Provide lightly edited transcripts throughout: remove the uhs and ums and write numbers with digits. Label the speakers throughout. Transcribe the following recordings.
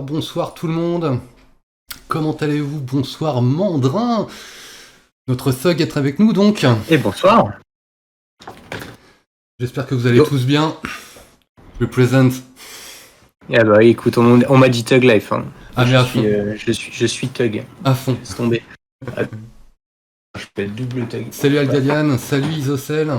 Speaker 1: bonsoir tout le monde. Comment allez-vous? Bonsoir Mandrin. Notre thug est avec nous donc.
Speaker 2: Et bonsoir.
Speaker 1: J'espère que vous allez tous bien. Represent.
Speaker 2: Ah bah écoute, on m'a dit Thug Life. Hein.
Speaker 1: Ah mais à fond.
Speaker 2: Je suis Thug.
Speaker 1: À fond.
Speaker 2: Laisse tomber. Je fais double Thug.
Speaker 1: Salut Algalian, salut Isocel.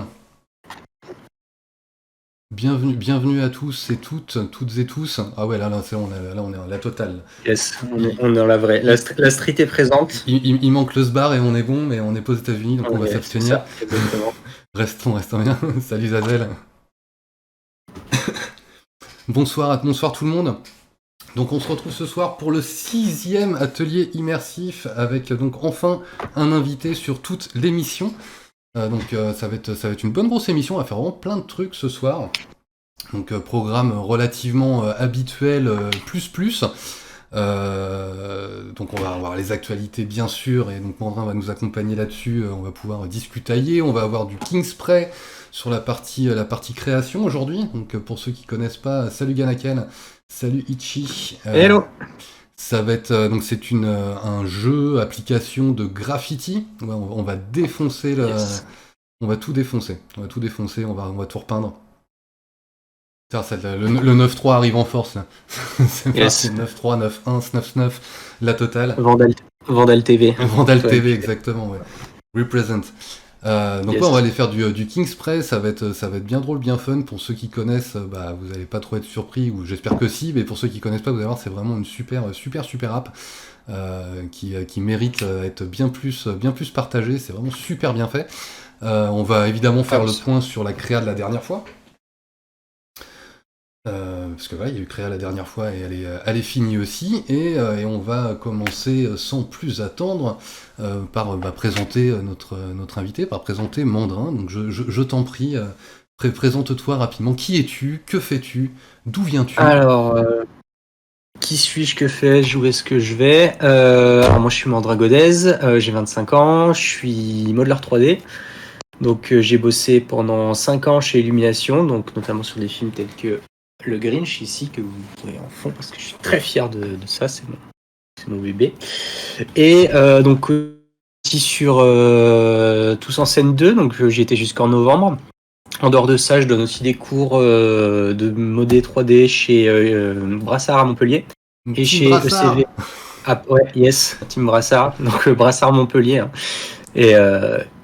Speaker 1: Bienvenue à tous et toutes et tous. Ah ouais, là c'est bon, là on est à la totale.
Speaker 2: Yes, on est dans la vraie. La street est présente.
Speaker 1: Il manque le sbar et on est bon, mais on n'est pas aux États-Unis, donc on va s'abstenir.
Speaker 2: Exactement.
Speaker 1: Restons bien. Salut Zazel. Bonsoir tout le monde. Donc on se retrouve ce soir pour le 6e atelier immersif avec donc enfin un invité sur toute l'émission. Ça va être une bonne grosse émission, on va faire vraiment plein de trucs ce soir. Donc programme relativement habituel plus. Donc on va avoir les actualités bien sûr, et donc Mandrin va nous accompagner là-dessus, on va pouvoir discutailler, on va avoir du Kingspray sur la partie création aujourd'hui. Donc pour ceux qui connaissent pas, salut Ganaken, salut Ichi.
Speaker 2: Hello.
Speaker 1: Ça va être donc c'est un jeu application de graffiti. Ouais, on va défoncer on va tout défoncer. On va tout repeindre. Le 9.3 arrive en force là. C'est
Speaker 2: yes.
Speaker 1: parti, 9.3, 9.1, 9.9, la totale.
Speaker 2: Vandal TV.
Speaker 1: Vandal TV, exactement, ouais. Represent. Donc yes. Ouais, on va aller faire du Kingspray, ça va être bien drôle, bien fun. Pour ceux qui connaissent, vous allez pas trop être surpris, ou j'espère que si, mais pour ceux qui connaissent pas, vous allez voir, c'est vraiment une super app qui mérite être bien plus partagée, c'est vraiment super bien fait. On va évidemment faire le point sur la créa de la dernière fois. Parce que voilà, il y a eu créa la dernière fois et elle est finie aussi, et on va commencer sans plus attendre par présenter notre invité, par présenter Mandrin. Donc je t'en prie, présente-toi rapidement. Qui es-tu? Que fais-tu? D'où viens-tu?
Speaker 2: Alors, qui suis-je? Que fais-je? Où est-ce que je vais? Alors moi je suis Mandrin Godez, j'ai 25 ans, je suis modeleur 3D. Donc j'ai bossé pendant 5 ans chez Illumination, donc notamment sur des films tels que Le Grinch ici, que vous voyez en fond, parce que je suis très fier de ça, c'est mon bébé. Et donc aussi sur Tous en scène 2, donc j'y étais jusqu'en novembre. En dehors de ça, je donne aussi des cours de modé 3D chez Brassard à Montpellier. Et chez
Speaker 1: Brassard.
Speaker 2: ECV. Ah, ouais, yes, Team Brassard, donc Brassard Montpellier. Hein.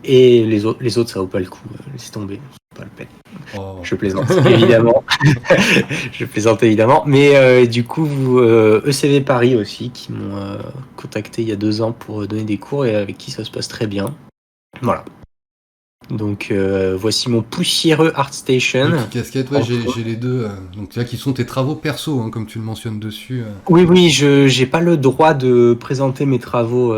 Speaker 2: Et les autres, ça vaut pas le coup, laisse tomber, c'est pas le peine.
Speaker 1: Oh.
Speaker 2: Je plaisante, évidemment. Je plaisante évidemment. Mais du coup, ECV Paris aussi, qui m'ont contacté il y a 2 ans pour donner des cours et avec qui ça se passe très bien. Voilà. Donc voici mon poussiéreux ArtStation.
Speaker 1: Petite casquette, ouais, j'ai les deux. Donc là, qui sont tes travaux perso, hein, comme tu le mentionnes dessus.
Speaker 2: Oui, j'ai pas le droit de présenter mes travaux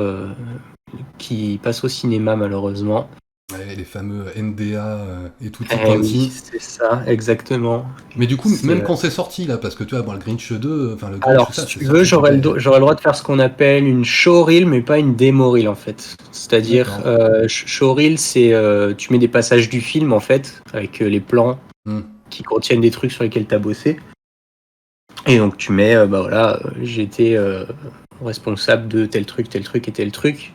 Speaker 2: qui passent au cinéma malheureusement.
Speaker 1: Ouais, les fameux NDA et tout
Speaker 2: oui, c'est ça, exactement.
Speaker 1: Mais du coup, même quand c'est sorti là, parce que tu vois, le Grinch 2, enfin le Grinch,
Speaker 2: alors, si tu veux, j'aurais le droit de faire ce qu'on appelle une showreel, mais pas une démo-reel en fait. C'est-à-dire, showreel, c'est tu mets des passages du film en fait, avec les plans qui contiennent des trucs sur lesquels tu as bossé. Et donc tu mets, j'ai été responsable de tel truc et tel truc.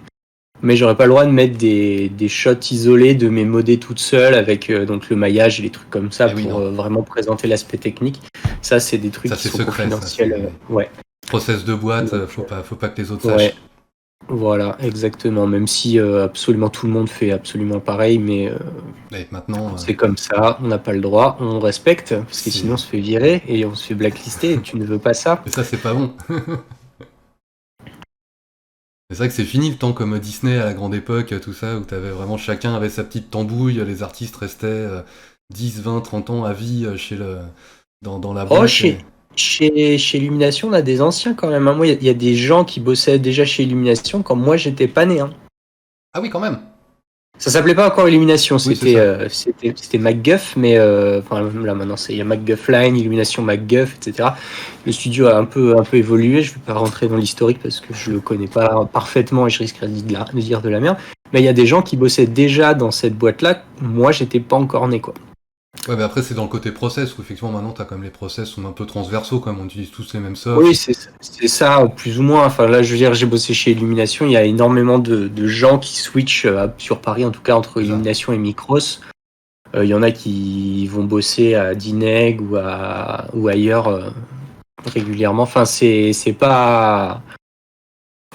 Speaker 2: Mais j'aurais pas le droit de mettre des shots isolés de mes modés toutes seules avec donc le maillage et les trucs comme ça pour vraiment présenter l'aspect technique. Ça, c'est des trucs qui sont
Speaker 1: secret,
Speaker 2: confidentiels. Ouais.
Speaker 1: Process de boîte, faut pas que les autres sachent.
Speaker 2: Voilà, exactement. Même si absolument tout le monde fait absolument pareil, mais
Speaker 1: maintenant,
Speaker 2: c'est comme ça, on n'a pas le droit, on respecte, parce que sinon on se fait virer et on se fait blacklister et tu ne veux pas ça.
Speaker 1: Et ça, c'est pas bon. C'est vrai que c'est fini le temps comme Disney à la grande époque, tout ça, où chacun avait sa petite tambouille, les artistes restaient 10, 20, 30 ans à vie dans la boîte.
Speaker 2: Chez Illumination, on a des anciens quand même. Hein. Moi, il y a des gens qui bossaient déjà chez Illumination quand moi j'étais pas né. Hein.
Speaker 1: Ah oui, quand même.
Speaker 2: Ça s'appelait pas encore Illumination,
Speaker 1: oui,
Speaker 2: c'était MacGuff, mais là maintenant il y a MacGuff Line, Illumination MacGuff, etc. Le studio a un peu évolué, je vais pas rentrer dans l'historique parce que je le connais pas parfaitement et je risquerais de dire de la merde. Mais il y a des gens qui bossaient déjà dans cette boîte-là, moi j'étais pas encore né quoi.
Speaker 1: Ouais, mais après, c'est dans le côté process, où effectivement, maintenant, t'as quand même les process sont un peu transversaux, quand même, on utilise tous les mêmes
Speaker 2: Oui,
Speaker 1: softs.
Speaker 2: c'est ça, plus ou moins. Enfin, là, je veux dire, j'ai bossé chez Illumination. Il y a énormément de gens qui switchent sur Paris, en tout cas, entre
Speaker 1: C'est ça.
Speaker 2: Illumination et Micros. Il y en a qui vont bosser à Dineg ou ailleurs régulièrement. Enfin, c'est pas.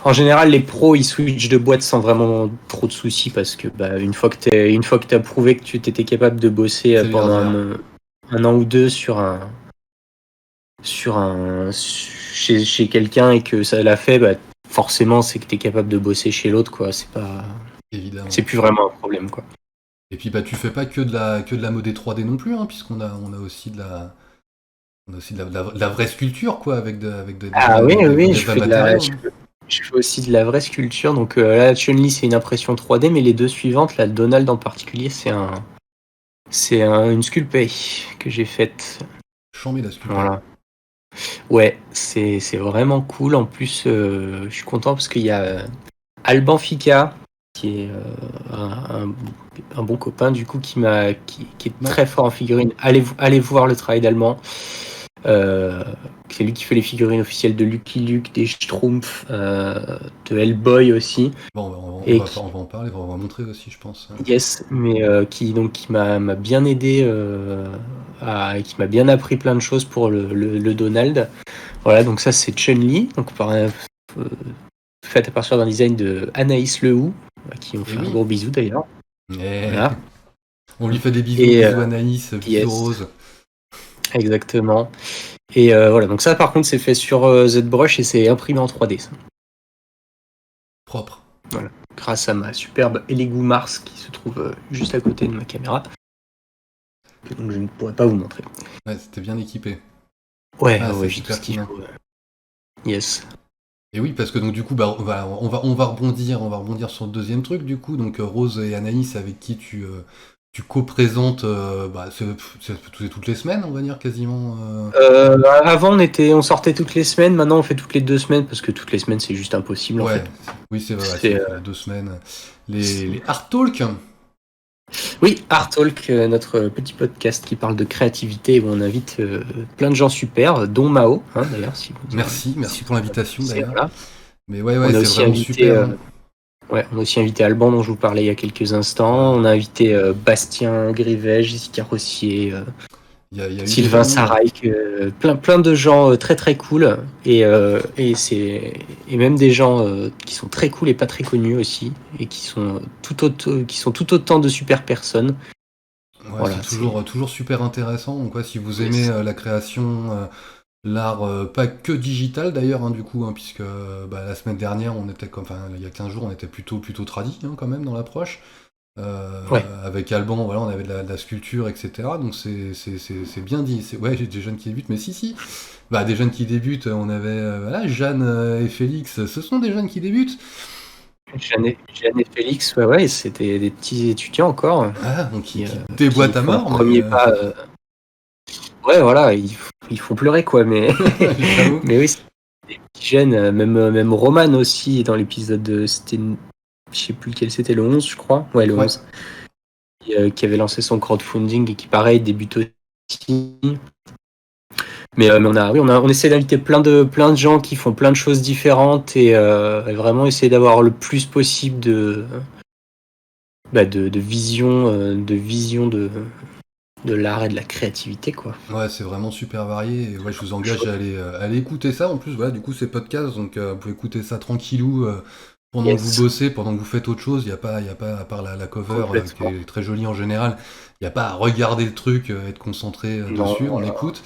Speaker 2: En général, les pros, ils switchent de boîte sans vraiment trop de soucis parce que une fois que t'as prouvé que tu étais capable de bosser
Speaker 1: C'est
Speaker 2: pendant
Speaker 1: milliardaire.
Speaker 2: un an ou deux chez quelqu'un et que ça l'a fait, bah, forcément, c'est que t'es capable de bosser chez l'autre, quoi. C'est
Speaker 1: Évidemment.
Speaker 2: plus vraiment un problème, quoi.
Speaker 1: Et puis, bah, tu fais pas que de la modé 3D non plus, hein, puisqu'on a aussi de la vraie sculpture, quoi,
Speaker 2: Ah
Speaker 1: déjà
Speaker 2: oui,
Speaker 1: des
Speaker 2: oui,
Speaker 1: vrais matériaux.
Speaker 2: je fais aussi de la vraie sculpture. Donc là, Chun-Li, c'est une impression 3D, mais les deux suivantes, là, Donald en particulier, une sculpée que j'ai faite.
Speaker 1: Chambé la sculpée.
Speaker 2: Voilà. Ouais, c'est vraiment cool. En plus, je suis content parce qu'il y a Alban Fika, qui est un bon copain, du coup, qui est
Speaker 1: Ouais.
Speaker 2: très fort en figurines. Allez voir le travail d'Alban. C'est lui qui fait les figurines officielles de Lucky Luke, des Schtroumpfs, de Hellboy aussi.
Speaker 1: Bon,
Speaker 2: Et
Speaker 1: on va en parler, on va montrer aussi, je pense.
Speaker 2: yes, mais qui m'a bien aidé, qui m'a bien appris plein de choses pour le Donald. Voilà, donc ça c'est Chun-Li, donc fait à partir d'un design de Anaïs Lehou, à qui on
Speaker 1: Et
Speaker 2: fait un
Speaker 1: oui.
Speaker 2: gros bisou d'ailleurs.
Speaker 1: Eh,
Speaker 2: Voilà.
Speaker 1: on lui fait des bisous,
Speaker 2: Et
Speaker 1: bisous Anaïs, bisous
Speaker 2: yes,
Speaker 1: Rose.
Speaker 2: exactement. Et voilà, donc ça par contre c'est fait sur ZBrush et c'est imprimé en 3D. Ça.
Speaker 1: Propre.
Speaker 2: Voilà, grâce à ma superbe Elegoo Mars qui se trouve juste à côté de ma caméra, que donc je ne pourrais pas vous montrer.
Speaker 1: Ouais, c'était bien équipé.
Speaker 2: Ouais,
Speaker 1: Ah, c'est
Speaker 2: ouais, j'ai tout
Speaker 1: super
Speaker 2: ce qu'il
Speaker 1: clean.
Speaker 2: faut. Yes.
Speaker 1: Et oui, parce que donc du coup, bah, on va rebondir sur le deuxième truc du coup. Donc Rose et Anaïs, avec qui tu co-présentes, bah, c'est toutes les semaines, on va dire quasiment.
Speaker 2: Avant on sortait toutes les semaines, maintenant on fait toutes les 2 semaines parce que toutes les semaines c'est juste impossible en
Speaker 1: Ouais,
Speaker 2: fait.
Speaker 1: oui, c'est vrai, c'est
Speaker 2: C'est,
Speaker 1: vrai que les 2 semaines. Les Art Talk.
Speaker 2: Oui, Art Talk, notre petit podcast qui parle de créativité où on invite plein de gens super, dont Mao, hein, d'ailleurs,
Speaker 1: Merci,
Speaker 2: si
Speaker 1: merci
Speaker 2: vous
Speaker 1: pour
Speaker 2: êtes
Speaker 1: l'invitation
Speaker 2: intéressé,
Speaker 1: d'ailleurs.
Speaker 2: voilà.
Speaker 1: Mais ouais,
Speaker 2: On a
Speaker 1: c'est
Speaker 2: aussi
Speaker 1: vraiment
Speaker 2: invité,
Speaker 1: super, hein.
Speaker 2: on a aussi invité Alban dont je vous parlais il y a quelques instants.
Speaker 1: Voilà.
Speaker 2: On a invité Bastien Grivet, Jessica Rossier,
Speaker 1: Il y a eu déjà
Speaker 2: Sylvain
Speaker 1: du monde.
Speaker 2: Saraïc, plein de gens très très cool et même des gens qui sont très cool et pas très connus aussi et qui sont tout autant de super personnes.
Speaker 1: Ouais, c'est
Speaker 2: Voilà, c'est
Speaker 1: toujours super intéressant. Donc, ouais, si vous aimez
Speaker 2: yes.
Speaker 1: la création, l'art, pas que digital d'ailleurs, hein, du coup, hein, puisque bah, la semaine dernière, enfin, il y a 15 jours, on était plutôt tradi, hein, quand même, dans l'approche.
Speaker 2: Ouais.
Speaker 1: Avec Alban, voilà, on avait de la sculpture, etc. Donc, c'est bien dit. Ouais, j'ai des jeunes qui débutent, mais si. Bah, des jeunes qui débutent, on avait voilà, Jeanne et Félix, ce sont des jeunes qui débutent.
Speaker 2: Jeanne et Félix, ouais, c'était des petits étudiants encore
Speaker 1: Ah, donc qui,
Speaker 2: qui,
Speaker 1: qui déboîtent à
Speaker 2: font leur
Speaker 1: mort, mais
Speaker 2: premier pas. Ouais, voilà, ils font pleurer quoi, mais
Speaker 1: j'avoue.
Speaker 2: mais oui, c'est des petits jeunes, même Roman aussi dans l'épisode de, je sais plus lequel c'était, le 11 je crois, ouais le
Speaker 1: Ouais.
Speaker 2: 11, qui avait lancé son crowdfunding et qui pareil débute aussi. Mais on essaie d'inviter plein de gens qui font plein de choses différentes et vraiment essayer d'avoir le plus possible de vision de l'art et de la créativité, quoi.
Speaker 1: Ouais, c'est vraiment super varié. Et ouais, je vous engage à aller écouter ça. En plus, voilà, du coup, c'est podcast, donc vous pouvez écouter ça tranquillou pendant que vous
Speaker 2: Yes,
Speaker 1: bossez, pendant que vous faites autre chose. Il y a pas, à part la cover qui
Speaker 2: complètement.
Speaker 1: est très jolie en général, il n'y a pas à regarder le truc, être concentré
Speaker 2: Non,
Speaker 1: dessus. On
Speaker 2: voilà.
Speaker 1: écoute.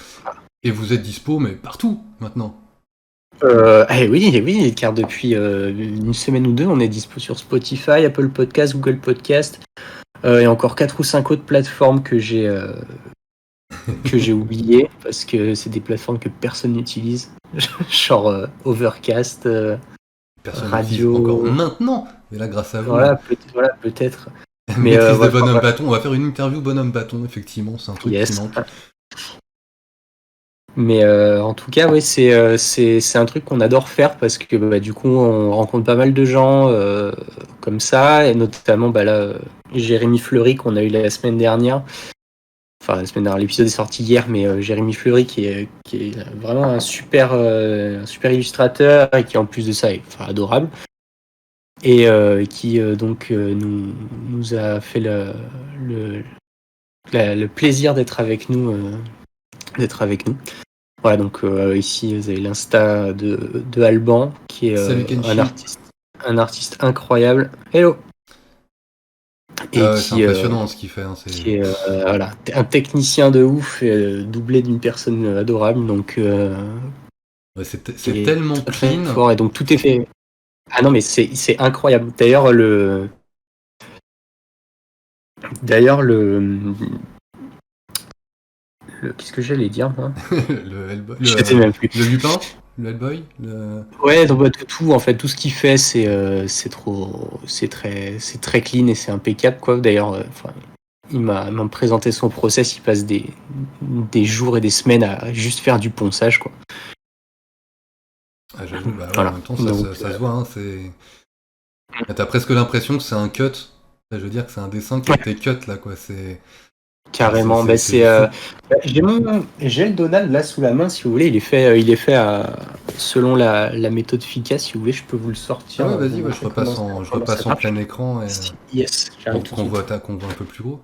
Speaker 1: Et vous êtes dispo, mais partout maintenant.
Speaker 2: Oui, car depuis une semaine ou deux, on est dispo sur Spotify, Apple Podcast, Google Podcast, et encore 4 ou 5 autres plateformes que j'ai oubliées parce que c'est des plateformes que personne n'utilise, genre Overcast,
Speaker 1: Personne n'utilise encore
Speaker 2: Radio,
Speaker 1: maintenant. Mais là, grâce à vous,
Speaker 2: voilà, peut-être. Mais
Speaker 1: maîtrise de
Speaker 2: ouais, enfin,
Speaker 1: bonhomme
Speaker 2: bref,
Speaker 1: bâton. On va faire une interview bonhomme bâton, effectivement. C'est un truc qui
Speaker 2: yes.
Speaker 1: manque.
Speaker 2: Mais en tout cas, ouais, c'est un truc qu'on adore faire parce que du coup, on rencontre pas mal de gens comme ça, et notamment là, Jérémy Fleury qu'on a eu la semaine dernière. la semaine dernière, l'épisode est sorti hier, mais Jérémy Fleury qui est vraiment un super illustrateur et qui en plus de ça est adorable et qui donc nous a fait le plaisir d'être avec nous. Voilà, donc ici vous avez l'insta de Alban qui est un artiste incroyable. Hello.
Speaker 1: Et c'est impressionnant ce qu'il fait. Hein,
Speaker 2: qui est un technicien de ouf, doublé d'une personne adorable. Donc
Speaker 1: c'est tellement clean.
Speaker 2: Fort, et donc tout est fait. Ah non mais c'est incroyable. D'ailleurs le qu'est-ce que j'allais dire moi
Speaker 1: Je sais même plus. Le Lupin, le Hellboy,
Speaker 2: Ouais, donc tout en fait, tout ce qu'il fait, c'est très clean et c'est impeccable quoi. D'ailleurs, il m'a présenté son process, il passe des jours et des semaines à juste faire du ponçage quoi.
Speaker 1: Ah, j'avoue, voilà. En même temps ça se voit, hein, t'as presque l'impression que c'est un cut. Je veux dire que c'est un dessin qui a été cut là quoi. C'est
Speaker 2: carrément. J'ai le Donald là sous la main si vous voulez. Il est fait selon la méthode FICA. Si vous voulez, je peux vous le sortir.
Speaker 1: Ah ouais, vas-y, je repasse en plein écran.
Speaker 2: Yes,
Speaker 1: qu'on voit un peu plus gros.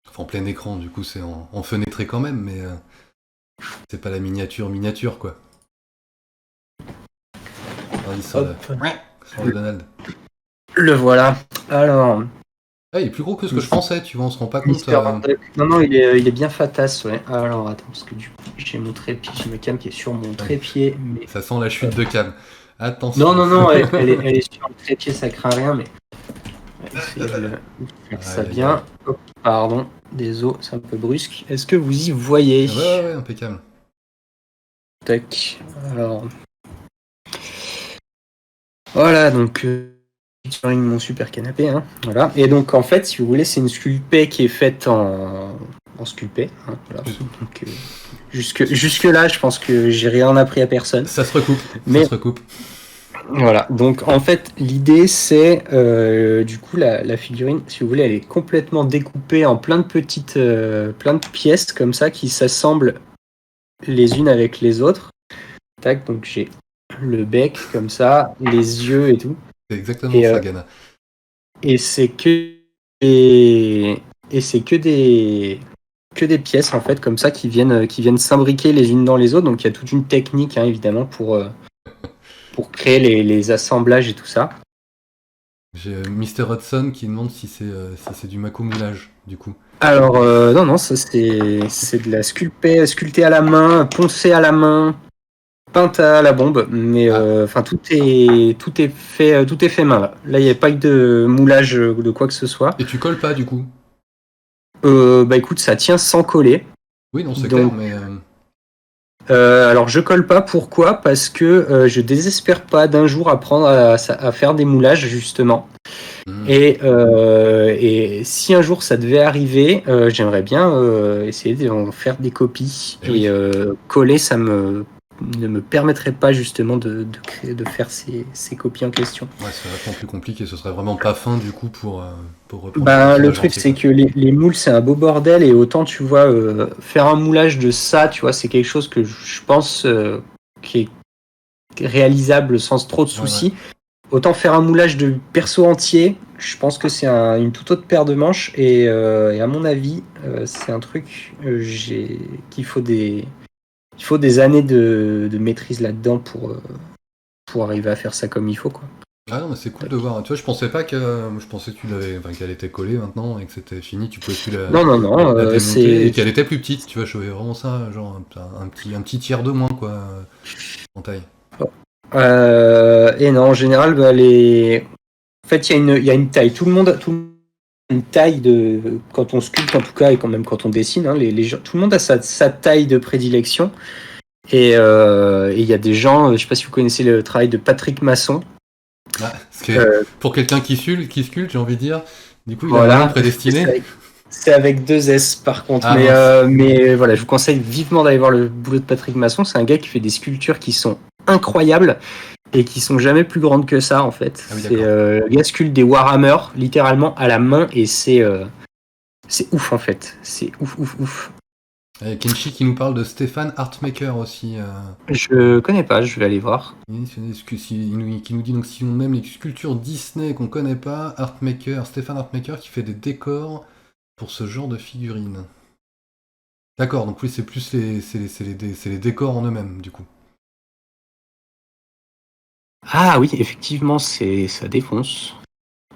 Speaker 1: Enfin, en plein écran, du coup, c'est en fenêtré quand même, mais c'est pas la miniature quoi. Alors, sur le Donald.
Speaker 2: Le voilà. Alors.
Speaker 1: Ah, il est plus gros que ce que je pensais, tu vois, on se rend pas compte.
Speaker 2: Non, il est bien fatasse, ouais. Alors, attends, parce que du coup, j'ai mon trépied, j'ai ma cam qui est sur mon trépied. Mais...
Speaker 1: Ça sent la chute de cam. Attention.
Speaker 2: Non, elle est sur le trépied, ça craint rien, mais... On va essayer de faire ça bien. Oh, pardon, désolé, c'est un peu brusque. Est-ce que vous y voyez ?
Speaker 1: Ouais, impeccable.
Speaker 2: Tac, alors... Voilà, donc... mon super canapé, hein. Voilà. Et donc en fait, si vous voulez, c'est une sculpée qui est faite en sculpée. Hein, voilà. Donc, jusque là, je pense que j'ai rien appris à personne.
Speaker 1: Ça se recoupe.
Speaker 2: Voilà. Donc en fait, l'idée c'est du coup la figurine, si vous voulez, elle est complètement découpée en plein de pièces comme ça qui s'assemblent les unes avec les autres. Tac. Donc j'ai le bec comme ça, les yeux et tout.
Speaker 1: C'est exactement ça, Gana.
Speaker 2: Et c'est que des pièces en fait comme ça qui viennent s'imbriquer les unes dans les autres. Donc il y a toute une technique hein, évidemment pour créer les assemblages et tout ça.
Speaker 1: J'ai Mr. Hudson qui demande si c'est du macomoulage du coup.
Speaker 2: Alors non, ça c'est de la sculptée à la main, poncée à la main. Peinte à la bombe, mais tout est fait main là. Là, il n'y a pas eu de moulage de quoi que ce soit.
Speaker 1: Et tu colles pas du coup ?
Speaker 2: Écoute, ça tient sans coller.
Speaker 1: Oui, non, c'est clair, mais.
Speaker 2: Alors, je colle pas. Pourquoi ? Parce que je désespère pas d'un jour apprendre à faire des moulages justement. Et si un jour ça devait arriver, j'aimerais bien essayer d'en faire des copies et coller. Ça ne me permettrait pas justement de faire ces copies en question.
Speaker 1: Ouais, c'est vachement plus compliqué, ce serait vraiment pas fin du coup pour reprendre.
Speaker 2: Le truc c'est que les moules c'est un beau bordel et autant tu vois faire un moulage de ça, tu vois, c'est quelque chose que je pense qui est réalisable sans trop de soucis. Ouais. Autant faire un moulage de perso entier, je pense que c'est une toute autre paire de manches et à mon avis c'est un truc qu'il faut des années de maîtrise là-dedans pour arriver à faire ça comme il faut, quoi.
Speaker 1: Ah non, mais c'est cool de voir. Tu vois, je pensais que qu'elle était collée maintenant et que c'était fini. Tu pouvais plus la démonter et qu'elle était plus petite. Tu vois, je voyais vraiment ça, genre un petit tiers de moins, quoi, en taille.
Speaker 2: Et non, en général, en fait, il y a une taille. Tout le monde une taille quand on sculpte en tout cas et quand même quand on dessine, hein, tout le monde a sa taille de prédilection et il y a des gens, je sais pas si vous connaissez le travail de Patrick Masson.
Speaker 1: Pour quelqu'un qui sculpte, j'ai envie de dire, du coup il a rien prédestiné.
Speaker 2: C'est avec 2 S par contre, mais voilà, je vous conseille vivement d'aller voir le boulot de Patrick Masson. C'est un gars qui fait des sculptures qui sont incroyables et qui sont jamais plus grandes que ça en fait. Le gars sculpte des Warhammer littéralement à la main et c'est C'est ouf en fait. C'est ouf.
Speaker 1: Kenshi qui nous parle de Stéphane Artmaker aussi.
Speaker 2: Je connais pas, je vais aller voir.
Speaker 1: Qui nous dit donc si on aime les sculptures Disney qu'on connaît pas, Stéphane Artmaker qui fait des décors pour ce genre de figurines. D'accord, donc oui, c'est plus les décors en eux-mêmes, du coup.
Speaker 2: Ah oui, effectivement, ça défonce.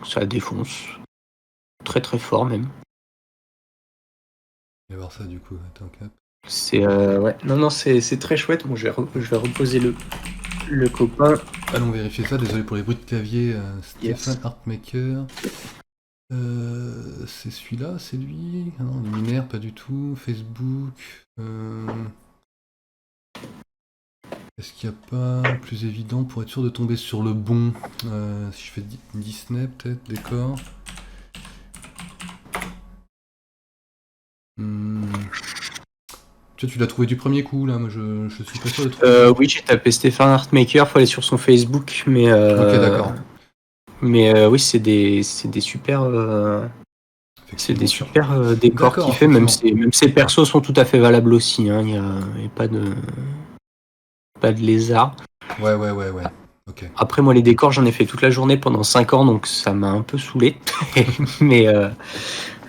Speaker 2: Ça défonce. Très très fort même.
Speaker 1: Je vais voir ça du coup. Attends, cap.
Speaker 2: C'est ouais, non, c'est très chouette. Bon, je vais reposer le copain.
Speaker 1: Allons vérifier ça. Désolé pour les bruits de clavier.
Speaker 2: Yes.
Speaker 1: Stéphane Artmaker. C'est celui-là, c'est lui. Ah non, Luminaire, pas du tout. Facebook. Est-ce qu'il n'y a pas plus évident pour être sûr de tomber sur le bon si je fais Disney, peut-être, décor. Tu l'as trouvé du premier coup, là. Moi, je suis pas sûr de trouver.
Speaker 2: Oui, j'ai tapé Stéphane Artmaker. Faut aller sur son Facebook, mais.
Speaker 1: Ok, d'accord.
Speaker 2: Mais oui, c'est des super. C'est des super décors qu'il fait. Même ses persos sont tout à fait valables aussi. Hein. Il y a pas de lézard.
Speaker 1: Ouais. Ok.
Speaker 2: Après, moi, les décors, j'en ai fait toute la journée pendant 5 ans, donc ça m'a un peu saoulé.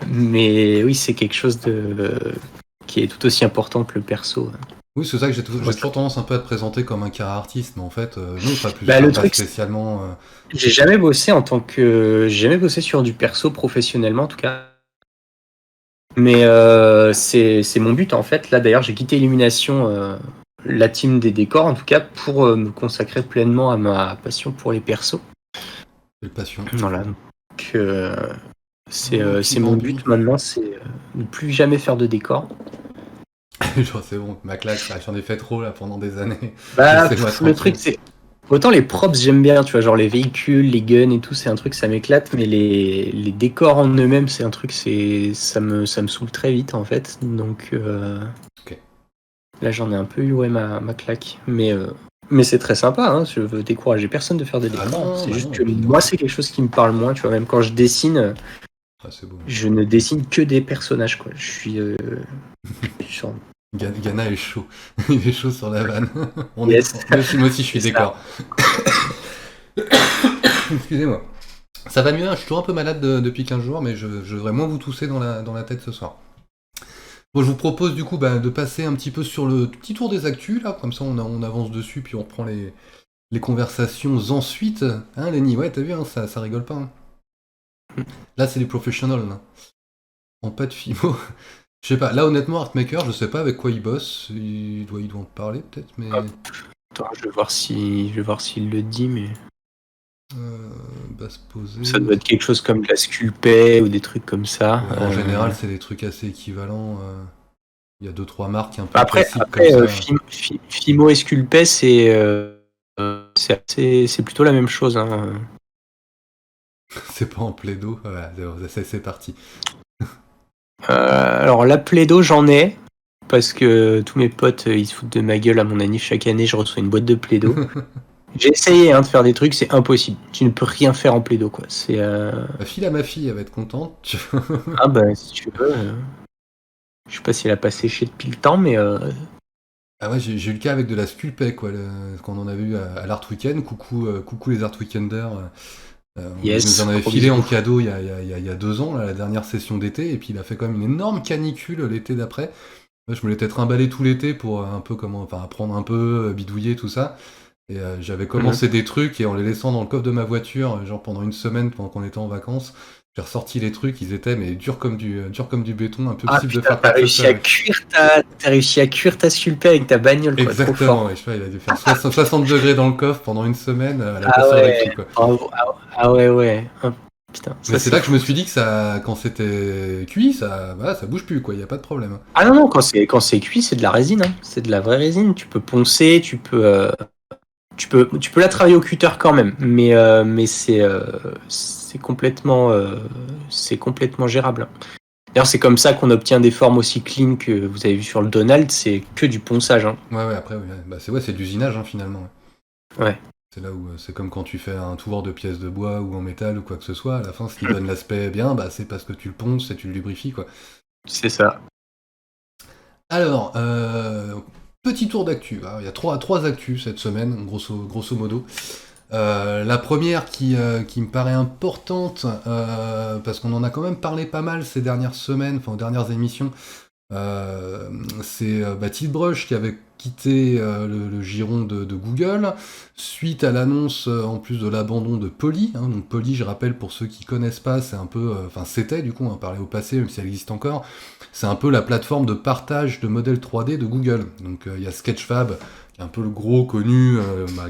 Speaker 2: mais oui, c'est quelque chose qui est tout aussi important que le perso.
Speaker 1: Oui, c'est ça que j'ai toujours tendance un peu à te présenter comme un cara artiste, mais en fait, non, pas plus.
Speaker 2: Le
Speaker 1: pas
Speaker 2: truc,
Speaker 1: spécialement.
Speaker 2: J'ai jamais bossé sur du perso professionnellement, en tout cas. Mais c'est mon but, en fait. Là, d'ailleurs, j'ai quitté Illumination, la team des décors, en tout cas, pour me consacrer pleinement à ma passion pour les persos.
Speaker 1: Quelle passion.
Speaker 2: Voilà. Donc, c'est mon but maintenant, c'est ne plus jamais faire de décor.
Speaker 1: Genre, c'est bon, ma classe, j'en ai fait trop là pendant des années.
Speaker 2: Le truc, c'est. Autant les props, j'aime bien, tu vois, genre les véhicules, les guns et tout, c'est un truc, ça m'éclate, mais les décors en eux-mêmes, c'est un truc, ça me saoule très vite en fait. Donc
Speaker 1: Ok.
Speaker 2: Là, j'en ai un peu eu ma claque. Mais c'est très sympa, hein, je veux décourager personne de faire des décors. C'est juste que moi, c'est quelque chose qui me parle moins, tu vois, même quand je dessine.
Speaker 1: C'est beau.
Speaker 2: Je ne dessine que des personnages, quoi. Je suis sur...
Speaker 1: Ghana est chaud. Il est chaud sur la vanne. Moi aussi, je suis décor. Excusez-moi. Ça va mieux, hein, je suis toujours un peu malade depuis 15 jours, mais je devrais moins vous tousser dans la tête ce soir. Bon, je vous propose du coup de passer un petit peu sur le petit tour des actus, là, comme ça on avance dessus, puis on reprend les conversations ensuite. Hein, Lenny, ouais, t'as vu, hein, ça rigole pas. Hein. Là, c'est les professionnels. Là. En pas de Fimo. Je sais pas, là honnêtement, Artmaker, je sais pas avec quoi il bosse. Il doit en parler peut-être, mais.
Speaker 2: Attends, je vais voir s'il le dit, mais.
Speaker 1: Base posée.
Speaker 2: Ça doit être quelque chose comme de la sculpée ou des trucs comme ça.
Speaker 1: Ouais, en général, c'est des trucs assez équivalents. Il y a 2-3 marques un peu
Speaker 2: Après,
Speaker 1: comme ça.
Speaker 2: Fimo et sculpée, c'est plutôt la même chose. Hein.
Speaker 1: C'est pas en plaido. Voilà, c'est parti.
Speaker 2: Alors la plaido, j'en ai. Parce que tous mes potes, ils se foutent de ma gueule à mon anniv. Chaque année, je reçois une boîte de plaido. J'ai essayé de faire des trucs, c'est impossible. Tu ne peux rien faire en plaido, quoi. C'est.
Speaker 1: File à ma fille, elle va être contente.
Speaker 2: Ah bah si tu veux. Je sais pas si elle a pas séché depuis le temps, mais.
Speaker 1: Ah ouais, j'ai eu le cas avec de la sculpée, quoi. Quand on en avait eu à l'Art Weekend. Coucou les Art Weekenders.
Speaker 2: Yes,
Speaker 1: nous en avait filé en cadeau il y a 2 ans, là, la dernière session d'été, et puis il a fait quand même une énorme canicule l'été d'après. Moi, je me l'étais trimballé tout l'été pour un peu apprendre un peu, bidouiller, tout ça. Et j'avais commencé des trucs, et en les laissant dans le coffre de ma voiture, genre pendant une semaine, pendant qu'on était en vacances, j'ai ressorti les trucs, ils étaient mais durs comme du béton, impossible de faire
Speaker 2: t'as réussi à cuire ta sculpée avec ta bagnole, quoi.
Speaker 1: Exactement, et je sais pas, il a dû faire 60 degrés dans le coffre pendant une semaine, à la passer avec tout, quoi.
Speaker 2: Ah ouais. Putain,
Speaker 1: mais c'est là que je me suis dit que ça, quand c'était cuit, ça bouge plus, quoi, il n'y a pas de problème.
Speaker 2: Ah non, quand c'est cuit, c'est de la résine, hein. C'est de la vraie résine. Tu peux poncer, tu peux la travailler au cutter quand même, mais c'est complètement gérable. D'ailleurs, c'est comme ça qu'on obtient des formes aussi clean que vous avez vu sur le Donald, c'est que du ponçage. Hein.
Speaker 1: Ouais, après, c'est de l'usinage, hein, finalement.
Speaker 2: Ouais.
Speaker 1: C'est là où c'est comme quand tu fais un tour de pièces de bois ou en métal ou quoi que ce soit, à la fin, ce qui donne l'aspect bien, bah, c'est parce que tu le ponces et tu le lubrifies, quoi.
Speaker 2: C'est ça.
Speaker 1: Alors, petit tour d'actu. Alors, il y a trois actus cette semaine, grosso modo. La première qui me paraît importante, parce qu'on en a quand même parlé pas mal ces dernières semaines, enfin aux dernières émissions, c'est Tiltbrush qui avait quitté le giron de Google suite à l'annonce en plus de l'abandon de Poly. Donc Poly, je rappelle pour ceux qui connaissent pas, c'est un peu, enfin c'était du coup, on en parlait au passé, même si elle existe encore, c'est un peu la plateforme de partage de modèles 3D de Google. Donc il y a Sketchfab, qui est un peu le gros connu,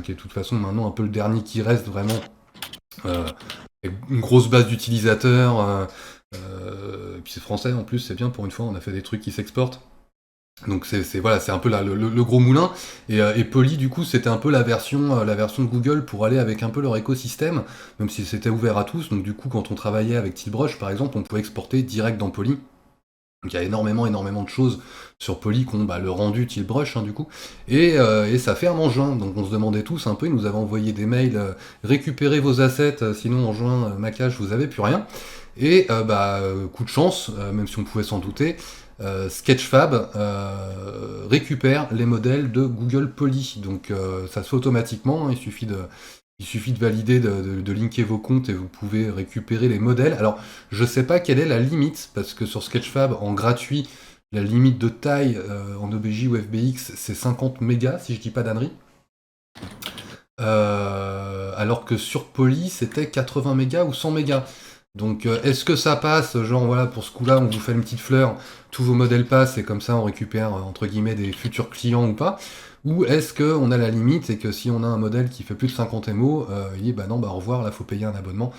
Speaker 1: qui est de toute façon maintenant un peu le dernier qui reste vraiment, avec une grosse base d'utilisateurs. Et puis c'est français en plus, c'est bien pour une fois, on a fait des trucs qui s'exportent. Donc voilà, c'est un peu le gros moulin. Et Poly, du coup, c'était un peu la version de Google pour aller avec un peu leur écosystème, même si c'était ouvert à tous. Donc du coup, quand on travaillait avec Tiltbrush, par exemple, on pouvait exporter direct dans Poly. Donc il y a énormément de choses sur Poly qui ont le rendu Tiltbrush, du coup. Et ça ferme en juin, donc on se demandait tous un peu, ils nous avaient envoyé des mails, récupérez vos assets, sinon en juin, Macache, vous avez plus rien. Et coup de chance, même si on pouvait s'en douter, Sketchfab récupère les modèles de Google Poly. Donc ça se fait automatiquement, il suffit de valider, de linker vos comptes et vous pouvez récupérer les modèles. Alors, je sais pas quelle est la limite, parce que sur Sketchfab, en gratuit, la limite de taille en OBJ ou FBX, c'est 50 mégas, si je dis pas d'ânerie. Alors que sur Poly, c'était 80 mégas ou 100 mégas. Donc, est-ce que ça passe, genre, voilà, pour ce coup-là, on vous fait une petite fleur, tous vos modèles passent, et comme ça, on récupère, entre guillemets, des futurs clients ou pas? Ou est-ce qu'on a la limite, et que si on a un modèle qui fait plus de 50 MO, il dit, bah non, au revoir, là, faut payer un abonnement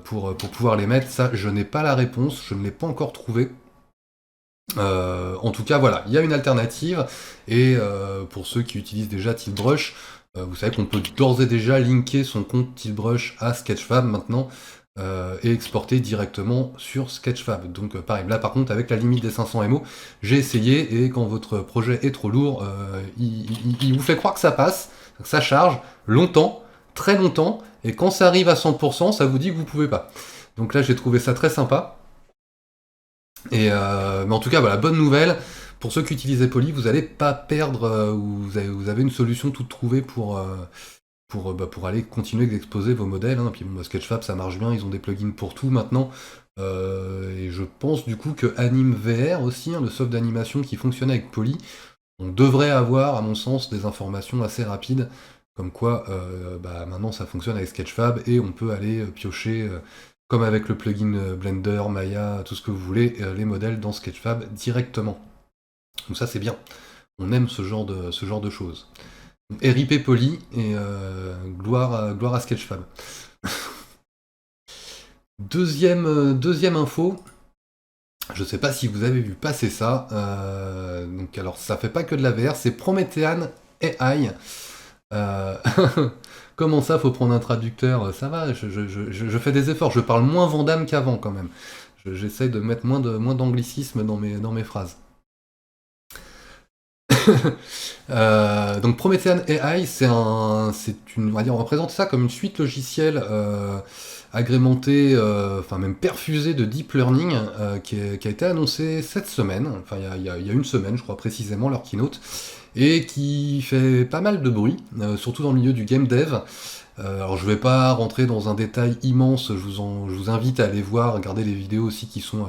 Speaker 1: pour pouvoir les mettre? Ça, je n'ai pas la réponse, je ne l'ai pas encore trouvé. En tout cas, voilà, il y a une alternative, et pour ceux qui utilisent déjà Tiltbrush, vous savez qu'on peut d'ores et déjà linker son compte Tiltbrush à Sketchfab maintenant, et exporter directement sur Sketchfab. Donc pareil, là par contre avec la limite des 500 MO, j'ai essayé, et quand votre projet est trop lourd, il vous fait croire que ça passe, que ça charge longtemps, très longtemps, et quand ça arrive à 100%, ça vous dit que vous pouvez pas. Donc là j'ai trouvé ça très sympa. Mais en tout cas, voilà, bonne nouvelle. Pour ceux qui utilisaient Poly, vous n'allez pas perdre, vous avez une solution toute trouvée pour aller continuer d'exposer vos modèles. Puis bon, Sketchfab, ça marche bien, ils ont des plugins pour tout maintenant. Et je pense du coup que AnimeVR aussi, le soft d'animation qui fonctionnait avec Poly, on devrait avoir, à mon sens, des informations assez rapides, comme quoi maintenant ça fonctionne avec Sketchfab, et on peut aller piocher, comme avec le plugin Blender, Maya, tout ce que vous voulez, les modèles dans Sketchfab directement. Donc ça c'est bien. On aime ce genre de choses. RIP Poly, et gloire à Sketchfab. Deuxième info, je sais pas si vous avez vu passer ça, donc alors ça fait pas que de la VR, c'est Promethean AI. Comment ça, faut prendre un traducteur? Ça va, je fais des efforts, je parle moins Vandame qu'avant quand même. J'essaye de mettre moins d'anglicisme dans mes phrases. Donc Promethean AI, on va présenter ça comme une suite logicielle agrémentée, même perfusée de deep learning, qui a été annoncée cette semaine, enfin il y a une semaine je crois précisément, leur keynote, et qui fait pas mal de bruit, surtout dans le milieu du game dev. Alors je vais pas rentrer dans un détail immense, je vous invite à aller voir, regarder les vidéos aussi qui sont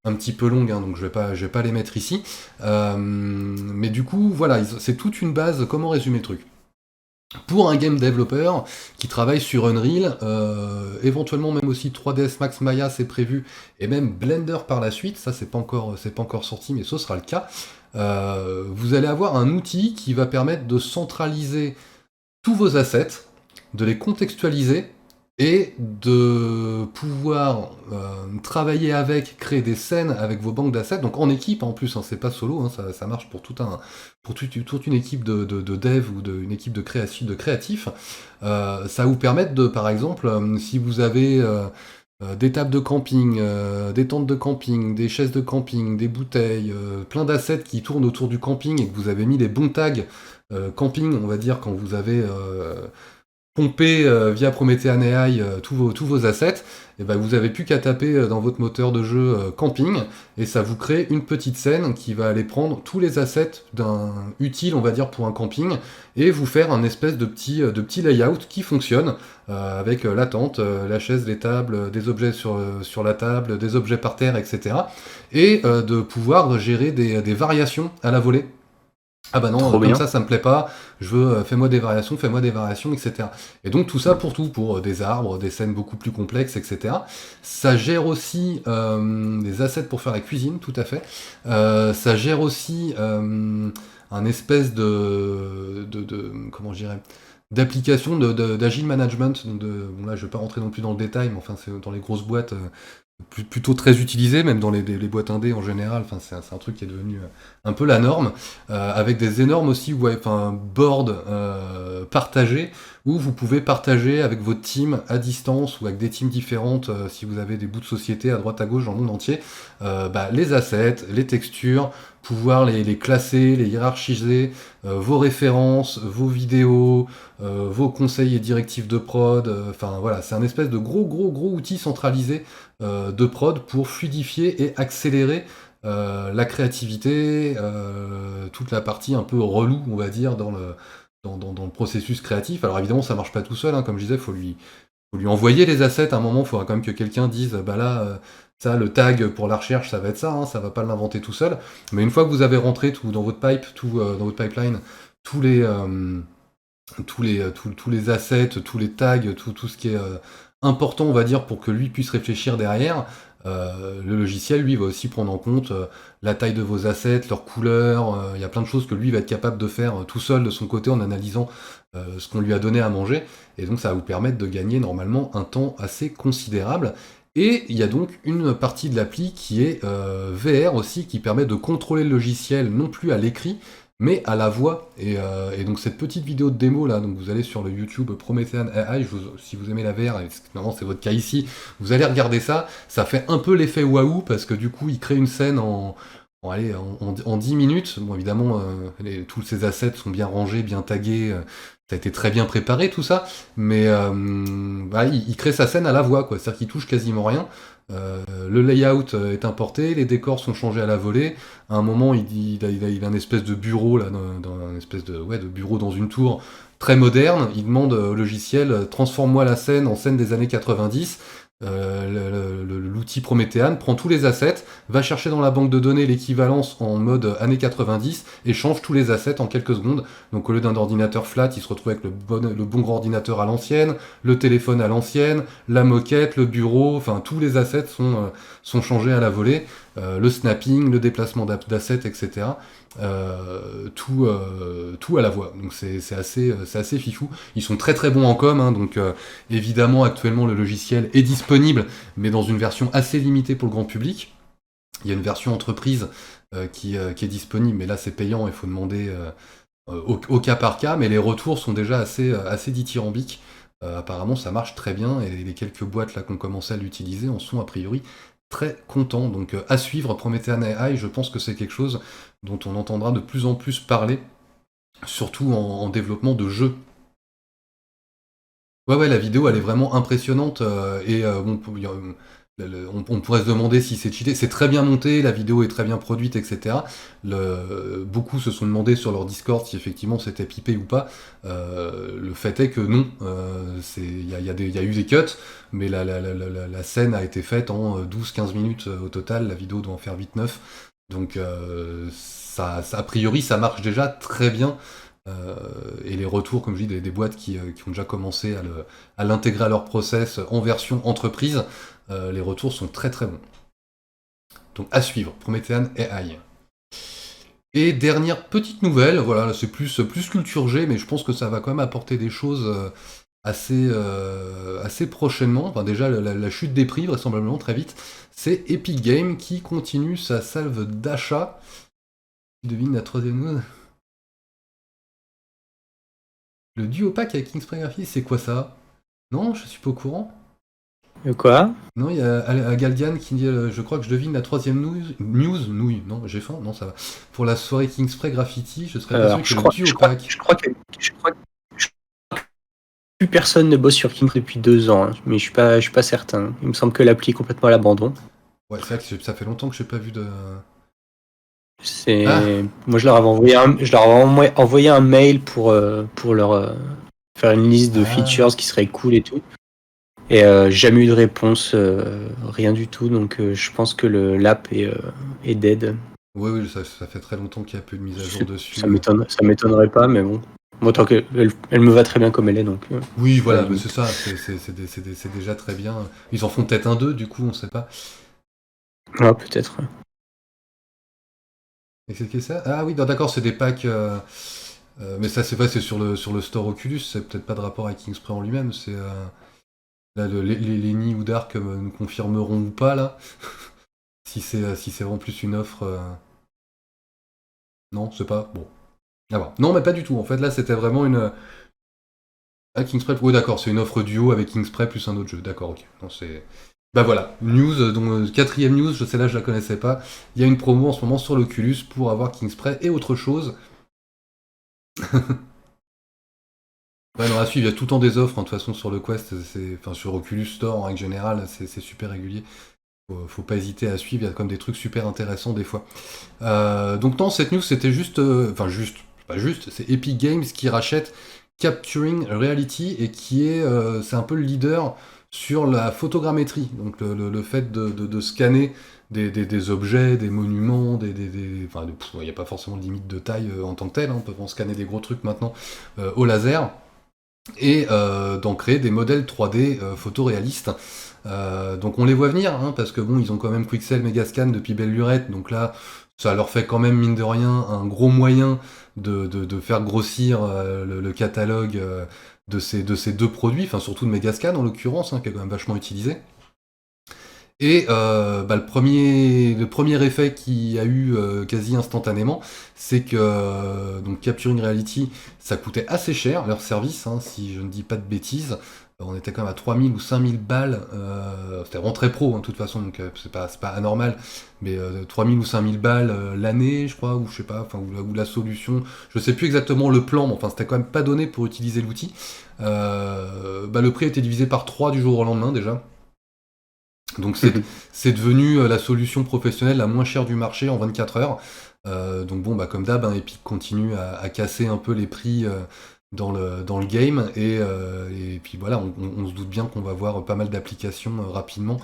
Speaker 1: un petit peu longues, donc je vais pas les mettre ici. Mais du coup, voilà, c'est toute une base, comment résumer le truc? Pour un game developer qui travaille sur Unreal, éventuellement même aussi 3ds Max Maya c'est prévu, et même Blender par la suite, ça c'est pas encore sorti, mais ce sera le cas. Vous allez avoir un outil qui va permettre de centraliser tous vos assets, de les contextualiser, et de pouvoir travailler avec, créer des scènes avec vos banques d'assets, donc en équipe en plus, c'est pas solo, ça marche pour toute une équipe de dev ou une équipe de créatifs. Ça va vous permettre de, par exemple, si vous avez des tables de camping, des tentes de camping, des chaises de camping, des bouteilles, plein d'assets qui tournent autour du camping, et que vous avez mis les bons tags camping, on va dire, quand vous avez pomper via Promethean AI tous vos assets, et ben vous avez plus qu'à taper dans votre moteur de jeu camping, et ça vous crée une petite scène qui va aller prendre tous les assets utiles, on va dire, pour un camping, et vous faire un espèce de petit layout qui fonctionne, avec la tente, la chaise, les tables, des objets sur la table, des objets par terre, etc. Et de pouvoir gérer des variations à la volée. Ah bah non,
Speaker 2: Trop
Speaker 1: comme
Speaker 2: bien.
Speaker 1: ça me plaît pas, je veux, fais-moi des variations, etc. Et donc tout ça pour des arbres, des scènes beaucoup plus complexes, etc. Ça gère aussi des assets pour faire la cuisine, tout à fait. Ça gère aussi un espèce comment je dirais, d'application d'agile management. Donc bon là je vais pas rentrer non plus dans le détail, mais enfin c'est dans les grosses boîtes plutôt très utilisé, même dans les boîtes indé en général. Enfin, c'est un truc qui est devenu un peu la norme, avec des énormes aussi boards partagés, où vous pouvez partager avec votre team à distance ou avec des teams différentes, si vous avez des bouts de société à droite à gauche dans le monde entier, les assets, les textures, pouvoir les classer, les hiérarchiser, vos références, vos vidéos, vos conseils et directives de prod. Enfin voilà, c'est un espèce de gros outil centralisé de prod pour fluidifier et accélérer la créativité, toute la partie un peu relou, on va dire, dans le processus créatif. Alors évidemment, ça marche pas tout seul, hein, comme je disais, faut lui envoyer les assets. À un moment, il faudra quand même que quelqu'un dise, bah là, ça, le tag pour la recherche, ça va être ça, hein, ça va pas l'inventer tout seul. Mais une fois que vous avez rentré tout dans votre dans votre pipeline, tous les tous les assets, tous les tags, tout ce qui est important, on va dire, pour que lui puisse réfléchir derrière, le logiciel, lui, va aussi prendre en compte la taille de vos assets, leur couleur, il y a plein de choses que lui va être capable de faire tout seul de son côté en analysant ce qu'on lui a donné à manger, et donc ça va vous permettre de gagner normalement un temps assez considérable. Et il y a donc une partie de l'appli qui est VR aussi, qui permet de contrôler le logiciel non plus à l'écrit, mais à la voix. Et donc cette petite vidéo de démo là, donc vous allez sur le YouTube Promethean AI, si vous aimez la VR, et normalement c'est votre cas ici, vous allez regarder ça, ça fait un peu l'effet waouh, parce que du coup il crée une scène en 10 minutes. Bon évidemment, tous ces assets sont bien rangés, bien tagués, ça a été très bien préparé tout ça, mais il crée sa scène à la voix, quoi. C'est-à-dire qu'il touche quasiment rien. Le layout est importé, les décors sont changés à la volée. À un moment, il a une espèce de bureau là, dans une espèce de bureau dans une tour très moderne. Il demande au logiciel, transforme-moi la scène en scène des années 90. L'outil Promethean prend tous les assets, va chercher dans la banque de données l'équivalence en mode années 90 et change tous les assets en quelques secondes. Donc au lieu d'un ordinateur flat, il se retrouve avec le bon ordinateur à l'ancienne, le téléphone à l'ancienne, la moquette, le bureau, enfin tous les assets sont changés à la volée. Le snapping, le déplacement d'assets, etc. Tout à la voix. Donc c'est assez fifou. Ils sont très bons en com, hein, donc évidemment actuellement le logiciel est disponible, mais dans une version assez limitée pour le grand public. Il y a une version entreprise qui est disponible, mais là c'est payant, il faut demander au cas par cas, mais les retours sont déjà assez dithyrambiques. Apparemment ça marche très bien, et les quelques boîtes là qui ont commencé à l'utiliser en sont a priori très contents. Donc à suivre, Promethean AI, je pense que c'est quelque chose dont on entendra de plus en plus parler, surtout en développement de jeux. Ouais, la vidéo, elle est vraiment impressionnante, on pourrait se demander si c'est cheaté. C'est très bien monté, la vidéo est très bien produite, etc. Beaucoup se sont demandé sur leur Discord si effectivement c'était pipé ou pas. Le fait est que non, il y a eu des cuts, mais la scène a été faite en 12-15 minutes au total. La vidéo doit en faire 8-9. Donc a priori, ça marche déjà très bien. Et les retours, comme je dis, des boîtes qui ont déjà commencé à l'intégrer à leur process en version entreprise, les retours sont très bons. Donc à suivre, Promethean AI. Et dernière petite nouvelle, voilà, c'est plus culture G, mais je pense que ça va quand même apporter des choses assez prochainement. Enfin, déjà, la chute des prix, vraisemblablement, très vite. C'est Epic Games qui continue sa salve d'achat. Tu devines la troisième news? Le duo pack avec Kingspray Graphics, c'est quoi ça? Non, je suis pas au courant.
Speaker 2: Quoi?
Speaker 1: Non, il y a Galdian qui dit je crois que je devine la troisième nouille. Non, j'ai faim, non, ça va. Pour la soirée Kingspray Graffiti, je serais persuadé que le duo pack.
Speaker 2: Je crois que plus personne ne bosse sur Kingspray depuis 2 ans, hein, mais je suis pas certain. Il me semble que l'appli est complètement à l'abandon.
Speaker 1: Ouais, c'est vrai que ça fait longtemps que je n'ai pas vu de.
Speaker 2: Moi, je leur avais envoyé un mail pour leur faire une liste de features qui seraient cool et tout. Et jamais eu de réponse, rien du tout. Donc, je pense que l'app est dead.
Speaker 1: Oui, ça fait très longtemps qu'il n'y a plus de mise à jour dessus.
Speaker 2: Ça m'étonnerait pas, mais bon. Moi, tant qu'elle elle me va très bien comme elle est, donc.
Speaker 1: Oui, voilà, mais c'est ça, c'est déjà très bien. Ils en font peut-être un 2, du coup, on sait pas.
Speaker 2: Ah, peut-être.
Speaker 1: Et c'est ça? Ah oui, d'accord, c'est des packs. Mais ça, c'est vrai, c'est sur le store Oculus, c'est peut-être pas de rapport avec Kingspray en lui-même, c'est. Là, les Nids ou Dark nous confirmeront ou pas, là. si c'est vraiment plus une offre. Non, c'est pas. Bon. Ah bon. Non, mais pas du tout. En fait, là, c'était vraiment une. Ah, Kingspray. Oui, d'accord, c'est une offre duo avec Kingspray plus un autre jeu. D'accord, ok. Non, c'est. Bah voilà, news, donc quatrième news, je sais là, je la connaissais pas. Il y a une promo en ce moment sur l'Oculus pour avoir Kingspray et autre chose. Ouais, non, à suivre, il y a tout le temps des offres, hein, de toute façon, sur le Quest, enfin, sur Oculus Store en règle générale, c'est super régulier. Faut pas hésiter à suivre, il y a comme des trucs super intéressants des fois. Donc non, cette news c'était juste, enfin juste, pas juste, c'est Epic Games qui rachète Capturing Reality et qui est, c'est un peu le leader sur la photogrammétrie, donc le fait de scanner des objets, des monuments, enfin, il n'y a pas forcément de limite de taille en tant que tel, hein, on peut en scanner des gros trucs maintenant au laser et d'en créer des modèles 3D photoréalistes. Donc on les voit venir, hein, parce que bon, ils ont quand même Quixel Megascan depuis belle lurette, donc là, ça leur fait quand même, mine de rien, un gros moyen de faire grossir le catalogue de ces deux produits, enfin surtout de Megascan en l'occurrence, hein, qui est quand même vachement utilisé. Et le premier effet qu'il y a eu quasi instantanément, c'est que donc Capturing Reality, ça coûtait assez cher, leur service, hein, si je ne dis pas de bêtises. On était quand même à 3000 ou 5000 balles, c'était vraiment très pro, hein, de toute façon, donc c'est pas anormal, mais 3000 ou 5000 balles l'année, je crois, ou je sais pas, enfin, ou la solution, je sais plus exactement le plan, mais enfin c'était quand même pas donné pour utiliser l'outil. Le prix a été divisé par 3 du jour au lendemain déjà. Donc c'est devenu la solution professionnelle la moins chère du marché en 24 heures. Donc bon, comme d'hab, hein, Epic continue à casser un peu les prix dans le game. Et puis voilà, on se doute bien qu'on va voir pas mal d'applications rapidement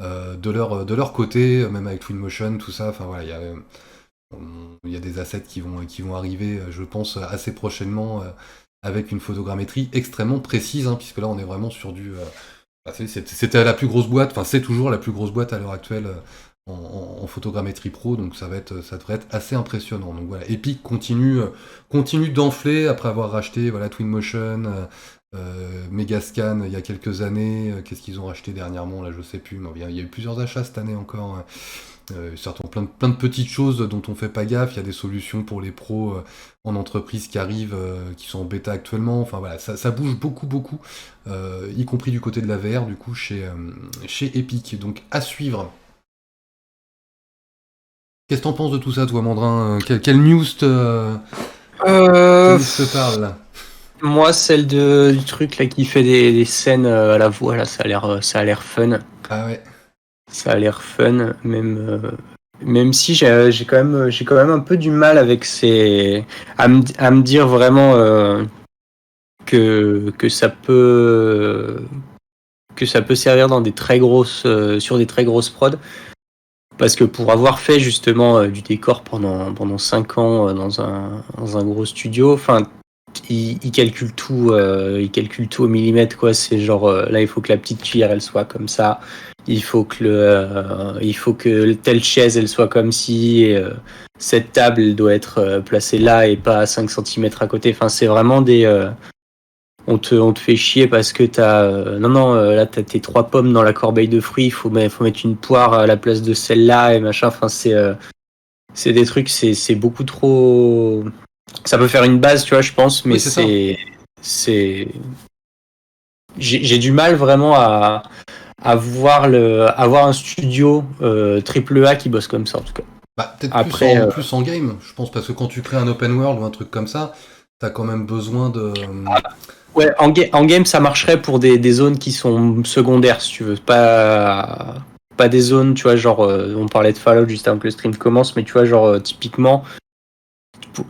Speaker 1: de leur côté, même avec Twinmotion, tout ça. Enfin voilà, il y a des assets qui vont arriver, je pense, assez prochainement avec une photogrammétrie extrêmement précise, hein, puisque là on est vraiment sur du... C'était la plus grosse boîte, enfin c'est toujours la plus grosse boîte à l'heure actuelle en photogrammétrie pro, donc ça devrait être assez impressionnant. Donc voilà, Epic continue d'enfler après avoir racheté voilà, Twinmotion, Megascan il y a quelques années. Qu'est-ce qu'ils ont racheté dernièrement là, je sais plus. Mais il y a eu plusieurs achats cette année encore. Certains plein de petites choses dont on fait pas gaffe. Il y a des solutions pour les pros en entreprise qui arrivent, qui sont en bêta actuellement. Enfin voilà, ça bouge beaucoup, y compris du côté de la VR, du coup, chez Epic. Donc à suivre. Qu'est-ce que t'en penses de tout ça, toi, Mandrin? Quelle news te parle là?
Speaker 2: Moi, celle du truc là qui fait des scènes à la voix, là, ça a l'air fun.
Speaker 1: Ah ouais.
Speaker 2: Ça a l'air fun, même si j'ai quand même un peu du mal avec à me dire vraiment que ça peut servir dans des très grosses sur des très grosses prods, parce que pour avoir fait justement du décor pendant 5 ans dans un gros studio, enfin il calcule tout au millimètre, quoi. C'est genre là il faut que la petite cuillère elle soit comme ça, il faut que telle chaise elle soit comme ci, et cette table elle doit être placée là et pas à 5 cm à côté. Enfin c'est vraiment on te fait chier parce que t'as là t'as tes 3 pommes dans la corbeille de fruits, faut mettre une poire à la place de celle-là et machin. Enfin c'est des trucs, c'est beaucoup trop. Ça peut faire une base, tu vois, je pense, mais
Speaker 1: oui,
Speaker 2: c'est j'ai du mal vraiment à avoir un studio triple A qui bosse comme ça, en tout cas.
Speaker 1: Peut-être
Speaker 2: Après,
Speaker 1: plus en game, je pense, parce que quand tu crées un open world ou un truc comme ça, t'as quand même besoin
Speaker 2: Ouais, en game, ça marcherait pour des zones qui sont secondaires, si tu veux. Pas des zones, tu vois, genre, on parlait de Fallout juste avant que le stream commence, mais tu vois, genre, typiquement,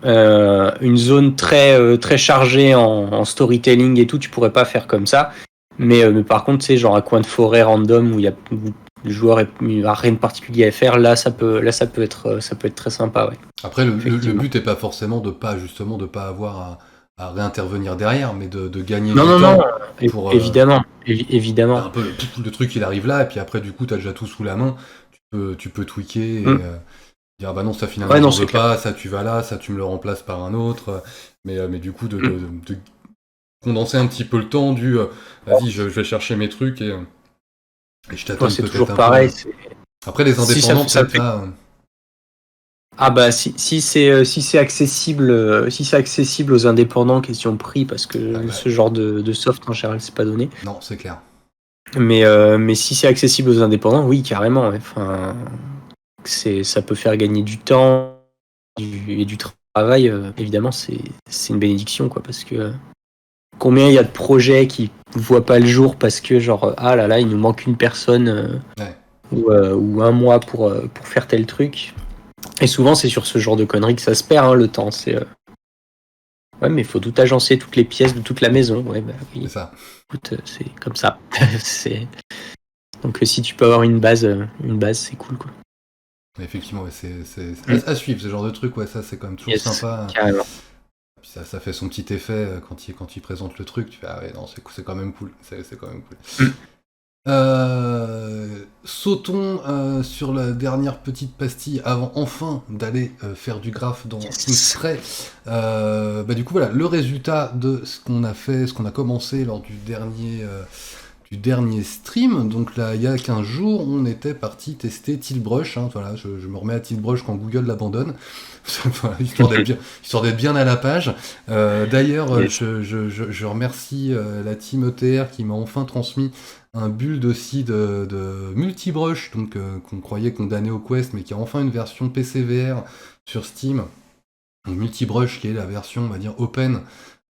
Speaker 2: une zone très chargée en storytelling et tout, tu pourrais pas faire comme ça. Mais par contre, c'est genre un coin de forêt random où le joueur a rien de particulier à faire. Là, ça peut être très sympa, ouais.
Speaker 1: Après, le but n'est pas forcément de pas avoir à réintervenir derrière, mais de gagner
Speaker 2: Non,
Speaker 1: du
Speaker 2: non,
Speaker 1: temps
Speaker 2: non,
Speaker 1: pour
Speaker 2: évidemment,
Speaker 1: un
Speaker 2: évidemment.
Speaker 1: peu le truc il arrive là, et puis après du coup tu as déjà tout sous la main, tu peux tweaker et dire ah bah non ça finalement
Speaker 2: Ouais, non,
Speaker 1: j'en veux
Speaker 2: c'est clair.
Speaker 1: pas, ça tu vas là, ça tu me le remplaces par un autre, mais du coup de condenser un petit peu le temps vas-y je vais chercher mes trucs et je
Speaker 2: Toi,
Speaker 1: t'attends
Speaker 2: c'est
Speaker 1: peut-être
Speaker 2: toujours
Speaker 1: un
Speaker 2: pareil.
Speaker 1: peu. Après les
Speaker 2: Si
Speaker 1: indépendants
Speaker 2: ça
Speaker 1: peut-être
Speaker 2: fait.
Speaker 1: là.
Speaker 2: Ah bah si c'est accessible aux indépendants question prix parce que
Speaker 1: Bah,
Speaker 2: ce genre de soft en général c'est pas donné.
Speaker 1: non c'est clair.
Speaker 2: Mais si c'est accessible aux indépendants, oui carrément. Ouais. Enfin ça peut faire gagner du temps et du travail. Évidemment c'est une bénédiction quoi parce que combien il y a de projets qui voient pas le jour parce que genre ah là là il nous manque une personne
Speaker 1: Ouais.
Speaker 2: ou un mois pour faire tel truc. Et souvent, c'est sur ce genre de conneries que ça se perd, hein, le temps. Ouais, mais il faut tout agencer, toutes les pièces de toute la maison. Ouais, bah oui.
Speaker 1: C'est ça.
Speaker 2: Écoute, c'est comme ça. Donc, si tu peux avoir une base, c'est cool, quoi.
Speaker 1: Effectivement, ouais, c'est à suivre ce genre de truc, ouais, ça c'est quand même toujours sympa.
Speaker 2: Carrément.
Speaker 1: Puis ça fait son petit effet quand il présente le truc, tu fais ah ouais non c'est quand même cool, c'est quand même cool. Sautons sur la dernière petite pastille avant enfin d'aller faire du graphe dans Kingspray. Du coup voilà, le résultat de ce qu'on a fait, ce qu'on a commencé lors du dernier stream. Donc là, il y a 15 jours, on était parti tester Tiltbrush. Hein, voilà, je me remets à Tiltbrush quand Google l'abandonne, voilà, histoire d'être bien à la page. D'ailleurs,
Speaker 2: Yes.
Speaker 1: je remercie la team ETR qui m'a enfin transmis un build aussi de Multibrush, donc qu'on croyait condamné au Quest, mais qui a enfin une version PCVR sur Steam. Donc Multibrush qui est la version, on va dire, open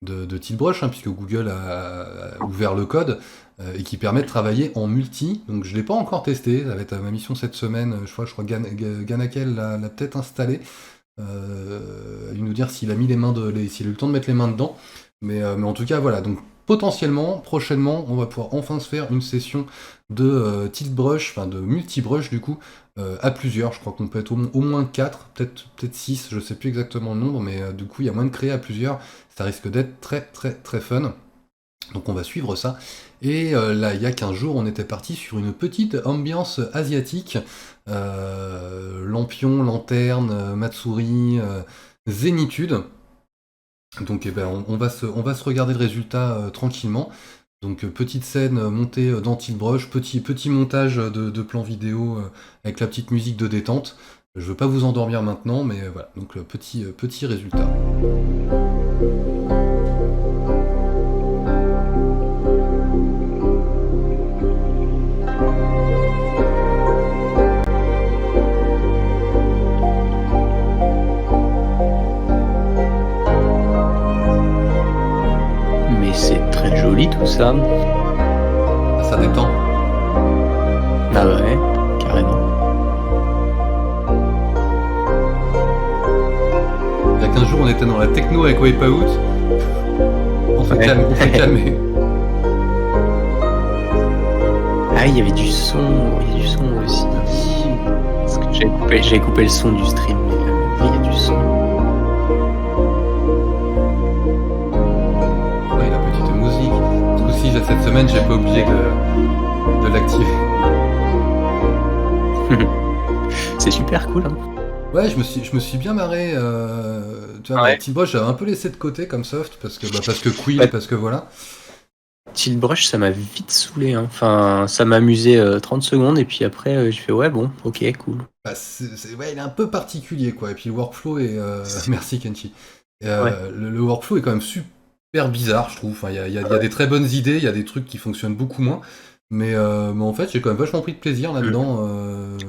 Speaker 1: de Tiltbrush, hein, puisque Google a ouvert le code, et qui permet de travailler en multi. Donc je ne l'ai pas encore testé, ça va être ma mission cette semaine, je crois Ganakel l'a peut-être installé. Il nous dire s'il a mis s'il a eu le temps de mettre les mains dedans. Mais en tout cas, voilà. Donc potentiellement, prochainement, on va pouvoir enfin se faire une session de Tiltbrush, enfin de multibrush du coup, à plusieurs. Je crois qu'on peut être au moins 4, peut-être 6, je sais plus exactement le nombre, mais du coup, il y a moins de créer à plusieurs. Ça risque d'être très très très fun. Donc on va suivre ça. Et là, il y a 15 jours, on était parti sur une petite ambiance asiatique. Lampion, lanterne, Matsuri, zénitude. Donc on va se regarder le résultat tranquillement. Donc petite scène montée dans Tiltbrush, petit montage de plan vidéo avec la petite musique de détente. Je veux pas vous endormir maintenant, mais voilà, donc petit résultat.
Speaker 2: Mais c'est très joli tout ça.
Speaker 1: Ça détend.
Speaker 2: Ah ouais, carrément.
Speaker 1: Il y a 15 jours, on était dans la techno avec Wipeout. On s'est calmé.
Speaker 2: Ah, il y avait du son aussi. Parce que j'ai coupé le son du stream, mais il y a du son.
Speaker 1: Ouais, la petite musique. Du coup, si cette semaine, j'ai pas oublié de l'activer.
Speaker 2: C'est super cool. Hein.
Speaker 1: Ouais, je me suis bien marré. Tu vois,
Speaker 2: Ouais.
Speaker 1: Tiltbrush, j'avais un peu laissé de côté comme soft parce que Quill, parce que voilà.
Speaker 2: Tiltbrush, ça m'a vite saoulé. Hein. Enfin, ça m'a amusé 30 secondes et puis après, j'ai fait ouais, bon, ok, cool.
Speaker 1: Bah, ouais, il est un peu particulier quoi. Et puis le workflow est. Merci Kenchi. Le workflow est quand même super bizarre, je trouve. Enfin, il y a des très bonnes idées, il y a des trucs qui fonctionnent beaucoup moins. Mais en fait, j'ai quand même vachement pris de plaisir là-dedans.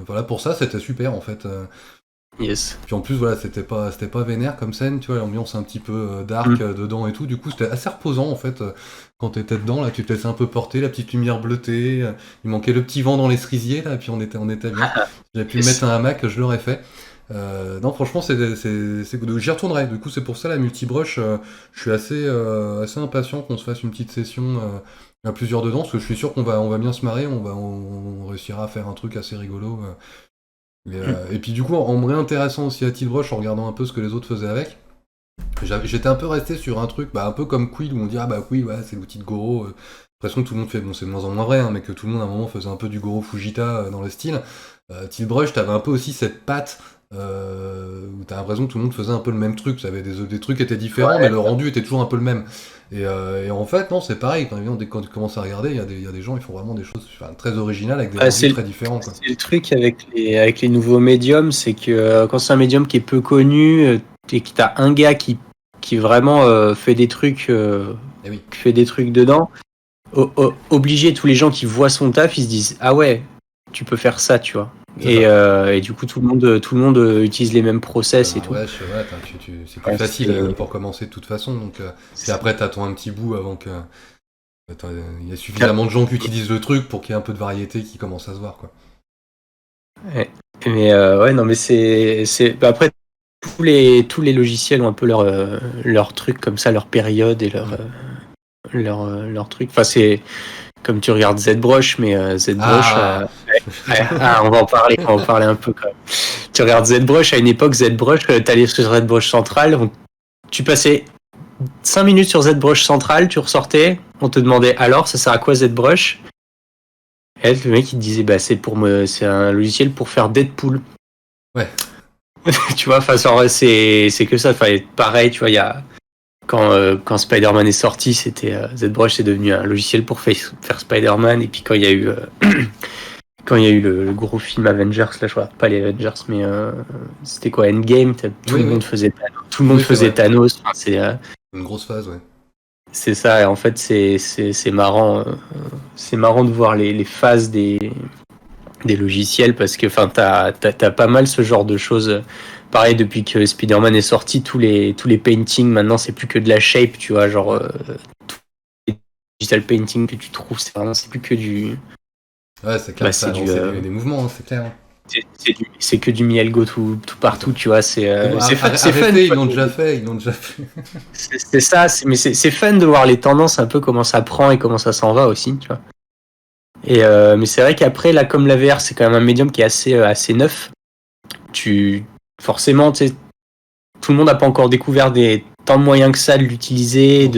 Speaker 1: Voilà, pour ça, c'était super en fait.
Speaker 2: Yes.
Speaker 1: Puis en plus, voilà, c'était pas vénère comme scène, tu vois, l'ambiance un petit peu dark dedans et tout. Du coup, c'était assez reposant en fait. Quand t'étais dedans, là, tu te laissais un peu porter, la petite lumière bleutée. Il manquait le petit vent dans les cerisiers, là, puis on était bien. J'avais pu me mettre un hamac, je l'aurais fait. Non, franchement, c'est good. J'y retournerai. Du coup, c'est pour ça la multibrush. Je suis assez impatient qu'on se fasse une petite session à plusieurs dedans, parce que je suis sûr on va bien se marrer. On réussira à faire un truc assez rigolo. Et puis du coup, en me réintéressant aussi à Tilbrush, en regardant un peu ce que les autres faisaient avec, j'étais un peu resté sur un truc, un peu comme Quill, où on dit ah bah Quill, ouais, c'est l'outil de Goro. L'impression que tout le monde fait, bon c'est de moins en moins vrai, hein, mais que tout le monde à un moment faisait un peu du Goro Fujita dans le style. Tilbrush, t'avais un peu aussi cette patte où t'as l'impression que tout le monde faisait un peu le même truc. Ça avait des trucs qui étaient différents, mais le rendu était toujours un peu le même. Et en fait, non, c'est pareil. Quand tu commences à regarder, il y a des gens, ils font vraiment des choses très originales avec des rendus très différents. Quoi.
Speaker 2: C'est le truc avec les nouveaux médiums, c'est que quand c'est un médium qui est peu connu et que t'as un gars qui vraiment fait des trucs,
Speaker 1: Et oui.
Speaker 2: qui fait des trucs dedans, obligé, tous les gens qui voient son taf, ils se disent ah ouais, tu peux faire ça, tu vois. Et du coup, tout le monde utilise les mêmes process et tout.
Speaker 1: Ouais, c'est plus facile pour commencer de toute façon. Donc, puis après, t'attends un petit bout avant que. Il y a suffisamment de gens qui utilisent le truc pour qu'il y ait un peu de variété qui commence à se voir, quoi.
Speaker 2: Ouais. Mais ouais, non, mais après tous les logiciels ont un peu leur truc comme ça, leur période et leur truc. Enfin, c'est comme tu regardes ZBrush, mais ZBrush, on va en parler un peu quand même. Tu regardes ZBrush, à une époque, ZBrush, t'allais sur ZBrush central, tu passais 5 minutes sur ZBrush central, tu ressortais, on te demandait alors, ça sert à quoi ZBrush? Et le mec il te disait c'est un logiciel pour faire Deadpool.
Speaker 1: Ouais.
Speaker 2: Tu vois, enfin c'est que ça. Enfin, pareil, tu vois, il y a quand Spider-Man est sorti, c'était ZBrush, c'est devenu un logiciel pour faire Spider-Man. Et puis quand il y a eu le gros film Avengers, là je vois pas les Avengers, mais c'était quoi, Endgame, tout le monde faisait Thanos. Enfin, c'est
Speaker 1: une grosse phase, ouais.
Speaker 2: C'est ça, et en fait c'est marrant, c'est marrant de voir les phases des logiciels, parce que enfin t'as pas mal ce genre de choses. Pareil, depuis que Spider-Man est sorti, tous les paintings maintenant c'est plus que de la shape, tu vois, genre tous les digital painting que tu trouves, c'est plus que du.
Speaker 1: Ouais, c'est clair, c'est des mouvements, hein, c'est clair.
Speaker 2: C'est que du Mielgo tout partout, tu vois. C'est
Speaker 1: fun. Ils l'ont déjà fait.
Speaker 2: C'est ça, mais c'est fun de voir les tendances, un peu comment ça prend et comment ça s'en va aussi, tu vois. Et mais c'est vrai qu'après, là, comme la VR, c'est quand même un médium qui est assez neuf. Forcément, tu sais, tout le monde n'a pas encore découvert tant de moyens que ça de l'utiliser,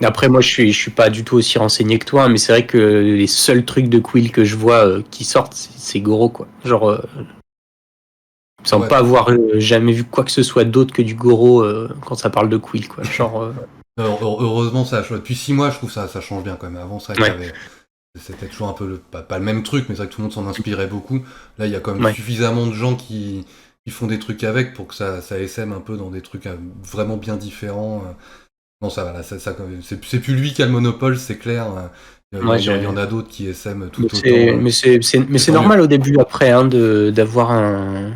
Speaker 2: Après, moi, je suis pas du tout aussi renseigné que toi, hein, mais c'est vrai que les seuls trucs de Quill que je vois qui sortent, c'est Goro, quoi. Genre, il me semble pas avoir jamais vu quoi que ce soit d'autre que du Goro quand ça parle de Quill, quoi. Genre.
Speaker 1: Heureusement, ça change. Depuis 6 mois, je trouve ça change bien quand même. Avant, ça, c'était toujours un peu pas le même truc, mais c'est vrai que tout le monde s'en inspirait beaucoup. Là, il y a quand même suffisamment de gens qui font des trucs avec pour que ça SM un peu dans des trucs vraiment bien différents. Non, ça va, là, c'est plus lui qui a le monopole, c'est clair. Il y en a d'autres qui SM tout autant.
Speaker 2: Mais c'est normal au début, après, hein, d'avoir un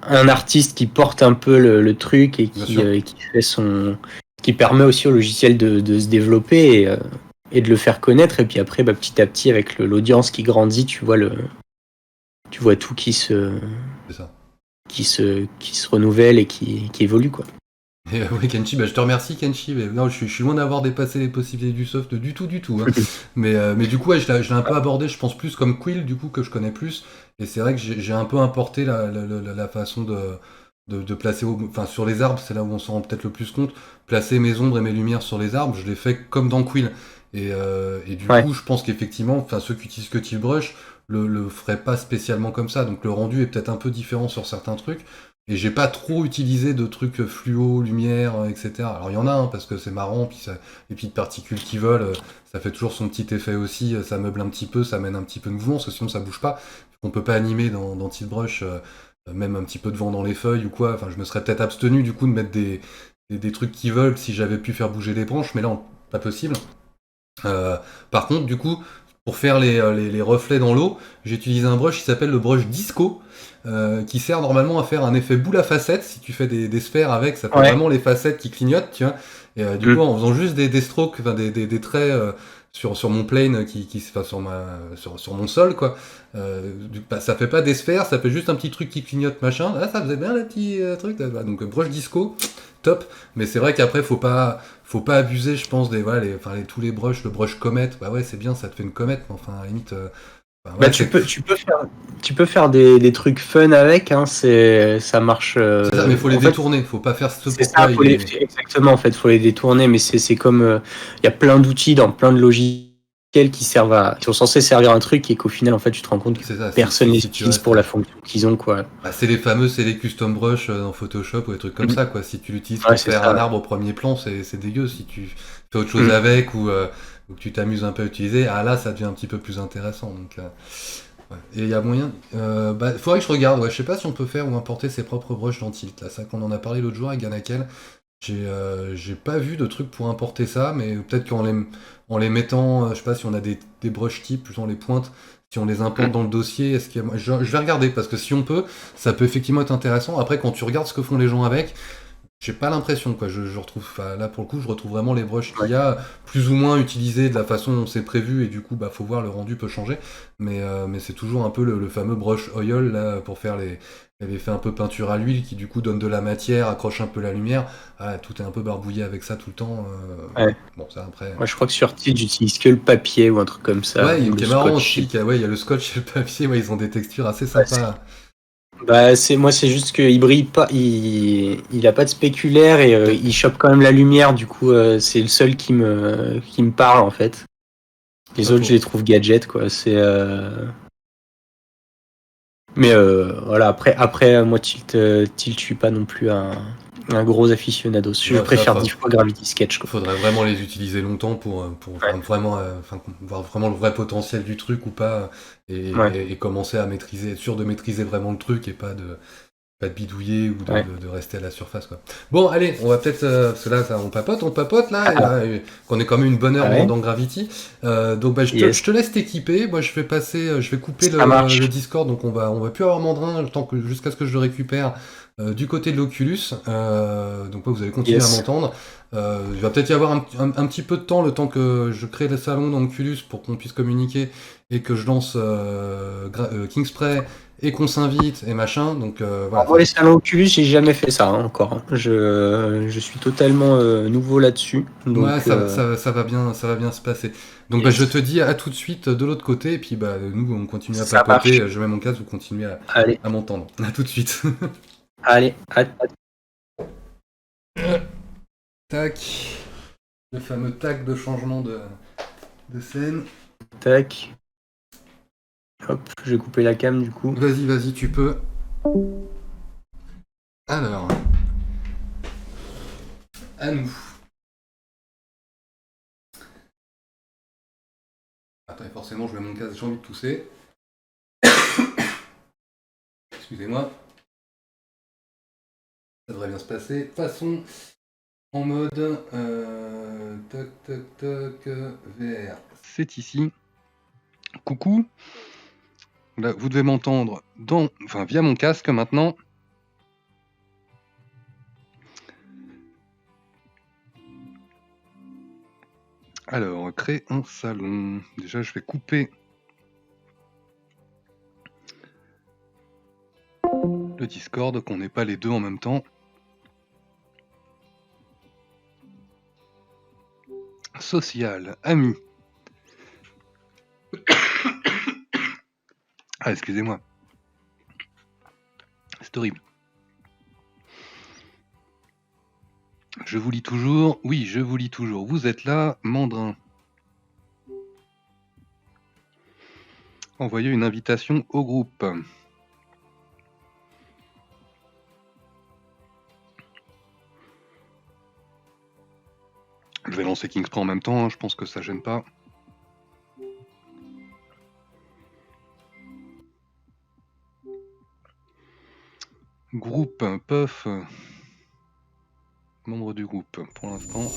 Speaker 2: artiste qui porte un peu le truc et qui fait qui permet aussi au logiciel de se développer et de le faire connaître. Et puis après, petit à petit, avec l'audience qui grandit, tu vois tout qui se renouvelle et qui évolue, quoi.
Speaker 1: Oui, Kenshi, je te remercie, Kenshi. Mais non, je suis loin d'avoir dépassé les possibilités du soft du tout. Hein. mais du coup, je l'ai un peu abordé, je pense, plus comme Quill, du coup, que je connais plus. Et c'est vrai que j'ai un peu importé la façon de placer sur les arbres, c'est là où on s'en rend peut-être le plus compte. Placer mes ombres et mes lumières sur les arbres, je l'ai fait comme dans Quill. Et du coup, je pense qu'effectivement, ceux qui utilisent que Tilbrush le feraient pas spécialement comme ça. Donc le rendu est peut-être un peu différent sur certains trucs. Et j'ai pas trop utilisé de trucs fluo, lumière, etc. Alors il y en a, hein, parce que c'est marrant, puis les petites particules qui volent, ça fait toujours son petit effet aussi, ça meuble un petit peu, ça mène un petit peu de mouvement, parce que sinon ça bouge pas. On peut pas animer dans Tilbrush, même un petit peu de vent dans les feuilles ou quoi. Enfin, je me serais peut-être abstenu du coup de mettre des trucs qui volent si j'avais pu faire bouger les branches, mais là, pas possible. Par contre, du coup, pour faire les reflets dans l'eau, j'ai utilisé un brush qui s'appelle le brush Disco, qui sert normalement à faire un effet boule à facettes. Si tu fais des sphères avec, ça fait
Speaker 2: Ouais.
Speaker 1: vraiment les facettes qui clignotent, tu vois. Et du coup, en faisant juste des strokes, enfin des traits sur mon plane, enfin, sur mon sol, quoi. Ça fait pas des sphères, ça fait juste un petit truc qui clignote, machin. Ah, ça faisait bien le petit truc. Là. Donc brush Disco, top. Mais c'est vrai qu'après, faut pas abuser, je pense, tous les brushes, le brush comète. Bah ouais, c'est bien, ça te fait une comète, mais enfin, à la limite.
Speaker 2: Bah, tu peux faire des trucs fun avec, hein, ça marche.
Speaker 1: C'est ça, mais il faut les
Speaker 2: En fait,
Speaker 1: détourner, faut pas faire ce
Speaker 2: c'est
Speaker 1: pourquoi
Speaker 2: ça, exactement, en fait, faut les détourner, mais c'est comme il y a plein d'outils dans plein de logiciels qui sont censés servir à un truc et qu'au final, en fait, tu te rends compte que
Speaker 1: C'est ça,
Speaker 2: personne les
Speaker 1: si tu
Speaker 2: utilise
Speaker 1: restes.
Speaker 2: pour la fonction qu'ils ont, quoi.
Speaker 1: Bah, c'est les custom brush dans Photoshop ou des trucs comme ça, quoi. Si tu l'utilises
Speaker 2: Ouais,
Speaker 1: pour
Speaker 2: c'est
Speaker 1: faire
Speaker 2: ça.
Speaker 1: un arbre au premier plan, c'est dégueu. Si tu fais autre chose
Speaker 2: Mm.
Speaker 1: avec ou que tu t'amuses un peu à utiliser, ah là, ça devient un petit peu plus intéressant. Donc, ouais. Et il y a moyen. Faudrait que je regarde. Ouais, je sais pas si on peut faire ou importer ses propres brushes dans Tilt. Là, ça qu'on en a parlé l'autre jour avec Ganakel. J'ai pas vu de truc pour importer ça, mais peut-être en les mettant, je sais pas si on a des brush types, on les pointe, si on les importe dans le dossier, je vais regarder parce que si on peut, ça peut effectivement être intéressant. Après, quand tu regardes ce que font les gens avec, j'ai pas l'impression, quoi. Je retrouve, enfin, là pour le coup, je retrouve vraiment les brushes qu'il y a plus ou moins utilisées de la façon dont c'est prévu et du coup, bah faut voir, le rendu peut changer. Mais c'est toujours un peu le fameux brush oil là pour faire les effets un peu peinture à l'huile qui du coup donne de la matière, accroche un peu la lumière. Ah, tout est un peu barbouillé avec ça tout le temps.
Speaker 2: Ouais.
Speaker 1: Bon, ça après.
Speaker 2: Moi, je crois que sur Tilt, j'utilise que le papier ou un truc comme ça,
Speaker 1: Ouais,
Speaker 2: ou
Speaker 1: qui
Speaker 2: le
Speaker 1: est marrant
Speaker 2: scotch.
Speaker 1: aussi, il y a le scotch et le papier, ouais, ils ont des textures assez
Speaker 2: Ouais,
Speaker 1: sympas.
Speaker 2: bah, c'est juste qu'il brille pas, il a pas de spéculaire et il chope quand même la lumière, du coup, c'est le seul qui me parle, en fait. Les
Speaker 1: Pas
Speaker 2: autres,
Speaker 1: faux.
Speaker 2: je les trouve gadgets, quoi. Mais voilà, après moi, Tilt, je suis pas non plus un gros aficionado. Je
Speaker 1: Ouais, ça,
Speaker 2: préfère 10 fois Gravity Sketch, quoi.
Speaker 1: faudrait vraiment les utiliser longtemps pour
Speaker 2: Ouais.
Speaker 1: vraiment voir vraiment le vrai potentiel du truc ou pas
Speaker 2: Ouais.
Speaker 1: et commencer à maîtriser, être sûr de maîtriser vraiment le truc et pas de bidouiller ou
Speaker 2: Ouais.
Speaker 1: de rester à la surface, quoi. Bon, allez, on va peut-être parce que là on papote là, et qu'on est quand même une bonne heure
Speaker 2: Ouais.
Speaker 1: dans Gravity. Donc bah,
Speaker 2: Yes.
Speaker 1: je te laisse t'équiper. Moi je vais passer, je vais couper
Speaker 2: Ça marche.
Speaker 1: le Discord, donc on va plus avoir Mandrin jusqu'à ce que je le récupère du côté de l'Oculus. Donc vous allez continuer à
Speaker 2: Yes.
Speaker 1: m'entendre. Il va peut-être y avoir un petit peu de temps, le temps que je crée le salon dans Oculus pour qu'on puisse communiquer et que je lance Kingspray et qu'on s'invite et machin. Donc voilà.
Speaker 2: Moi, les salons Oculus, j'ai jamais fait ça, hein, encore, hein. Je suis totalement nouveau là-dessus. Donc,
Speaker 1: Ouais, ça va bien se passer. Donc bah,
Speaker 2: yes.
Speaker 1: je te dis à tout de suite de l'autre côté, et puis bah, nous on continue à
Speaker 2: Ça marche.
Speaker 1: papoter, je mets mon casque, vous continuez
Speaker 2: Allez,
Speaker 1: à m'entendre. À tout de suite.
Speaker 2: allez,
Speaker 1: Tac. Le fameux tac de changement de scène.
Speaker 2: tac. Hop, je vais couper la cam du coup.
Speaker 1: Vas-y, tu peux. Alors. À nous. Attends, forcément, je mets mon casque, j'ai envie de tousser. Excusez-moi. Ça devrait bien se passer. Passons en mode toc VR. C'est ici. Coucou. Là, vous devez m'entendre via mon casque maintenant. Alors, créer un salon. Déjà, je vais couper le Discord, qu'on n'ait pas les deux en même temps. Social, amis. Ah, excusez-moi. C'est horrible. Je vous lis toujours. Oui, je vous lis toujours. Vous êtes là, Mandrin. Envoyez une invitation au groupe. Je vais lancer Kingspray en même temps, hein, je pense que ça gêne pas. Groupe, puff. Membre du groupe, pour l'instant.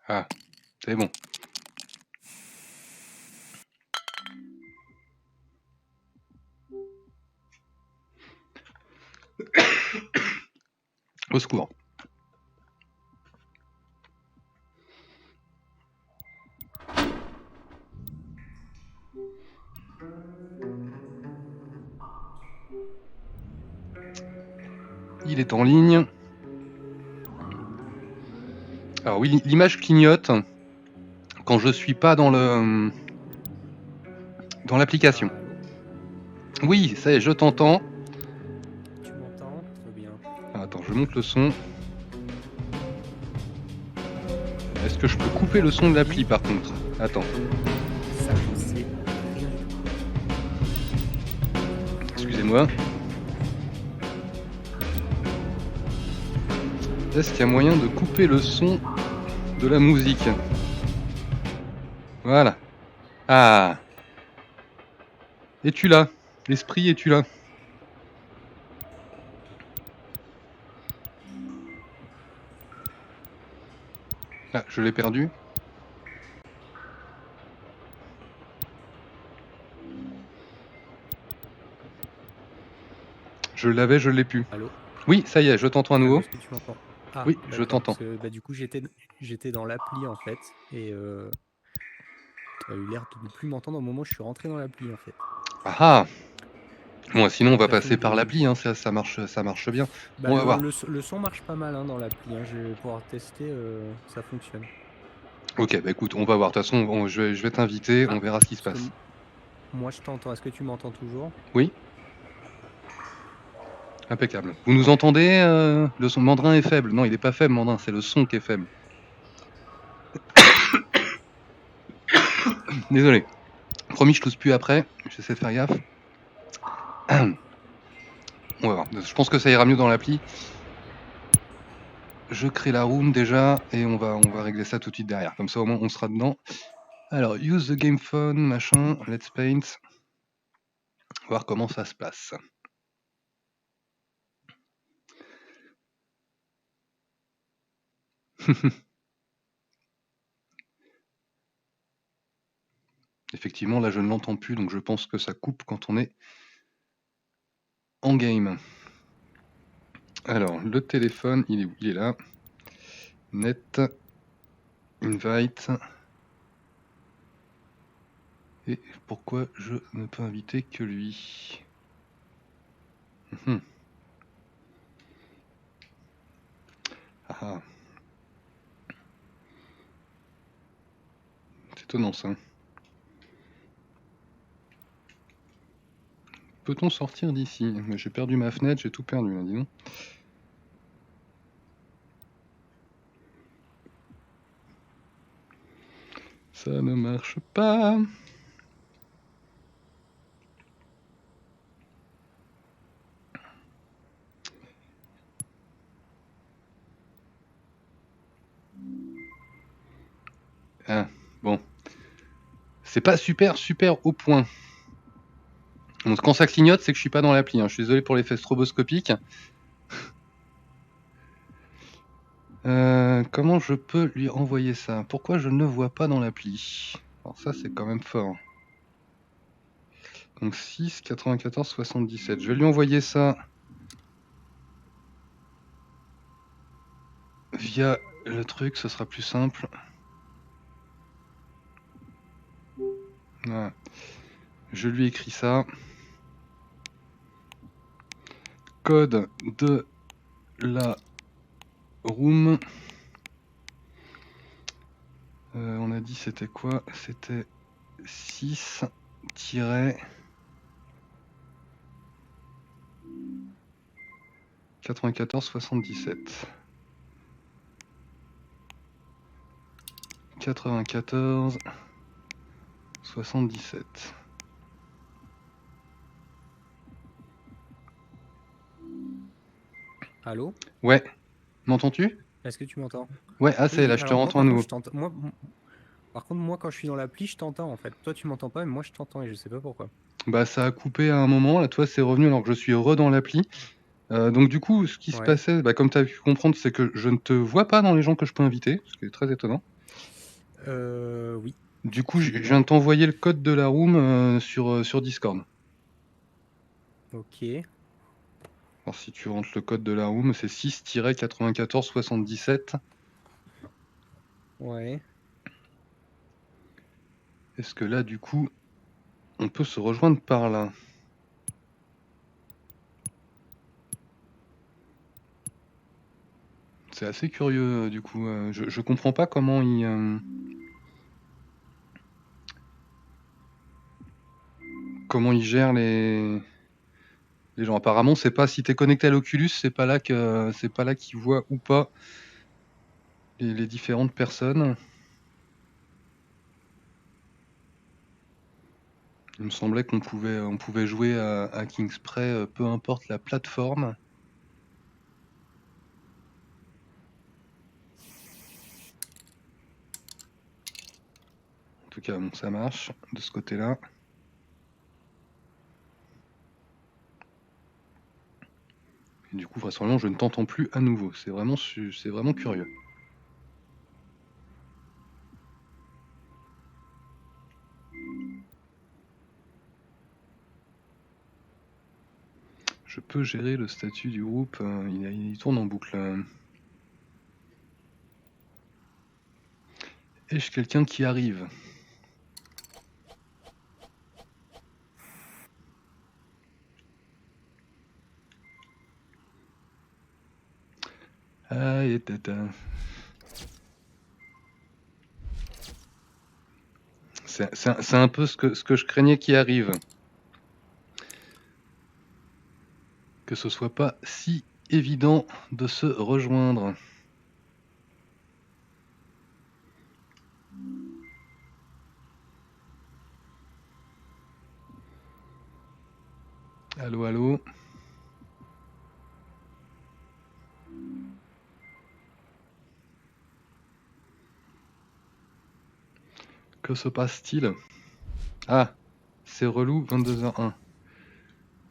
Speaker 1: Ah, c'est bon. Au secours. Il est en ligne. Alors oui, l'image clignote quand je suis pas dans l'application.
Speaker 2: Ah, allô?
Speaker 1: Oui, ça y est, je t'entends.
Speaker 2: Tu m'entends? Très bien.
Speaker 1: Attends, je monte le son. Est-ce que je peux couper le son de l'appli par contre? Attends.
Speaker 2: Ça, je sais rien du tout.
Speaker 1: Excusez-moi. Est-ce qu'il y a moyen de couper le son de la musique? Voilà. Ah. Es-tu là? L'esprit, es-tu là? Ah, je l'ai perdu. Je l'avais, je l'ai plus.
Speaker 2: Allô?
Speaker 1: Oui, ça y est, je t'entends à nouveau.
Speaker 2: Est-ce que tu m'entends? Ah,
Speaker 1: Oui, je
Speaker 2: d'accord.
Speaker 1: t'entends.
Speaker 2: Parce que du coup, j'étais dans l'appli en fait. Et tu as eu l'air de ne plus m'entendre au moment où je suis rentré dans l'appli en fait.
Speaker 1: Ah ah. Bon, sinon on va
Speaker 2: Donc,
Speaker 1: passer par l'appli, hein, ça marche bien.
Speaker 2: Bah,
Speaker 1: On va voir.
Speaker 2: le son marche pas mal hein, dans l'appli. Hein. Je vais pouvoir tester, ça fonctionne.
Speaker 1: Ok, bah écoute, on va voir. De toute façon, je vais t'inviter, on
Speaker 2: Ah,
Speaker 1: verra ce qui se
Speaker 2: parce que
Speaker 1: passe.
Speaker 2: moi je t'entends. Est-ce que tu m'entends toujours?
Speaker 1: Oui? Impeccable. Vous nous entendez? Le son Mandrin est faible. Non, il est pas faible, Mandrin, c'est le son qui est faible. Désolé. Promis, je tousse plus après. J'essaie de faire gaffe. On va voir. Je pense que ça ira mieux dans l'appli. Je crée la room déjà et on va régler ça tout de suite derrière. Comme ça, au moins, on sera dedans. Alors, use the game phone, machin, let's paint. Voir comment ça se passe. Effectivement, là, je ne l'entends plus, donc je pense que ça coupe quand on est en game. Alors, le téléphone, il est où? Il est là. Net. Invite. Et pourquoi je ne peux inviter que lui? Ah. C'est étonnant ça. Peut-on sortir d'ici? J'ai perdu ma fenêtre, j'ai tout perdu, là, dis donc. Ça ne marche pas. Ah, bon. C'est pas super au point. Donc, quand ça clignote, c'est que je suis pas dans l'appli. Hein. Je suis désolé pour l'effet stroboscopique. Comment je peux lui envoyer ça? Pourquoi je ne vois pas dans l'appli? Alors ça, c'est quand même fort. Donc 6, 94, 77. Je vais lui envoyer ça via le truc, ce sera plus simple. Voilà. Je lui écris ça. Code de la room. On a dit c'était quoi? C'était 6 94 77. 94 77.
Speaker 2: Allô?
Speaker 1: Ouais. M'entends-tu?
Speaker 2: Est-ce que tu m'entends?
Speaker 1: Ouais, ah c'est
Speaker 2: Oui,
Speaker 1: là, je te
Speaker 2: alors moi
Speaker 1: entends à
Speaker 2: par
Speaker 1: nouveau.
Speaker 2: contre, par contre, moi quand je suis dans l'appli, je t'entends en fait. Toi tu m'entends pas, mais moi je t'entends et je sais pas pourquoi.
Speaker 1: Bah ça a coupé à un moment, là toi c'est revenu alors que je suis dans l'appli. Donc du coup, ce qui se
Speaker 2: Ouais.
Speaker 1: passait, bah, comme tu as pu comprendre, c'est que je ne te vois pas dans les gens que je peux inviter, ce qui est très étonnant.
Speaker 2: Oui.
Speaker 1: Du coup, je viens de t'envoyer le code de la room sur Discord.
Speaker 2: Ok.
Speaker 1: Alors si tu rentres le code de la room, c'est 6-94-77.
Speaker 2: Ouais.
Speaker 1: Est-ce que là, du coup, on peut se rejoindre par là? C'est assez curieux, du coup. Je comprends pas comment il gère les gens. Apparemment, c'est pas si t'es connecté à l'Oculus, c'est pas là qu'il voit ou pas les différentes personnes. Il me semblait qu'on pouvait jouer à Kingspray, peu importe la plateforme. En tout cas, bon, ça marche de ce côté-là. Et du coup, vraisemblablement, je ne t'entends plus à nouveau. C'est vraiment curieux. Je peux gérer le statut du groupe. Il tourne en boucle. Ai-je quelqu'un qui arrive? Ah, et tata. C'est un peu ce que je craignais qui arrive. Que ce soit pas si évident de se rejoindre. Allô, allô. Que se passe-t-il? Ah, c'est relou, 22h01.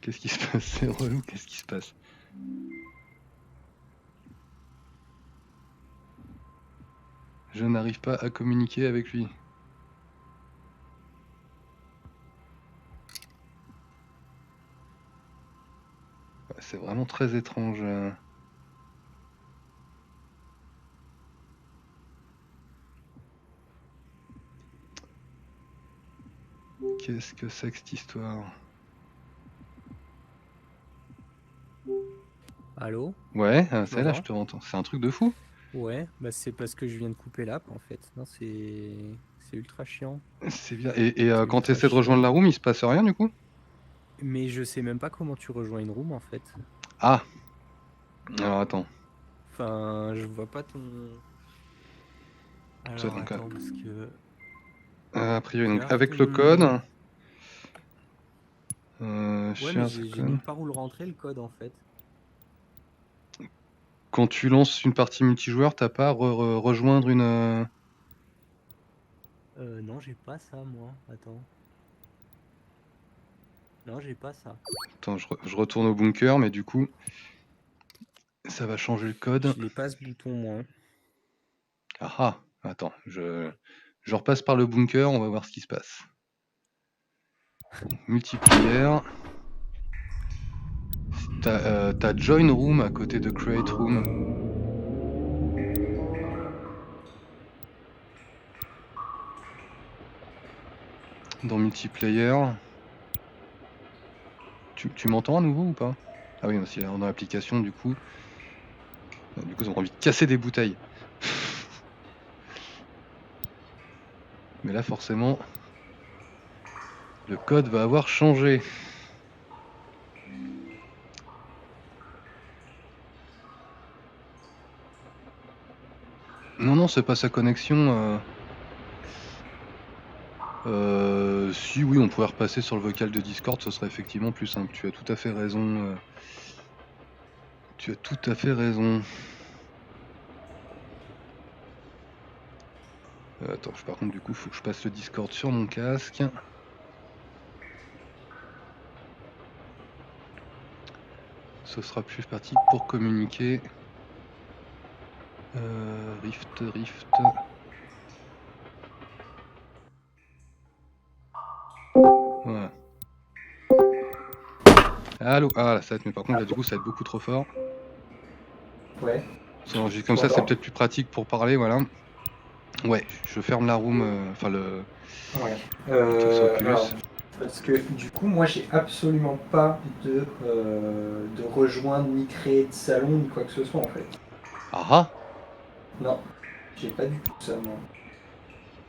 Speaker 1: Qu'est-ce qui se passe? C'est relou, qu'est-ce qui se passe? Je n'arrive pas à communiquer avec lui. C'est vraiment très étrange. Qu'est-ce que c'est que cette histoire?
Speaker 2: Allô?
Speaker 1: Ouais,
Speaker 2: Tu
Speaker 1: c'est là,
Speaker 2: m'entends?
Speaker 1: je te entends. C'est un truc de fou.
Speaker 2: Ouais, bah c'est parce que je viens de couper l'app en fait. Non, c'est ultra chiant.
Speaker 1: C'est bien. Et
Speaker 2: C'est
Speaker 1: quand tu
Speaker 2: ultra
Speaker 1: essaies de rejoindre
Speaker 2: chiant.
Speaker 1: la room, il se passe rien du coup?
Speaker 2: Mais je sais même pas comment tu rejoins une room en fait.
Speaker 1: Ah, alors attends.
Speaker 2: Enfin, je vois pas ton. Alors
Speaker 1: Donc,
Speaker 2: attends, parce que.
Speaker 1: a priori, donc,
Speaker 2: Carte
Speaker 1: avec le code.
Speaker 2: de. Ouais, mais
Speaker 1: Share the
Speaker 2: j'ai
Speaker 1: code.
Speaker 2: nulle part où le rentrer le code en fait.
Speaker 1: Quand tu lances une partie multijoueur, t'as pas à rejoindre une.
Speaker 2: Non, j'ai pas ça moi. Attends. Non, j'ai pas ça.
Speaker 1: Attends, je retourne au bunker, mais du coup, ça va changer le code.
Speaker 2: Je l'ai pas ce bouton moi.
Speaker 1: Ah ah, attends, je repasse par le bunker, on va voir ce qui se passe. Multiplayer. T'as Join Room à côté de Create Room. Dans Multiplayer. Tu m'entends à nouveau ou pas? Ah oui, si dans l'application, du coup, ils ont envie de casser des bouteilles. Mais là, forcément, le code va avoir changé. Non, non, c'est pas sa connexion. Si oui, on pourrait repasser sur le vocal de Discord, ce serait effectivement plus simple. Tu as tout à fait raison. Tu as tout à fait raison. Attends, par contre, du coup, faut que je passe le Discord sur mon casque. Ce sera plus pratique pour communiquer. Rift. Allô? Ah, là, ça va être, mais par contre, là, du coup, ça va être beaucoup trop fort.
Speaker 2: Ouais,
Speaker 1: Sinon,
Speaker 2: tu
Speaker 1: comme ça, c'est
Speaker 2: m'entends?
Speaker 1: peut-être plus pratique pour parler, voilà. Ouais, je ferme la room, enfin
Speaker 2: Ouais.
Speaker 1: le truc
Speaker 2: Alors,
Speaker 1: Oculus.
Speaker 2: parce que du coup, moi, j'ai absolument pas de rejoindre, ni créer de salon, ni quoi que ce soit, en fait.
Speaker 1: Ah ah!
Speaker 2: Non, j'ai pas du tout ça, moi.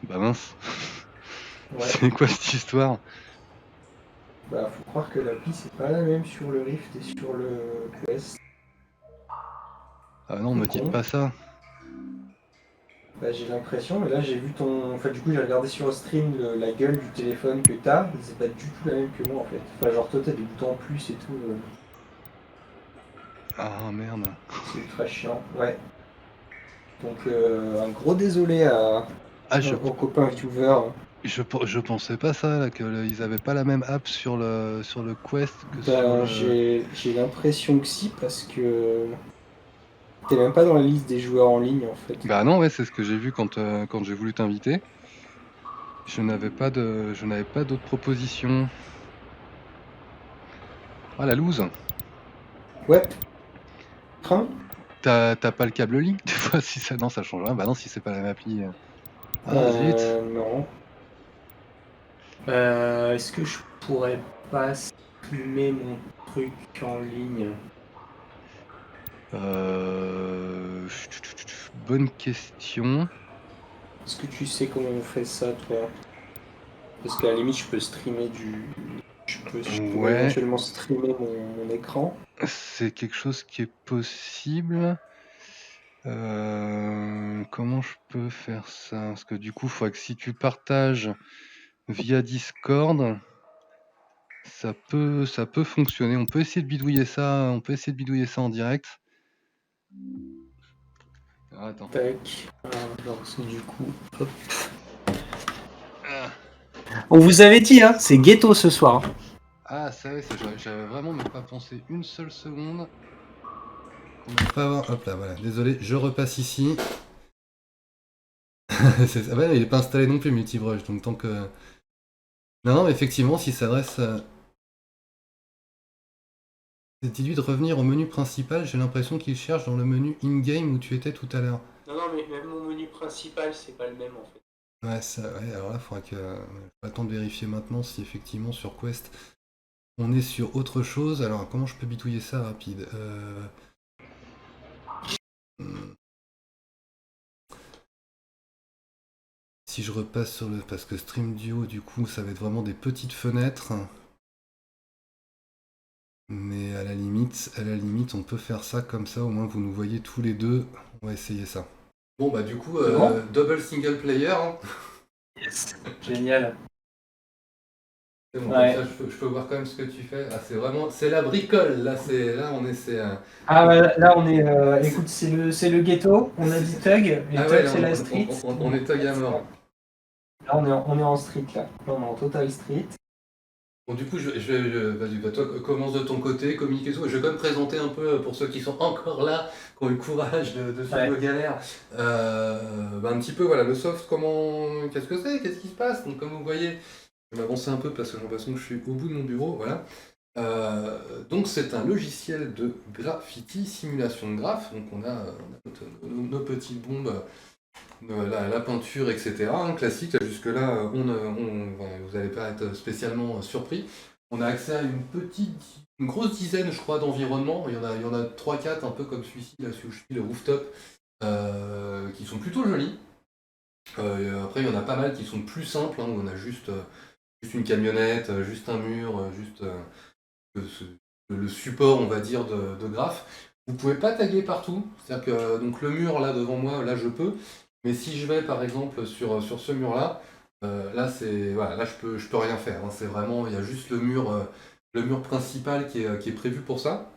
Speaker 1: Bah mince.
Speaker 2: Ouais,
Speaker 1: C'est quoi cette histoire?
Speaker 2: bah, faut croire que l'appli, c'est pas la même sur le Rift et sur le Quest.
Speaker 1: Ah non, me
Speaker 2: C'est
Speaker 1: dites
Speaker 2: con.
Speaker 1: pas ça.
Speaker 2: Bah, j'ai l'impression, mais là, j'ai vu ton. Enfin, du coup, j'ai regardé sur le stream la gueule du téléphone que t'as, et c'est pas du tout la même que moi, en fait. Enfin, genre, toi, t'as des boutons en plus et tout.
Speaker 1: Ah merde.
Speaker 2: C'est ultra chiant. Ouais. Donc, un gros désolé
Speaker 1: Ah,
Speaker 2: aux copains viewers.
Speaker 1: je pensais pas ça, là, ils avaient pas la même app sur le Quest que sur
Speaker 2: Ben,
Speaker 1: le.
Speaker 2: j'ai l'impression que si, parce que t'es même pas dans la liste des joueurs en ligne, en fait.
Speaker 1: Bah non, ouais, c'est ce que j'ai vu quand j'ai voulu t'inviter. Je n'avais pas d'autres propositions. Ah, la loose.
Speaker 2: Ouais, train.
Speaker 1: T'as pas le câble Link, des fois, si ça. Non, ça change rien. Bah non, si c'est pas la même appli. Ah, zut.
Speaker 2: Non. Est-ce que je pourrais pas streamer mon truc en ligne?
Speaker 1: Bonne question.
Speaker 2: Est-ce que tu sais comment on fait ça, toi? Parce qu'à la limite, je peux streamer je pourrais
Speaker 1: Ouais,
Speaker 2: éventuellement streamer mon écran.
Speaker 1: c'est quelque chose qui est possible. Comment je peux faire ça? Parce que du coup, il faudrait que si tu partages via Discord, ça peut fonctionner. On peut essayer de bidouiller ça, on peut essayer de bidouiller ça en direct. Ah, attends.
Speaker 2: Tac. Alors, parce que du coup, hop.
Speaker 1: Ah,
Speaker 2: On vous avait dit, hein, c'est ghetto ce soir.
Speaker 1: Ah, ça, ouais, j'avais vraiment même pas pensé une seule seconde. On va pas avoir. Hop là, voilà. Désolé, je repasse ici. Ah bah, il est pas installé non plus Multibrush, donc tant que. Non, non, mais effectivement, s'il s'adresse. Dis-lui de revenir au menu principal, j'ai l'impression qu'il cherche dans le menu in-game où tu étais tout à l'heure.
Speaker 2: Non, non, mais même mon menu principal, c'est pas le même en fait.
Speaker 1: Ouais, ouais, alors là, il faudra que. Pas le temps de vérifier maintenant si effectivement sur Quest on est sur autre chose. Alors, comment je peux bitouiller ça rapide hmm. Si je repasse sur le. Parce que Stream Duo, du coup, ça va être vraiment des petites fenêtres. Mais à la limite, on peut faire ça comme ça, au moins vous nous voyez tous les deux. On va essayer ça. Bon bah du coup, double single player. Hein.
Speaker 2: Yes. Génial.
Speaker 1: C'est bon,
Speaker 2: Ouais.
Speaker 1: comme ça je peux voir quand même ce que tu fais. Ah c'est vraiment, c'est la bricole, là on est,
Speaker 2: Ah ouais, là on est. Écoute, c'est le ghetto. On a dit Tug, et
Speaker 1: Ah ouais,
Speaker 2: Tug
Speaker 1: là,
Speaker 2: c'est la street.
Speaker 1: on est thug à mort.
Speaker 2: Là on est en street là. Là on est en total street.
Speaker 1: Bon du coup, vas-y, bah, toi commence de ton côté, communique et tout. Je vais quand même présenter un peu pour ceux qui sont encore là, qui ont eu le courage de suivre nos galères. Bah, un petit peu voilà, le soft, qu'est-ce que c'est, qu'est-ce qui se passe. Donc comme vous voyez, je vais m'avancer un peu parce que j'ai l'impression que je suis au bout de mon bureau, voilà. Donc c'est un logiciel de graffiti, simulation de graphe. Donc on a nos petites bombes, la peinture, etc. Hein, classique. Jusque-là, vous n'allez pas être spécialement surpris. On a accès à une grosse dizaine, je crois, d'environnements. Il y en a 3-4, un peu comme celui-ci, là, celui où je suis, le rooftop, qui sont plutôt jolis. Après, il y en a pas mal qui sont plus simples, hein, où on a juste une camionnette, juste un mur, juste le support, on va dire, de graphe. Vous pouvez pas taguer partout, c'est-à-dire que donc le mur là devant moi, là je peux, mais si je vais par exemple sur ce mur-là, là c'est voilà, là je peux rien faire. Hein. C'est vraiment, il y a juste le mur principal qui est prévu pour ça.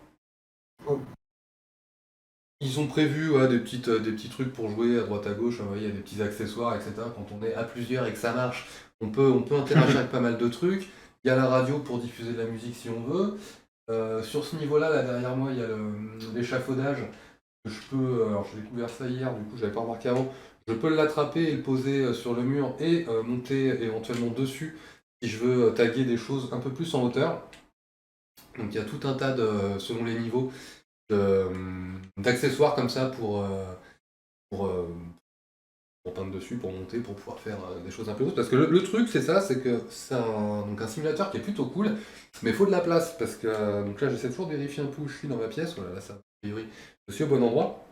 Speaker 1: Ils ont prévu des petits trucs pour jouer à droite à gauche, il y a des petits accessoires, etc. Quand on est à plusieurs et que ça marche, on peut interagir avec pas mal de trucs. Il y a la radio pour diffuser de la musique si on veut. Sur ce niveau-là, là derrière moi, il y a l'échafaudage. Je peux, alors j'ai découvert ça hier, du coup je l'avais pas remarqué avant. Je peux l'attraper et le poser sur le mur et monter éventuellement dessus si je veux taguer des choses un peu plus en hauteur. Donc il y a tout un tas de, selon les niveaux, d'accessoires comme ça pour, euh, pour peindre dessus, pour monter, pour pouvoir faire des choses un peu autres. Parce que le truc, c'est ça, c'est que c'est donc un simulateur qui est plutôt cool, mais il faut de la place. Parce que donc là, j'essaie toujours de vérifier un peu où je suis dans ma pièce. Voilà, là, ça, a priori, je suis au bon endroit.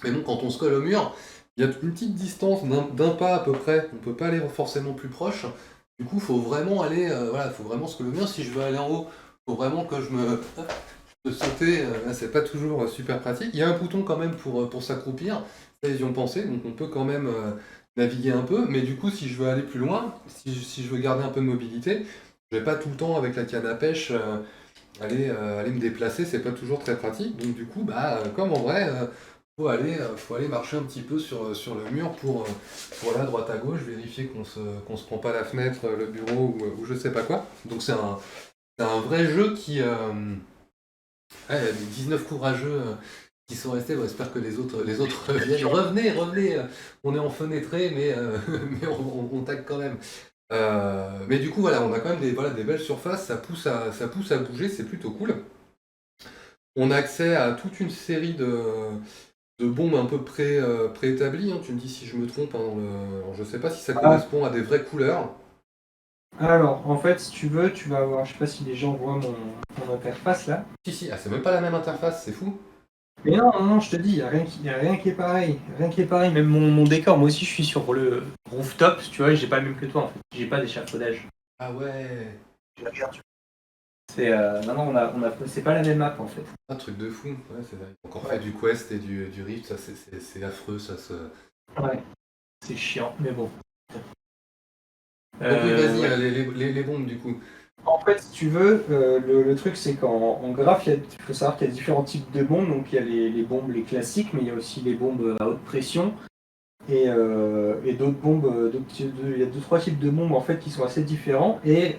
Speaker 1: Mais bon, quand on se colle au mur, il y a une petite distance d'un pas à peu près. On peut pas aller forcément plus proche. Du coup, il faut vraiment aller, voilà, faut vraiment se coller au mur. Si je veux aller en haut, il faut vraiment que je me de sauter, là, c'est pas toujours super pratique. Il y a un bouton quand même pour s'accroupir, ça ils y ont pensé, donc on peut quand même naviguer un peu, mais du coup si je veux aller plus loin, si je veux garder un peu de mobilité, je vais pas tout le temps avec la canne à pêche aller me déplacer, c'est pas toujours très pratique, donc du coup bah comme en vrai, faut aller marcher un petit peu sur le mur pour aller à droite à gauche, vérifier qu'on se prend pas la fenêtre, le bureau ou je sais pas quoi. Donc c'est un vrai jeu qui... Ouais, les 19 courageux qui sont restés, j'espère que les autres reviennent. Revenez, revenez, on est en fenêtré, mais, mais on tag quand même. Mais du coup, voilà, on a quand même voilà, des belles surfaces, ça pousse à bouger, c'est plutôt cool. On a accès à toute une série de bombes un peu préétablies, hein. Tu me dis si je me trompe, hein, alors, je sais pas si ça
Speaker 2: Ah,
Speaker 1: correspond à des vraies couleurs.
Speaker 2: alors, en fait, si tu veux, tu vas avoir, je sais pas si les gens voient mon interface là.
Speaker 1: Si, si, ah, c'est même pas la même interface, c'est fou.
Speaker 2: Mais non, non, non, je te dis, y a rien qui est pareil. Rien qui est pareil, même mon décor. Moi aussi, je suis sur le rooftop, tu vois, et j'ai pas le même que toi en fait. J'ai pas d'échafaudage.
Speaker 1: Ah ouais,
Speaker 2: Je regarde. C'est, non, non, c'est pas la même map en fait.
Speaker 1: un truc de fou, ouais, c'est vrai. Encore fait
Speaker 2: Ouais,
Speaker 1: du Quest et du Rift, ça c'est affreux, ça se...
Speaker 2: ouais, c'est chiant, mais bon.
Speaker 1: Donc oui, vas-y,
Speaker 2: Ouais.
Speaker 1: les bombes du coup.
Speaker 2: En fait, si tu veux, le truc c'est qu'en graphe, il faut savoir qu'il y a différents types de bombes. Donc il y a les bombes les classiques, mais il y a aussi les bombes à haute pression. Et d'autres bombes, il y a deux, trois types de bombes en fait qui sont assez différents. Et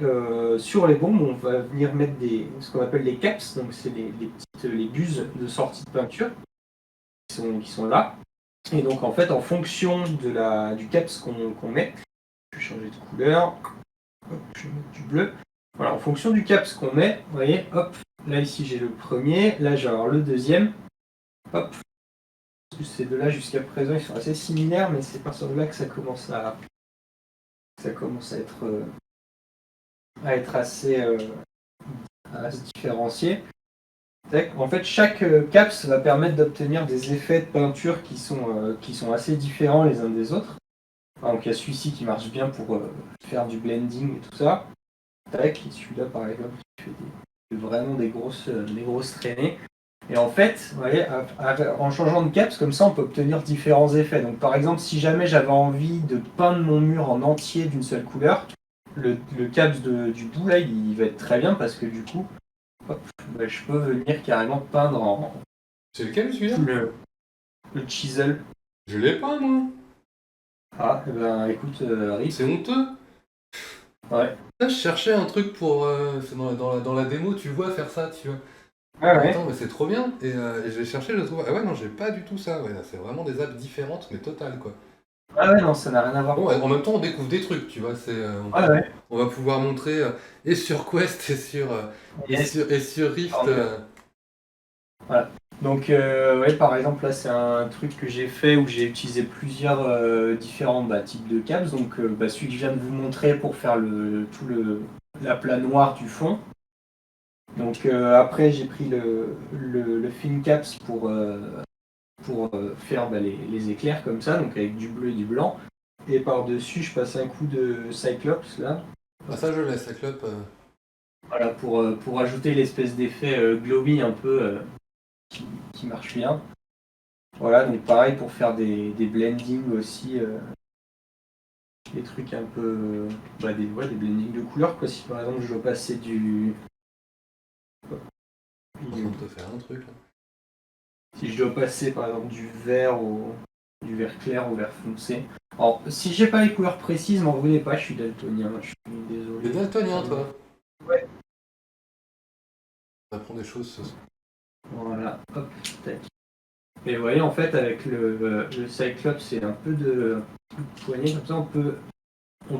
Speaker 2: sur les bombes, on va venir mettre ce qu'on appelle les caps, donc c'est les buses de sortie de peinture qui sont là. Et donc en fait, en fonction du caps qu'on met, je vais changer de couleur, hop, je vais mettre du bleu. Voilà, en fonction du caps qu'on met, vous voyez, hop, là ici j'ai le premier, là j'ai alors le deuxième, hop. Ces deux-là jusqu'à présent ils sont assez similaires, mais c'est à partir de là que ça commence à être assez à se différencier. En fait, chaque caps va permettre d'obtenir des effets de peinture qui sont assez différents les uns des autres. Enfin, donc il y a celui-ci qui marche bien pour faire du blending et tout ça. Tac, et celui-là par exemple qui fait vraiment des grosses traînées. Et en fait, vous voyez, en changeant de caps, comme ça, on peut obtenir différents effets. Donc, par exemple, si jamais j'avais envie de peindre mon mur en entier d'une seule couleur, le caps du bout, là, il va être très bien parce que du coup, hop, bah, je peux venir carrément peindre en
Speaker 1: C'est lequel celui-là?
Speaker 2: le chisel.
Speaker 1: Je l'ai pas moi.
Speaker 2: Ah, eh ben écoute, RIP.
Speaker 1: C'est honteux.
Speaker 2: Ouais.
Speaker 1: Là, je cherchais un truc pour... c'est dans la démo, tu vois faire ça, tu vois.
Speaker 2: Ah ouais.
Speaker 1: Attends, mais c'est trop bien. Et je l'ai cherché, je le trouve... Ah ouais, non, j'ai pas du tout ça. Ouais, là, c'est vraiment des apps différentes, mais totales, quoi.
Speaker 2: Ah ouais, non, ça n'a rien à voir.
Speaker 1: Bon, en même temps, on découvre des trucs, tu vois.
Speaker 2: Ah ouais.
Speaker 1: On va pouvoir montrer et sur Quest
Speaker 2: Yes.
Speaker 1: et sur Rift.
Speaker 2: Voilà. Donc, ouais, par exemple, là, c'est un truc que j'ai fait où j'ai utilisé plusieurs différents types de caps. Donc, celui que je viens de vous montrer pour faire l'aplat noir du fond. Donc, après, j'ai pris le fin caps pour faire les éclairs comme ça, donc avec du bleu et du blanc. Et par-dessus, je passe un coup de Cyclops, là.
Speaker 1: Ah, ça, je laisse, la clope.
Speaker 2: Voilà, pour ajouter l'espèce d'effet glowy un peu qui marche bien. Voilà, donc pareil pour faire des blendings aussi, des trucs un peu. Des blendings de couleurs, quoi. Si par exemple je dois passer
Speaker 1: Je suis en train de te faire un truc, là.
Speaker 2: Si je dois passer par exemple du vert clair au vert foncé. Alors, si j'ai pas les couleurs précises, m'en voulez pas, je suis daltonien, je suis
Speaker 1: T'es
Speaker 2: désolé.
Speaker 1: daltonien, toi.
Speaker 2: Ouais.
Speaker 1: On apprend des choses ce soir.
Speaker 2: Voilà, hop, tac. Et vous voyez, en fait, avec le Cyclops, c'est un peu de poignée, comme ça, on peut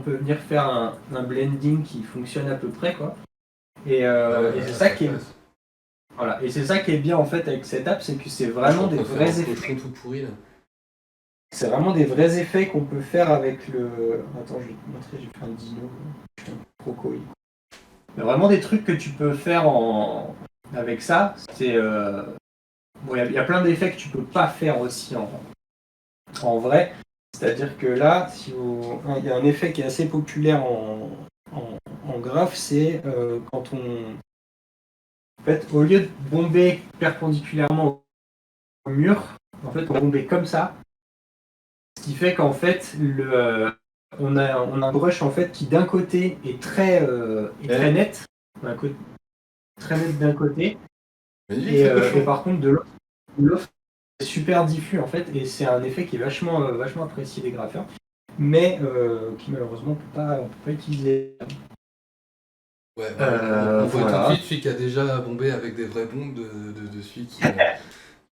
Speaker 2: venir faire un blending qui fonctionne à peu près, quoi. Et c'est ça qui est voilà. Et c'est ça qui est bien en fait avec cette app, c'est que c'est vraiment des vrais effets.
Speaker 1: Tout pourri là.
Speaker 2: C'est vraiment des vrais effets qu'on peut faire avec le. Attends, je vais te montrer, j'ai fait un dino. Je suis un crocoïde. Mais vraiment des trucs que tu peux faire avec ça. C'est bon, il y a plein d'effets que tu peux pas faire aussi en vrai. C'est-à-dire que là, il y a un effet qui est assez populaire en graphe, c'est quand en fait, au lieu de bomber perpendiculairement au mur, en fait, on va bomber comme ça. Ce qui fait qu'en fait, on a un brush en fait qui d'un côté est très net, très net d'un côté, et par contre de l'autre c'est super diffus en fait, et c'est un effet qui est vachement apprécié des graffeurs, mais qui malheureusement on peut pas utiliser.
Speaker 1: Ouais, on voit tout de suite celui qui a déjà bombé avec des vraies bombes de celui qui.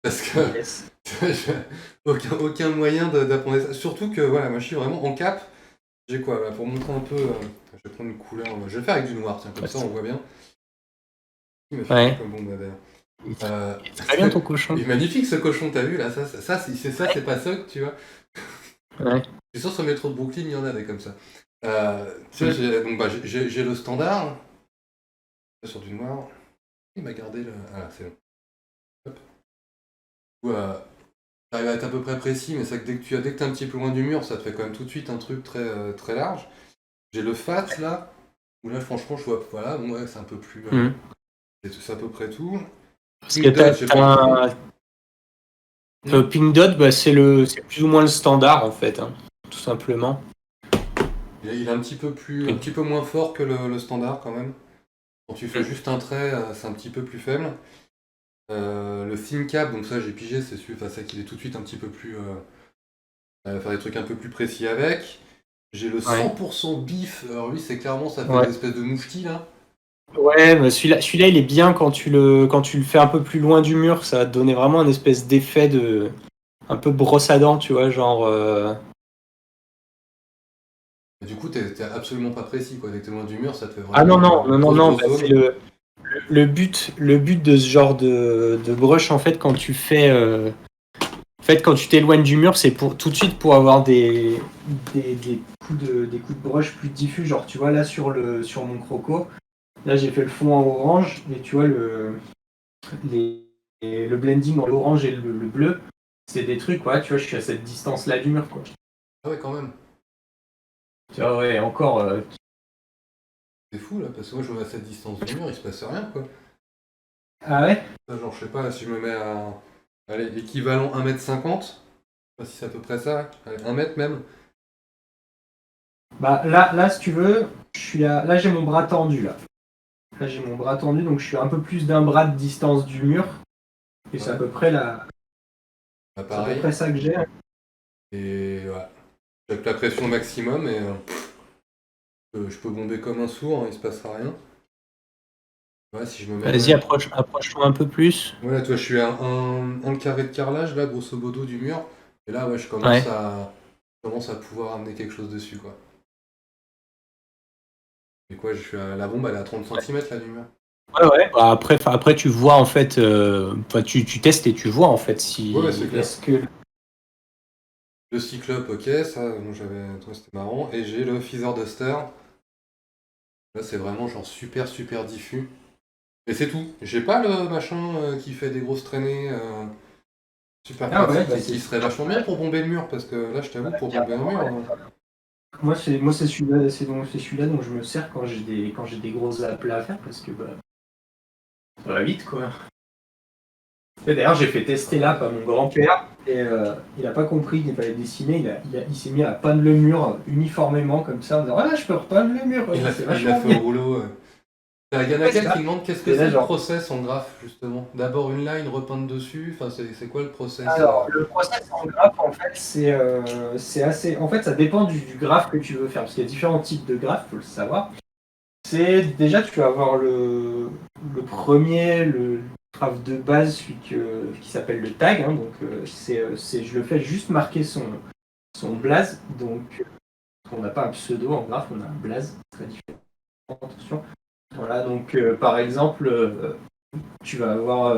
Speaker 1: Parce que
Speaker 2: Yes.
Speaker 1: aucun moyen d'apprendre ça. Surtout que voilà, moi je suis vraiment en cap. J'ai quoi là, pour montrer un peu. Je vais prendre une couleur. Je vais le faire avec du noir, tiens, comme ça on voit bien. Il m'a fait comme bombe d'ailleurs.
Speaker 2: Très bien ton cochon.
Speaker 1: Il est magnifique ce cochon, t'as vu là, c'est pas ça, tu vois.
Speaker 2: Ouais.
Speaker 1: Je suis sûr sur le métro de Brooklyn, il y en a des comme ça. Tu vois, j'ai le standard. Sur du noir. Il m'a gardé le. Ah, c'est bon. Hop. T'arrives à être à peu près précis, mais c'est que dès que t'es un petit peu loin du mur, ça te fait quand même tout de suite un truc très, très large. J'ai le fat là, où là franchement je vois, voilà, bon, ouais, c'est un peu plus. C'est à peu près tout.
Speaker 2: Parce que Pink Dot, bah, c'est plus ou moins le standard en fait, hein, tout simplement.
Speaker 1: Il est un petit peu moins fort que le standard quand même. Quand tu fais juste un trait, c'est un petit peu plus faible. Le thin cap, donc ça j'ai pigé, c'est ça qu'il est tout de suite un petit peu plus. Faire des trucs un peu plus précis avec. J'ai le 100% bif, alors lui c'est clairement ça fait une espèce de moufti là.
Speaker 2: Ouais, mais celui-là il est bien quand tu le fais un peu plus loin du mur, ça va te donner vraiment un espèce d'effet de un peu brosse à dents, tu vois, genre.
Speaker 1: Et du coup t'es absolument pas précis quoi, dès que t'es loin du mur ça te fait vraiment.
Speaker 2: Ah non, bah, c'est le but de ce genre de brush en fait quand tu fais. En fait, quand tu t'éloignes du mur, c'est tout de suite pour avoir des coups de brush plus diffus. Genre, tu vois, là sur mon croco, là j'ai fait le fond en orange, et tu vois, le blending en orange et le bleu, c'est des trucs, ouais, tu vois, je suis à cette distance-là du mur, quoi.
Speaker 1: Ah ouais, quand même.
Speaker 2: Tu vois, ouais, encore.
Speaker 1: C'est fou là, parce que moi je me mets à cette distance du mur, il se passe rien quoi.
Speaker 2: Ah ouais?
Speaker 1: Genre, je sais pas, si je me mets à. Allez, équivalent 1m50, je sais pas si c'est à peu près ça, allez, 1 m même.
Speaker 2: Bah là, si tu veux, je suis là j'ai mon bras tendu là. Là j'ai mon bras tendu, donc je suis un peu plus d'un bras de distance du mur. Et c'est à peu près
Speaker 1: Bah, pareil.
Speaker 2: C'est à peu près ça que j'ai.
Speaker 1: Et ouais. Avec la pression maximum et je peux bomber comme un sourd, hein, il se passera rien. Ouais, si je me mets.
Speaker 2: Vas-y, approche-toi un peu plus.
Speaker 1: Ouais, toi, je suis à un carré de carrelage là, grosso modo, du mur. Et là, ouais, je commence à pouvoir amener quelque chose dessus, quoi. Et quoi, je suis à la bombe, elle est à 30 cm là du mur.
Speaker 2: Ouais. Bah, après, tu vois en fait, tu testes et tu vois en fait si.
Speaker 1: Ouais, c'est clair.
Speaker 2: Est-ce que.
Speaker 1: Le cyclope, ok, ça, c'était marrant. Et j'ai le Feather Duster. Là, c'est vraiment genre super super diffus. Et c'est tout. J'ai pas le machin qui fait des grosses traînées super pratique et qui serait vachement bien pour bomber le mur. Parce que là, je t'avoue, pour bomber un mur.
Speaker 2: Moi, c'est celui-là dont je me sers quand j'ai des grosses aplats à faire parce que bah, ça va vite quoi. Et d'ailleurs, j'ai fait tester là par mon grand-père et il a pas compris qu'il fallait dessiner. Il s'est mis à peindre le mur uniformément comme ça en disant ah je peux repeindre le mur.
Speaker 1: Il a fait au rouleau. Il y en a quelqu'un qui demande qu'est-ce que c'est le process en graphe justement. D'abord une line, repeindre dessus. Enfin, c'est quoi le process?
Speaker 2: Alors, le process en graphe, en fait, c'est assez. En fait, ça dépend du graphe que tu veux faire, parce qu'il y a différents types de graphes, faut le savoir. C'est déjà, tu vas avoir le premier, le graphe de base, celui qui s'appelle le tag. Hein, donc, je le fais juste marquer son blaze. Donc, on n'a pas un pseudo en graphe, on a un blaze, très différent. Attention. Voilà, donc par exemple, tu vas avoir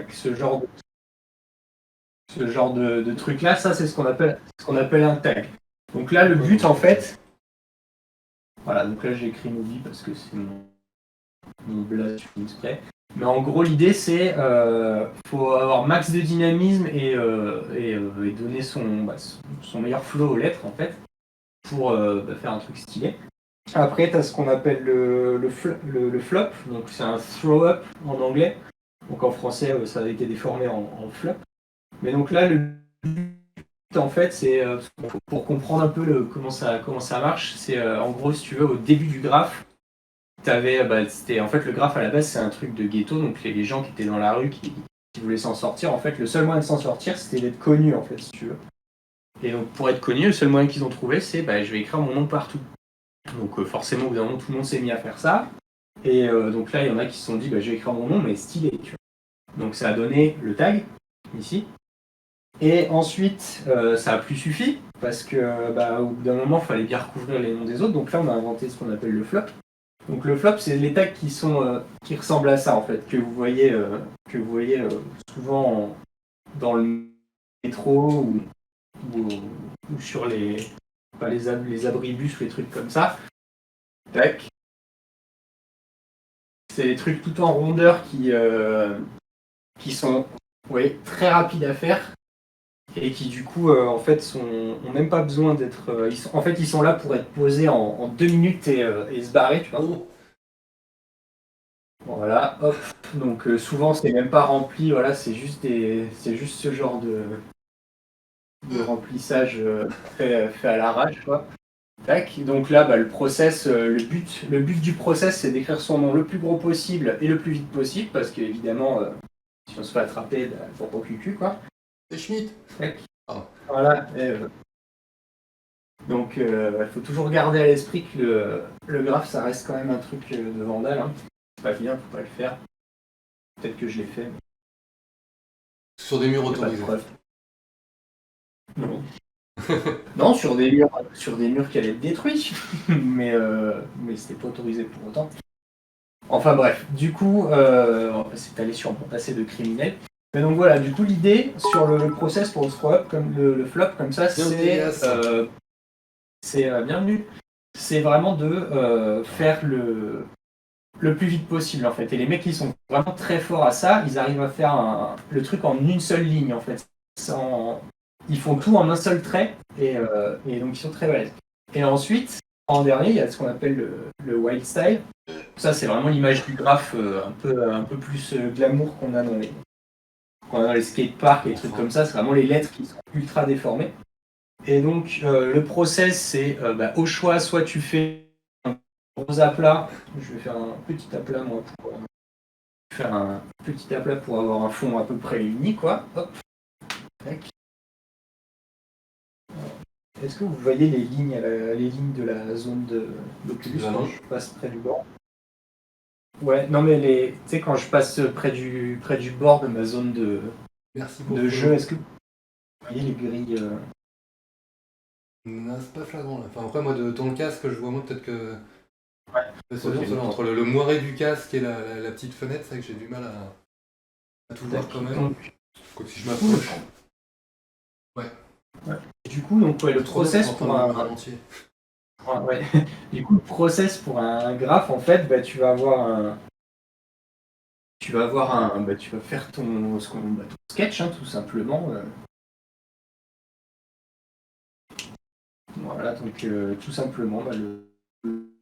Speaker 2: ce genre de truc-là, ça c'est ce qu'on appelle un tag. Donc là, le but en fait, voilà, donc là j'ai écrit Moby parce que c'est mon blaze exprès. Mais en gros, l'idée c'est faut avoir max de dynamisme et donner son meilleur flow aux lettres en fait pour faire un truc stylé. Après, tu as ce qu'on appelle le flop, donc c'est un throw up en anglais. Donc en français, ça a été déformé en flop. Mais donc là, le but, en fait, c'est pour comprendre un peu comment ça marche. C'est en gros, si tu veux, au début du graphe, c'était en fait le graphe à la base, c'est un truc de ghetto. Donc les gens qui étaient dans la rue, qui voulaient s'en sortir, en fait, le seul moyen de s'en sortir, c'était d'être connu, en fait, si tu veux. Et donc pour être connu, le seul moyen qu'ils ont trouvé, c'est je vais écrire mon nom partout. Donc forcément, au bout d'un moment, tout le monde s'est mis à faire ça. Et donc là, il y en a qui se sont dit, je vais écrire mon nom, mais stylé. Tu vois. Donc ça a donné le tag, ici. Et ensuite, ça a plus suffi, parce que au bout d'un moment, il fallait bien recouvrir les noms des autres. Donc là, on a inventé ce qu'on appelle le flop. Donc le flop, c'est les tags qui ressemblent à ça, en fait, que vous voyez souvent dans le métro ou sur les abribus ou les trucs comme ça. Tac. C'est des trucs tout en rondeur qui sont très rapides à faire et qui du coup en fait ont même pas besoin d'être. Ils sont là pour être posés en 2 minutes et se barrer, tu vois. Voilà, hop. Donc souvent c'est même pas rempli, voilà, c'est juste ce genre de remplissage fait à l'arrache, quoi. Tac. Donc là, le process, le but du process, c'est d'écrire son nom le plus gros possible et le plus vite possible, parce qu'évidemment, si on se fait attraper, faut pas cucu, quoi.
Speaker 1: C'est Schmitt.
Speaker 2: Tac. Voilà. Donc, il faut toujours garder à l'esprit que le graphe, ça reste quand même un truc de vandale. Hein. C'est pas bien, faut pas le faire. Peut-être que je l'ai fait. Mais...
Speaker 1: Sur des murs autorisés.
Speaker 2: Non. Non, sur des murs qui allaient être détruits, mais c'était pas autorisé pour autant. Enfin bref, du coup, on va pas s'étaler sur mon passé de criminel. Mais donc voilà, du coup l'idée sur le process pour le throw-up, comme le flop, comme ça, c'est bienvenu. C'est vraiment de faire le plus vite possible en fait. Et les mecs qui sont vraiment très forts à ça, ils arrivent à faire le truc en une seule ligne en fait. Ils font tout en un seul trait et donc ils sont très balèzes. Et ensuite, en dernier, il y a ce qu'on appelle le wild style. Ça, c'est vraiment l'image du graphe un peu plus glamour qu'on a dans les skateparks et des trucs comme ça. C'est vraiment les lettres qui sont ultra déformées. Et donc, le process, c'est au choix, soit tu fais un gros aplat. Je vais faire un petit aplat, moi, pour avoir un fond à peu près uni, quoi. Hop. Tac. Est-ce que vous voyez les lignes de la zone de l'Oculus quand je passe près du bord? Ouais, non mais tu sais, quand je passe près du bord de ma zone de jeu, est-ce que vous voyez les grilles
Speaker 1: Non, c'est pas flagrant là. Enfin, après, moi, dans le casque, je vois moins peut-être que.
Speaker 2: Ouais.
Speaker 1: Okay, entre le moiré du casque et la petite fenêtre, c'est vrai que j'ai du mal à tout voir quand même. Quoi que si je m'approche. Ouais.
Speaker 2: Du coup, donc le process pour un. Ouais. Du coup, le process pour un graphe, en fait, tu vas avoir tu vas faire ton sketch, hein, tout simplement. Voilà, donc tout simplement le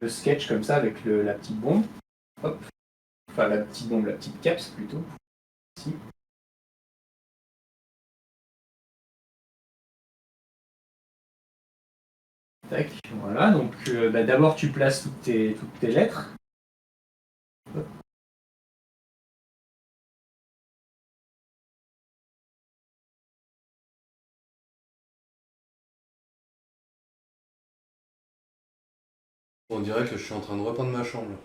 Speaker 2: sketch comme ça avec la petite bombe. Hop. Enfin, la petite bombe, la petite caps plutôt. Ici. Tac, voilà, donc d'abord tu places toutes tes lettres. Hop.
Speaker 1: On dirait que je suis en train de repeindre ma chambre.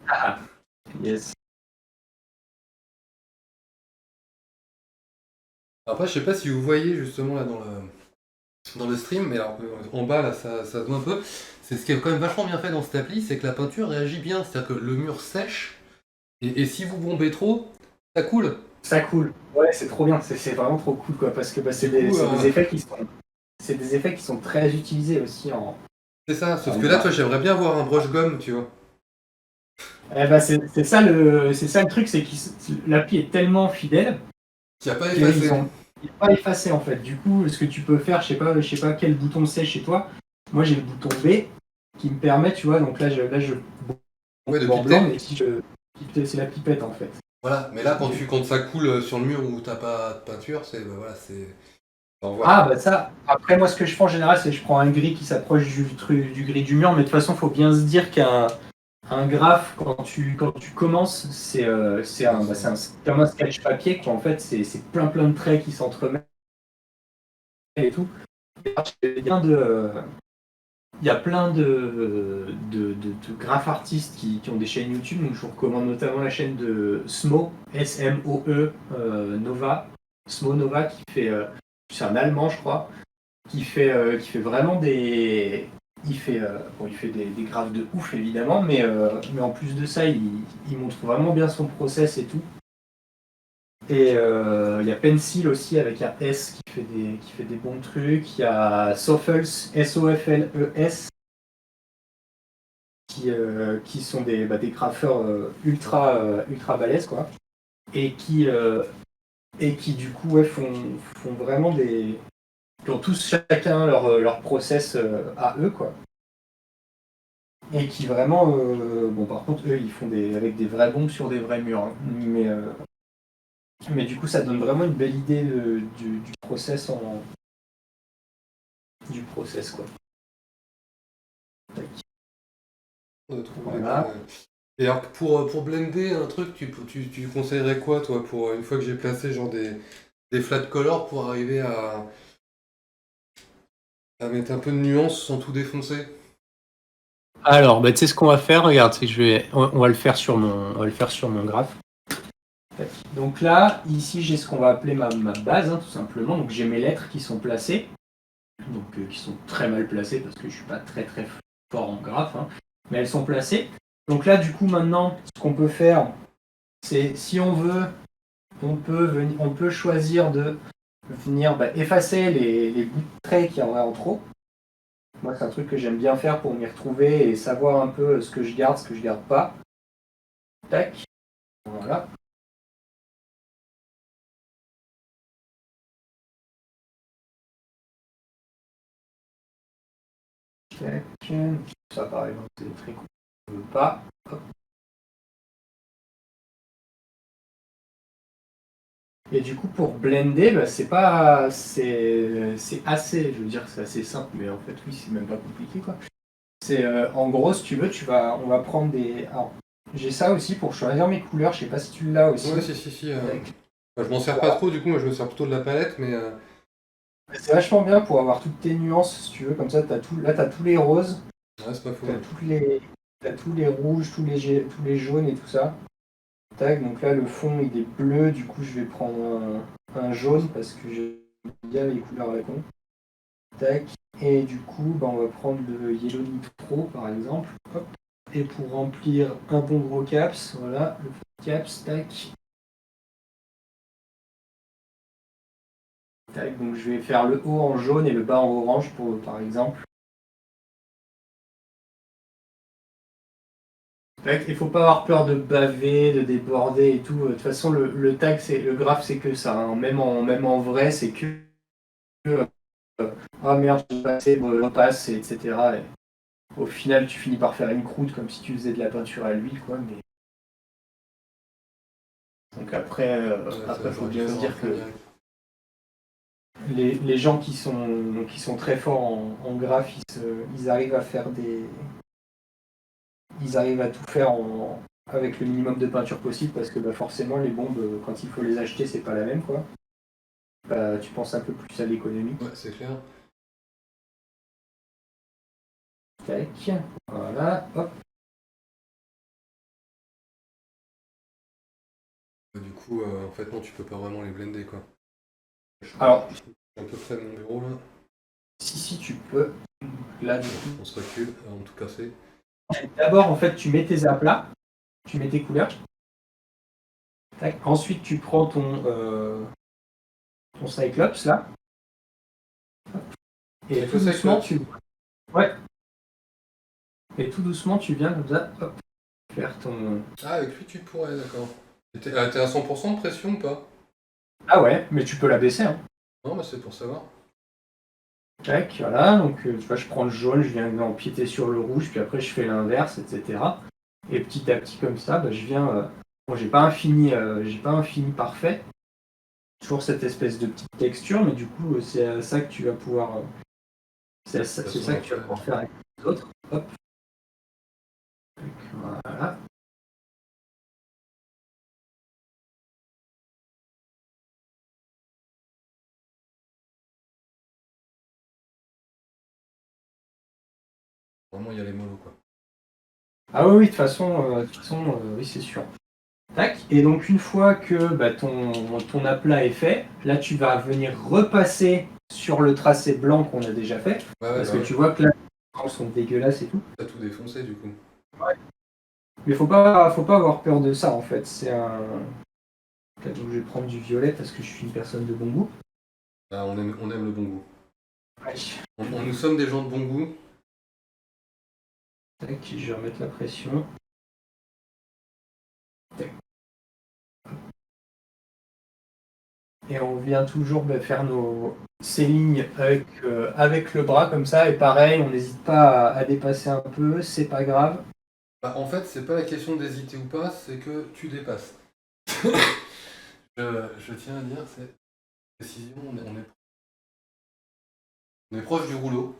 Speaker 2: Ah, yes.
Speaker 1: Après, je sais pas si vous voyez justement là dans le stream, mais alors en bas là ça se voit un peu. C'est ce qui est quand même vachement bien fait dans cette appli, c'est que la peinture réagit bien, c'est-à-dire que le mur sèche, et si vous bombez trop, ça coule.
Speaker 2: Ça coule. Ouais, c'est trop bien. C'est vraiment trop cool, quoi, parce que
Speaker 1: Du coup,
Speaker 2: c'est des effets qui sont, c'est des effets qui sont très utilisés aussi
Speaker 1: c'est ça, sauf
Speaker 2: en
Speaker 1: que là, toi,
Speaker 2: graphe.
Speaker 1: j'aimerais bien voir un broche-gomme, tu vois.
Speaker 2: Eh ben, c'est ça le truc, c'est que l'appli est tellement fidèle
Speaker 1: Qui a pas
Speaker 2: qu'ils
Speaker 1: effacé.
Speaker 2: ont il est pas effacé en fait. Du coup, ce que tu peux faire, je sais pas quel bouton c'est chez toi. Moi, j'ai le bouton B qui me permet, tu vois, donc là je
Speaker 1: Ouais, de
Speaker 2: en blanc,
Speaker 1: piqueter.
Speaker 2: mais si je c'est la pipette en fait.
Speaker 1: Voilà, mais là, quand ça coule sur le mur où t'as pas de peinture, c'est, bah, voilà, c'est... Au revoir.
Speaker 2: Ah bah ça, après moi ce que je fais en général c'est que je prends un gris qui s'approche du gris du mur, mais de toute façon faut bien se dire qu'un graphe quand tu commences c'est comme un sketch papier quoi, en fait c'est plein de traits qui s'entremêlent et tout. Il y a plein de graphes artistes qui ont des chaînes YouTube, donc je vous recommande notamment la chaîne de Smo, S-M-O-E, Nova, Smo Nova qui fait, c'est un Allemand je crois, qui fait vraiment il fait des graphes de ouf évidemment, mais en plus de ça, il montre vraiment bien son process et tout. Et il y a Pencil aussi avec un S qui fait des bons trucs. Il y a Soffles, S-O-F-L-E-S, qui sont des graffeurs ultra balèzes, quoi. Et qui du coup ouais, font vraiment des. Qui ont tous chacun leur process à eux, quoi. Et qui vraiment, bon par contre eux ils font avec des vrais bombes sur des vrais murs, hein. Mais du coup ça donne vraiment une belle idée du process du process quoi.
Speaker 1: On a trouvé,
Speaker 2: Voilà.
Speaker 1: Et alors, pour blender un truc, tu conseillerais quoi, toi, pour une fois que j'ai placé genre des flat colors pour arriver à mettre un peu de nuance sans tout défoncer?
Speaker 2: Alors bah, tu sais ce qu'on va faire, regarde, c'est que on va le faire sur on va le faire sur mon graphe. Donc là, ici j'ai ce qu'on va appeler ma base, hein, tout simplement. Donc j'ai mes lettres qui sont placées, donc qui sont très mal placées parce que je suis pas très fort en graphe, hein, mais elles sont placées. Donc là, du coup, maintenant, ce qu'on peut faire, c'est si on veut, on peut choisir de venir effacer les bouts de traits qu'il y aurait en trop. Moi, c'est un truc que j'aime bien faire pour m'y retrouver et savoir un peu ce que je garde, ce que je garde pas. Tac, voilà. Tac. Ça, par exemple, c'est des traits qu'on ne veut pas. Hop. Et du coup, pour blender, c'est pas, c'est assez, je veux dire, c'est assez simple, mais en fait, oui, c'est même pas compliqué, quoi. C'est en gros, si tu veux, on va prendre des. Alors, j'ai ça aussi pour choisir mes couleurs. Je sais pas si tu l'as aussi.
Speaker 1: Ouais, si.
Speaker 2: Avec-
Speaker 1: Enfin, je m'en sers pas
Speaker 2: Voilà.
Speaker 1: trop, du coup, moi je me sers plutôt de la palette, mais...
Speaker 2: C'est vachement bien pour avoir toutes tes nuances, si tu veux. Comme ça, là, t'as tous les roses,
Speaker 1: Ouais, c'est pas faux.
Speaker 2: t'as t'as tous les rouges, tous les jaunes et tout ça. Tac. Donc là, le fond, il est bleu. Du coup, je vais prendre un jaune parce que j'aime bien les couleurs à la con. Tac. Et du coup, on va prendre le Yellow Nitro, par exemple. Hop. Et pour remplir un bon gros caps, voilà, le caps, tac. Tac, donc je vais faire le haut en jaune et le bas en orange, par exemple. Tac, il faut pas avoir peur de baver, de déborder et tout. De toute façon, le tag, le graphe, c'est que ça, hein. Même en vrai, c'est que ah merde, j'ai passé, bon, je repasse, etc. Et au final, tu finis par faire une croûte comme si tu faisais de la peinture à l'huile, quoi. Mais donc
Speaker 1: Ouais,
Speaker 2: après, faut
Speaker 1: j'aurais dû
Speaker 2: bien se
Speaker 1: faire un
Speaker 2: dire
Speaker 1: fond
Speaker 2: que
Speaker 1: direct.
Speaker 2: les gens qui sont très forts en graphe, ils arrivent à faire ils arrivent à tout faire avec le minimum de peinture possible parce que forcément les bombes, quand il faut les acheter, c'est pas la même quoi. Tu penses un peu plus à l'économie.
Speaker 1: Ouais, c'est clair.
Speaker 2: Tac, voilà, hop.
Speaker 1: Du coup, en fait, non, tu peux pas vraiment les blender, quoi. Je suis
Speaker 2: Alors,
Speaker 1: un peu près de mon bureau, là.
Speaker 2: si, tu peux. Là, du coup.
Speaker 1: On se recule avant de tout casser.
Speaker 2: D'abord, en fait, tu mets tes aplats, tu mets tes couleurs. Tac. Ensuite, tu prends ton Cyclops, là. Et tout doucement, Ouais. Et tout doucement, tu viens comme ça, hop, faire ton...
Speaker 1: Ah, avec lui, tu pourrais, d'accord. T'es à 100% de pression ou pas?
Speaker 2: Ah ouais, mais tu peux la baisser, hein.
Speaker 1: Non, bah c'est pour savoir.
Speaker 2: Tac, voilà, donc tu vois, je prends le jaune, je viens empiéter sur le rouge, puis après je fais l'inverse, etc. Et petit à petit comme ça, bah, je viens... Bon, j'ai pas un fini parfait, toujours cette espèce de petite texture, mais du coup, c'est ça que tu vas pouvoir... c'est ça que tu vas pouvoir faire avec les autres. Hop. Donc, voilà.
Speaker 1: Vraiment, il y a les mollos, quoi.
Speaker 2: Ah oui, oui, de toute façon, oui, c'est sûr. Tac. Et donc une fois que bah, ton aplat est fait, là tu vas venir repasser sur le tracé blanc qu'on a déjà fait.
Speaker 1: Ouais,
Speaker 2: Parce
Speaker 1: bah
Speaker 2: que tu vois que là, les blancs sont dégueulasses et tout.
Speaker 1: T'as tout défoncé, du coup.
Speaker 2: Ouais. Mais faut pas avoir peur de ça en fait. C'est un. Là, donc je vais prendre du violet parce que je suis une personne de bon goût.
Speaker 1: Ah, on aime le bon goût.
Speaker 2: Ouais.
Speaker 1: Nous sommes des gens de bon goût.
Speaker 2: Tac, je vais remettre la pression. Tac. Et on vient toujours faire ces lignes avec le bras comme ça. Et pareil, on n'hésite pas à dépasser un peu, c'est pas grave.
Speaker 1: Bah, en fait, c'est pas la question d'hésiter ou pas, c'est que tu dépasses. je tiens à dire, c'est précision, on est proche du rouleau.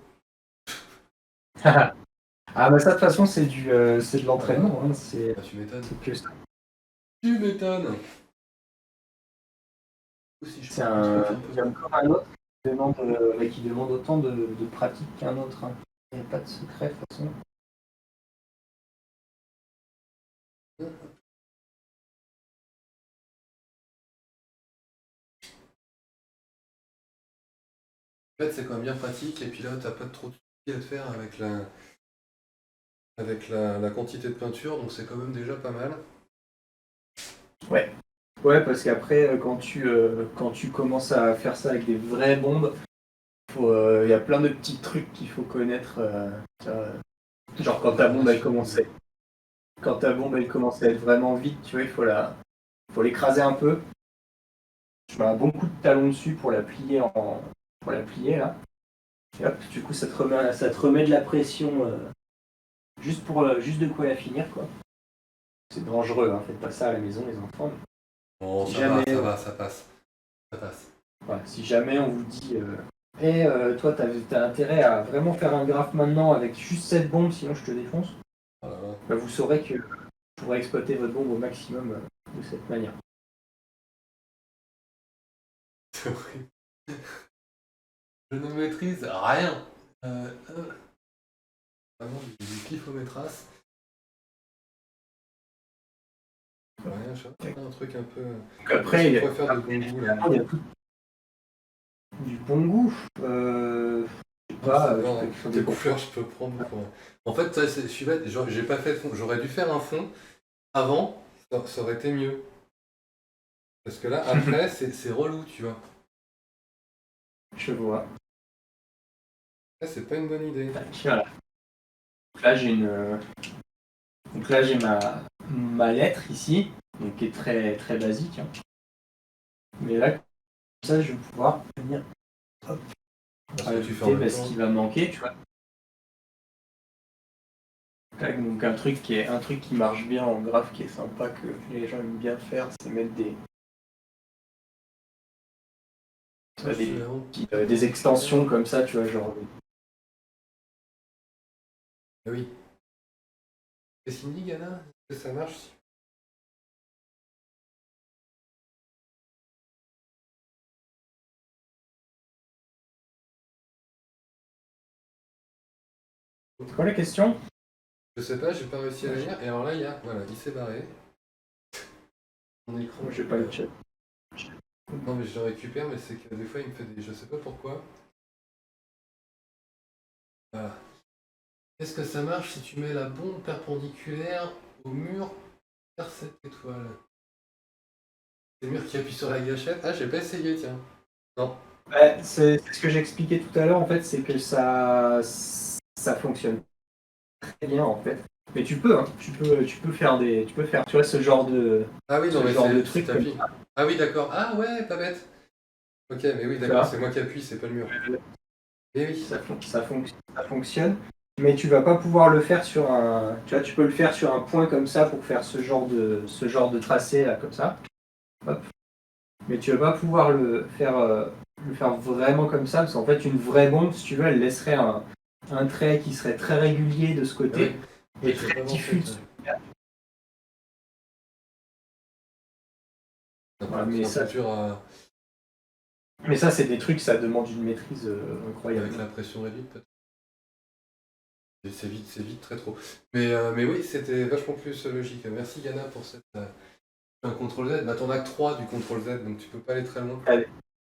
Speaker 2: Ah bah ça de toute façon c'est de l'entraînement, hein,
Speaker 1: Bah, tu m'étonnes.
Speaker 2: c'est que ça.
Speaker 1: Tu m'étonnes.
Speaker 2: C'est un comme un autre qui demande autant de pratique qu'un autre. Hein. Il n'y a pas de secret de toute façon.
Speaker 1: En fait, c'est quand même bien pratique, et puis là, t'as pas trop de soucis à te faire avec la quantité de peinture, donc c'est quand même déjà pas mal.
Speaker 2: Ouais. Ouais, parce qu'après, quand tu commences à faire ça avec des vraies bombes, il y a plein de petits trucs qu'il faut connaître. Genre quand ta bombe elle commence à être vraiment vite, tu vois, faut l'écraser un peu. Je mets un bon coup de talon dessus pour la plier là. Et hop, du coup ça te remet de la pression juste de quoi la finir quoi. C'est dangereux, hein, faites pas ça à la maison les enfants.
Speaker 1: Bon,
Speaker 2: Si
Speaker 1: ça
Speaker 2: jamais,
Speaker 1: va, ça passe. Ça passe.
Speaker 2: voilà, si jamais on vous dit toi t'as intérêt à vraiment faire un graphe maintenant avec juste cette bombe sinon je te défonce,
Speaker 1: Voilà.
Speaker 2: bah, vous saurez que vous pourrez exploiter votre bombe au maximum de cette manière.
Speaker 1: C'est horrible. Je ne maîtrise rien. Vraiment du pifomètrasse. Rien, je fais un truc un peu.
Speaker 2: Donc après, il y a
Speaker 1: faire de bon goût là.
Speaker 2: Du bon goût. Je sais pas,
Speaker 1: des couleurs je peux prendre pour... En fait, ça, je suis bête, j'ai pas fait de fond. J'aurais dû faire un fond avant, ça aurait été mieux. Parce que là, après, c'est relou, tu vois.
Speaker 2: Je vois.
Speaker 1: Là, c'est pas une bonne idée.
Speaker 2: Voilà. Donc là, j'ai ma lettre ici, donc qui est très, très basique. Hein. Mais là, comme ça, je vais pouvoir venir ajouter ce qui va manquer, tu vois. Donc un truc qui marche bien en graphe, qui est sympa, que les gens aiment bien faire, c'est mettre des extensions comme ça, tu vois, genre.
Speaker 1: Ah oui. Qu'est-ce qu'il me dit, Gana? Est-ce que ça marche?
Speaker 2: C'est quoi la question?
Speaker 1: Je sais pas, j'ai pas réussi à la lire. Et alors là, voilà, il s'est barré. Mon écran.
Speaker 2: Je vais pas le chat.
Speaker 1: Non, mais je le récupère, mais c'est que des fois, il me fait des. Je sais pas pourquoi. Voilà. Est-ce que ça marche si tu mets la bombe perpendiculaire au mur vers cette étoile? C'est le mur qui appuie sur la gâchette. Ah, j'ai pas essayé, tiens. Non.
Speaker 2: Ouais, c'est ce que j'expliquais tout à l'heure, en fait, c'est que ça fonctionne très bien, en fait. Mais tu peux, hein, tu peux faire tu vois, ce genre de,
Speaker 1: Ah oui, non,
Speaker 2: ce
Speaker 1: mais
Speaker 2: genre de
Speaker 1: c'est
Speaker 2: truc comme
Speaker 1: t'appuies. Ah oui, d'accord. Ah ouais, pas bête. Ok, mais oui,
Speaker 2: tu
Speaker 1: d'accord,
Speaker 2: vois.
Speaker 1: c'est moi qui appuie, c'est pas le mur. Eh oui.
Speaker 2: Ça fonctionne, mais tu vas pas pouvoir le faire sur un. Tu vois, tu peux le faire sur un point comme ça pour faire ce genre de tracé là, comme ça. Hop. Mais tu vas pas pouvoir le faire vraiment comme ça, parce qu'en fait, une vraie bombe, si tu veux, elle laisserait un trait qui serait très régulier de ce
Speaker 1: Ah oui.
Speaker 2: côté
Speaker 1: Oui,
Speaker 2: et
Speaker 1: j'ai
Speaker 2: très
Speaker 1: pas pensé,
Speaker 2: diffus.
Speaker 1: ça.
Speaker 2: Voilà,
Speaker 1: C'est un peu dur à...
Speaker 2: mais ça, c'est des trucs, ça demande une maîtrise incroyable.
Speaker 1: Avec la pression réduite, peut-être. Et c'est vite, très trop. Mais oui, c'était vachement plus logique. Merci Yana pour cette... un CTRL Z. Bah t'en as que 3 du CTRL Z, donc tu peux pas aller très loin.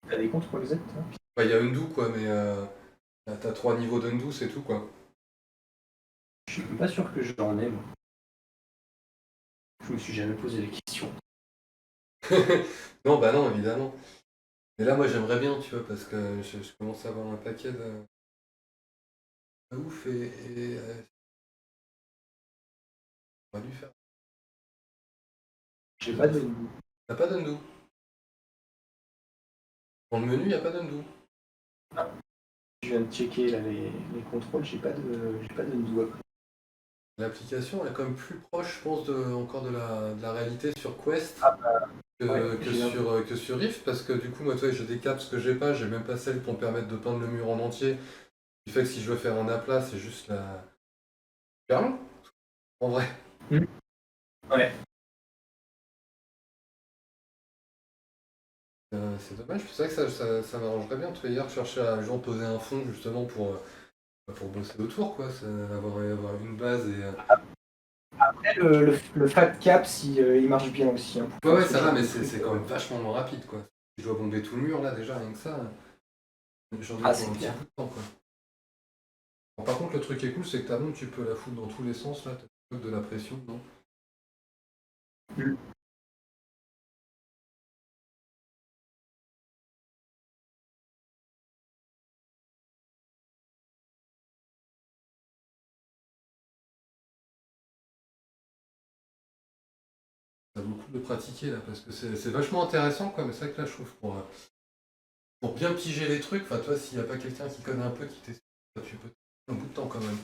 Speaker 2: T'as des contrôles Z, toi?
Speaker 1: Bah il y a undo quoi, mais t'as 3 niveaux d'undo, c'est tout quoi.
Speaker 2: Je suis même pas sûr que j'en ai, moi. Je me suis jamais posé la question.
Speaker 1: Non, bah non, évidemment. Mais là, moi, j'aimerais bien, tu vois, parce que je commence à avoir un paquet de... ouf et on va lui faire.
Speaker 2: J'ai pas de.
Speaker 1: T'as pas d'undo. Dans le menu, il n'y a pas d'undo.
Speaker 2: Je viens de checker là, les contrôles, j'ai pas de undo après.
Speaker 1: L'application elle est quand même plus proche, je pense, encore de la réalité sur Quest
Speaker 2: Ah bah ouais,
Speaker 1: que sur Rift, parce que du coup, moi, toi, j'ai des caps que j'ai même pas celles pour me permettre de peindre le mur en entier. Ce qui fait que si je veux faire un aplat, c'est juste la... Super long, en vrai.
Speaker 2: Ouais.
Speaker 1: C'est dommage, c'est vrai que ça m'arrangerait bien. Tu vois, hier, je cherchais à genre poser un fond justement pour bosser autour, quoi. Avoir une base et.
Speaker 2: Après, le fat cap, il marche bien aussi. Hein,
Speaker 1: Ouais,
Speaker 2: pour
Speaker 1: ouais,
Speaker 2: faire ce
Speaker 1: ça va,
Speaker 2: genre
Speaker 1: mais
Speaker 2: de
Speaker 1: c'est
Speaker 2: truc.
Speaker 1: quand même vachement moins rapide, quoi. Je dois bomber tout le mur là, déjà, rien que ça. J'en ai
Speaker 2: Ah,
Speaker 1: pour
Speaker 2: c'est
Speaker 1: un petit
Speaker 2: clair.
Speaker 1: bout de temps, quoi. Bon, par contre, le truc qui est cool, c'est que ta bombe, tu peux la foutre dans tous les sens, là. T'as de la pression, non?
Speaker 2: Mm.
Speaker 1: Ça vaut le coup de le pratiquer, là, parce que c'est vachement intéressant, quoi. Mais c'est vrai que là, je trouve, pour bien piger les trucs, enfin, toi, s'il n'y a pas quelqu'un qui connaît un peu, qui t'explique, tu peux un bout de temps, quand même.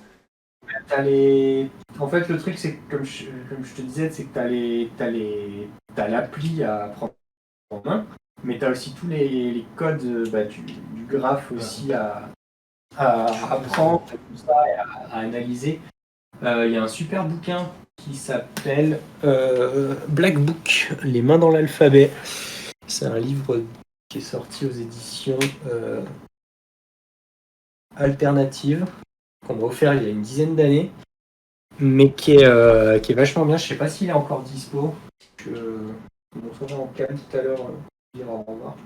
Speaker 2: T'as les... En fait, le truc, c'est que, comme je te disais, c'est que t'as l'appli à prendre en main, mais t'as aussi tous les codes bah, du graphe aussi à apprendre, tout ça, et à analyser. Il y a un super bouquin qui s'appelle Black Book, Les mains dans l'alphabet. C'est un livre qui est sorti aux éditions alternatives, qu'on m'a offert il y a une dizaine d'années, mais qui est vachement bien. Je sais pas s'il est encore dispo. Je vous montrerai en cam tout à l'heure. Lire au revoir.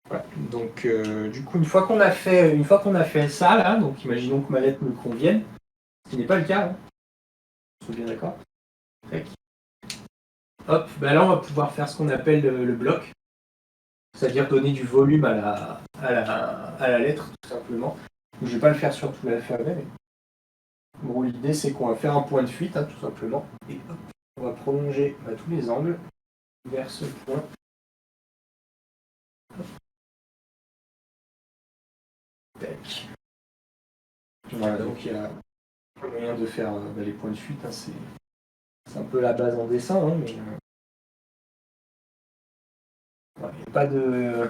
Speaker 2: Voilà. Donc, du coup, une fois qu'on a fait ça, là, donc imaginons que ma lettre me convienne, ce qui n'est pas le cas, hein, on est bien d'accord. Tac. Hop, bah là, on va pouvoir faire ce qu'on appelle le bloc, c'est-à-dire donner du volume à la lettre, tout simplement. Je vais pas le faire sur tout l'alphabet, mais en gros, l'idée, c'est qu'on va faire un point de fuite, hein, tout simplement, et hop, on va prolonger à tous les angles vers ce point. Tac. Voilà, donc il y a un moyen de faire les points de fuite, hein, c'est un peu la base en dessin, hein, mais ouais, y a pas de...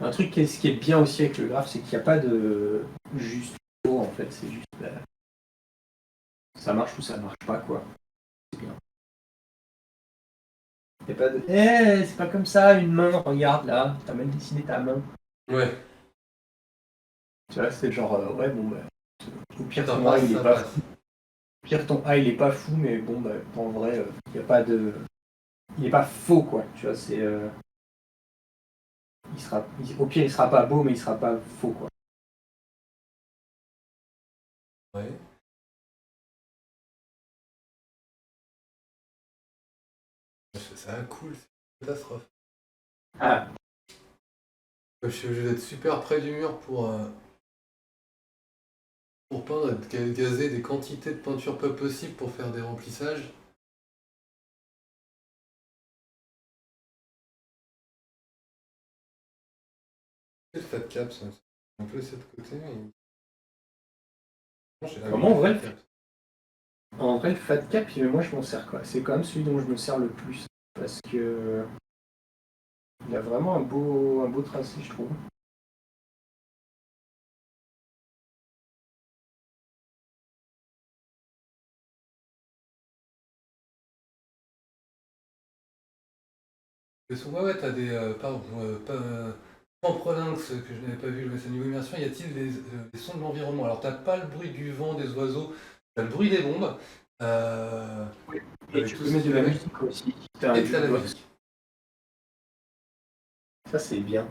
Speaker 2: Un truc ce qui est bien aussi avec le graphe, c'est qu'il n'y a pas de juste faux, en fait, c'est juste ça marche ou ça marche pas, quoi. C'est bien. Y a pas de c'est pas comme ça, une main, regarde là, t'as mal dessiné ta main.
Speaker 1: Ouais.
Speaker 2: Tu vois, c'est genre, ouais, bon, bah, au pire,
Speaker 1: Ça
Speaker 2: ton A,
Speaker 1: passe,
Speaker 2: il est
Speaker 1: ça
Speaker 2: pas
Speaker 1: passe.
Speaker 2: fou. Au pire, ton A, il est pas fou, mais bon, bah, en vrai, y a pas de. Il est pas faux, quoi. Tu vois, c'est. Au pire, il sera pas beau, mais il sera pas faux, quoi.
Speaker 1: Ouais. Je fais ça cool, c'est une catastrophe.
Speaker 2: Ah,
Speaker 1: Je suis obligé d'être super près du mur pour peindre et de gazer des quantités de peinture pas possibles pour faire des remplissages. C'est le fat cap, ça. Un peu laissé de côté. Non, j'ai la
Speaker 2: Comment, en vrai,
Speaker 1: fat cap.
Speaker 2: en vrai, le Fat Cap, moi je m'en sers quoi. C'est quand même celui dont je me sers le plus. Parce que il a vraiment un beau tracé, je trouve.
Speaker 1: Et souvent, ouais, t'as des. Pardon, Propre lynx que je n'avais pas vu, le niveau immersion, y a-t-il des sons de l'environnement? Alors, t'as pas le bruit du vent, des oiseaux, t'as le bruit des bombes, euh,
Speaker 2: Oui. Et
Speaker 1: avec
Speaker 2: tu
Speaker 1: tout
Speaker 2: peux
Speaker 1: ce
Speaker 2: mettre
Speaker 1: qui
Speaker 2: de la
Speaker 1: va avec,
Speaker 2: musique aussi. T'as un
Speaker 1: et t'as la
Speaker 2: jukebox.
Speaker 1: musique.
Speaker 2: Ça c'est bien.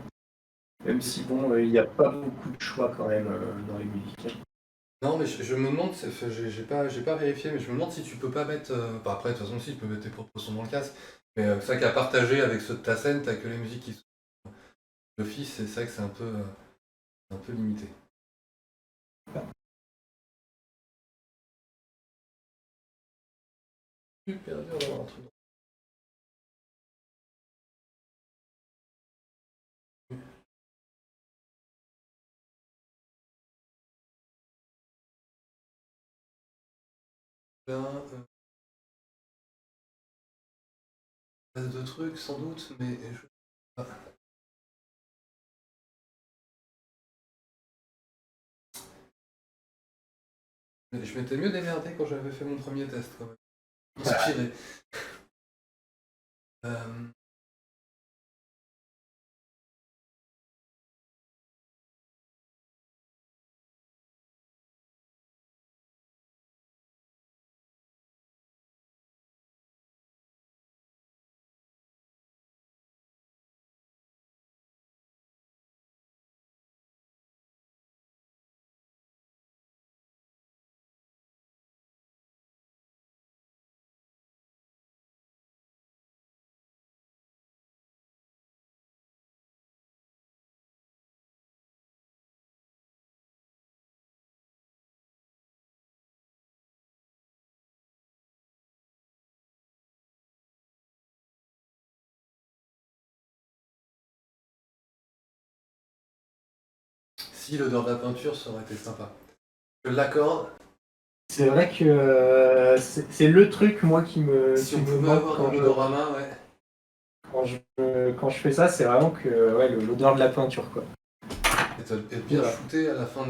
Speaker 2: Même si bon, il n'y a pas beaucoup de choix quand même dans les musiques.
Speaker 1: Non, mais je me demande, j'ai pas vérifié, mais je me demande si tu peux pas mettre. Bah après, de toute façon, si tu peux mettre tes propres sons dans le casque, mais c'est ça qu'à partager avec ceux de ta scène, t'as que les musiques qui sont d'office, c'est ça que c'est un peu limité. Super dur d'avoir un truc. Là, base de trucs sans doute, mais je... ah. Je m'étais mieux démerdé quand j'avais fait mon premier test quand même. Inspiré. Euh, Si l'odeur de la peinture, ça aurait été sympa. Je l'accorde.
Speaker 2: C'est vrai que c'est le truc moi
Speaker 1: Si
Speaker 2: qui
Speaker 1: on
Speaker 2: me
Speaker 1: pouvait
Speaker 2: manque
Speaker 1: avoir un odorama, ouais.
Speaker 2: quand je fais ça, c'est vraiment que ouais, l'odeur de la peinture quoi.
Speaker 1: Et bien
Speaker 2: Voilà.
Speaker 1: shooté à la fin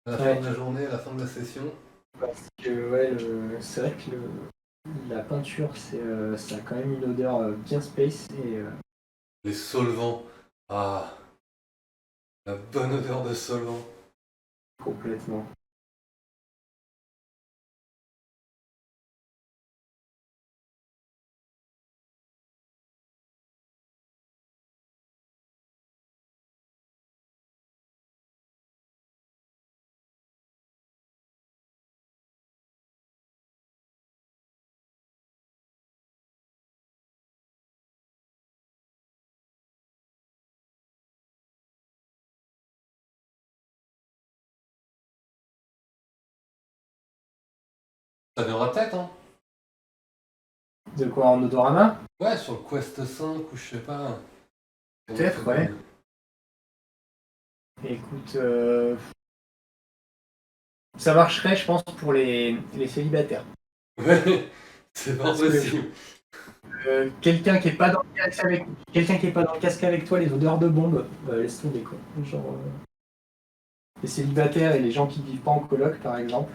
Speaker 2: Ouais,
Speaker 1: de la journée, à la fin de la session.
Speaker 2: parce que ouais, c'est vrai que la peinture, ça a quand même une odeur bien space et
Speaker 1: Les solvants. Ah, la bonne odeur de solvant.
Speaker 2: complètement.
Speaker 1: Ça viendra peut-être, hein.
Speaker 2: De quoi en odorama?
Speaker 1: Ouais, sur le Quest 5 ou je sais pas.
Speaker 2: Peut-être, ouais. Écoute, ça marcherait, je pense, pour les célibataires.
Speaker 1: Ouais, c'est pas
Speaker 2: Parce que
Speaker 1: possible.
Speaker 2: quelqu'un qui est pas dans le casque avec quelqu'un qui est pas dans le casque avec toi, les odeurs de bombe, laisse tomber quoi. Genre les célibataires et les gens qui vivent pas en coloc par exemple.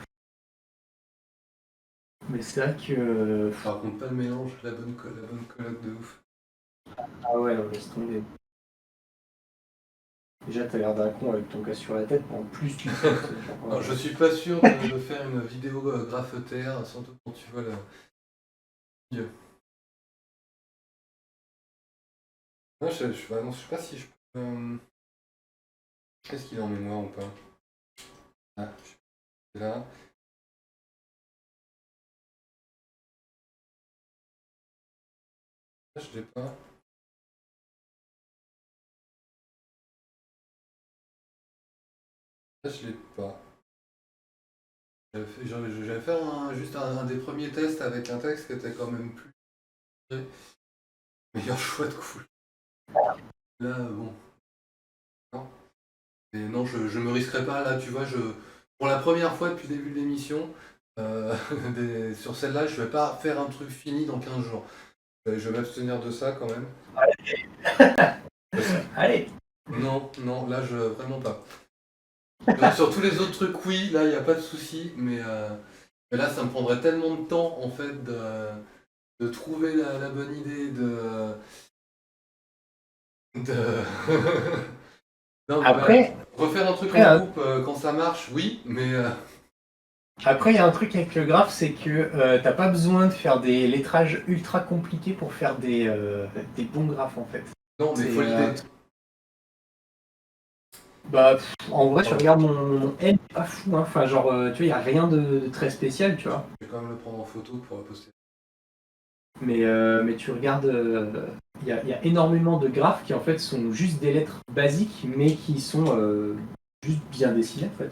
Speaker 2: Mais c'est vrai que
Speaker 1: Par contre, pas le mélange, la bonne coloc de ouf.
Speaker 2: ah ouais, non, laisse tomber. Déjà t'as l'air d'un con avec ton casque sur la tête, en plus tu sautes, genre,
Speaker 1: Alors, je suis pas sûr de faire une vidéo graphe-terre, surtout quand tu vois le milieu. Non, je sais pas si je peux. Qu'est-ce qu'il a en mémoire ou pas? Ah, je sais C'est là. Là, je l'ai pas. Là, je l'ai pas. J'avais fait juste un des premiers tests avec un texte qui était quand même plus meilleur choix de couleur. Là, bon, non. Et non, je me risquerai pas là, tu vois, pour la première fois depuis le début de l'émission, sur celle-là, je vais pas faire un truc fini dans 15 jours. Je vais m'abstenir de ça quand même.
Speaker 2: Allez.
Speaker 1: Non, non, là, vraiment pas. Sur tous les autres trucs, oui, là, il n'y a pas de souci, mais là, ça me prendrait tellement de temps, en fait, de trouver la bonne idée, de... Non, mais voilà.
Speaker 2: Après,
Speaker 1: Refaire un truc
Speaker 2: après,
Speaker 1: en groupe quand ça marche, oui, mais...
Speaker 2: après, il y a un truc avec le graphe, c'est que t'as pas besoin de faire des lettrages ultra compliqués pour faire des bons graphes en fait.
Speaker 1: Non, mais faut l'idée.
Speaker 2: Bah, en vrai, tu regardes mon N, c'est pas fou, hein. Enfin, genre, tu vois, il n'y a rien de très spécial, tu vois.
Speaker 1: Je vais quand même le prendre en photo pour poster.
Speaker 2: Mais tu regardes, il y a énormément de graphes qui en fait sont juste des lettres basiques, mais qui sont juste bien dessinées en fait.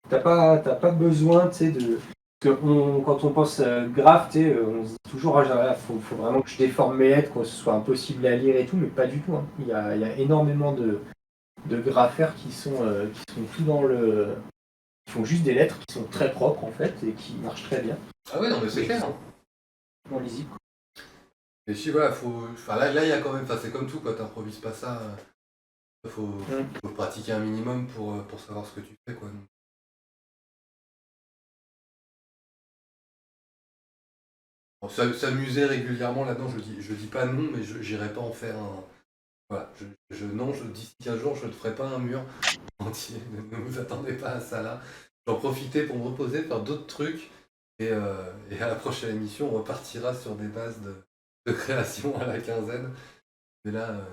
Speaker 2: T'as pas besoin, tu sais, de. Quand on pense graphe, tu sais, on se dit toujours, ah, faut vraiment que je déforme mes lettres, que ce soit impossible à lire et tout, mais pas du tout, hein. Il y a énormément de grapheurs qui sont tout dans le. Qui font juste des lettres qui sont très propres en fait et qui marchent très bien.
Speaker 1: Ah ouais, non, mais c'est clair.
Speaker 2: On lisible.
Speaker 1: Et si, voilà, faut... Enfin, là, il y a quand même... Enfin, c'est comme tout, quoi, t'improvises pas ça. Faut pratiquer un minimum pour savoir ce que tu fais, quoi. Bon, s'amuser régulièrement là-dedans, je dis pas non, mais j'irai pas en faire un... Voilà, non, d'ici 15 jours, je ne ferai pas un mur entier. Ne vous attendez pas à ça là. J'en profiter pour me reposer, faire d'autres trucs. Et à la prochaine émission, on repartira sur des bases de création à la quinzaine. Mais là,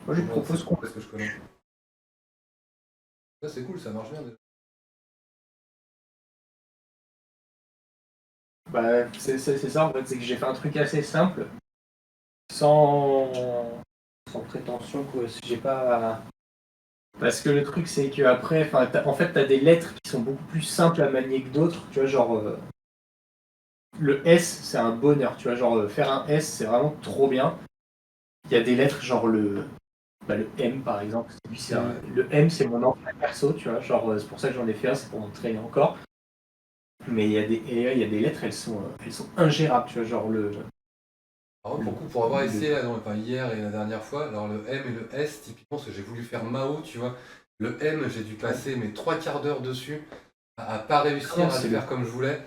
Speaker 2: Moi je te propose qu'on.
Speaker 1: ce que je connais. Ça, c'est cool, ça marche bien déjà.
Speaker 2: Bah, c'est ça en fait, c'est que j'ai fait un truc assez simple, sans, sans prétention, quoi. J'ai pas. Parce que le truc c'est que après, enfin, en fait, t'as des lettres qui sont beaucoup plus simples à manier que d'autres. Tu vois, genre le S, c'est un bonheur. Tu vois, genre faire un S, c'est vraiment trop bien. Il y a des lettres genre le M par exemple. Le M, c'est mon enfant perso. Tu vois, genre c'est pour ça que j'en ai fait un, c'est pour m'entraîner encore. Mais il y a des lettres, elles sont ingérables. Tu vois, genre
Speaker 1: Par contre, pour avoir essayé là, hier et la dernière fois, alors le M et le S, typiquement, parce que j'ai voulu faire Mao, tu vois, le M, j'ai dû passer mes 3 quarts d'heure dessus à pas réussir à le faire comme je voulais.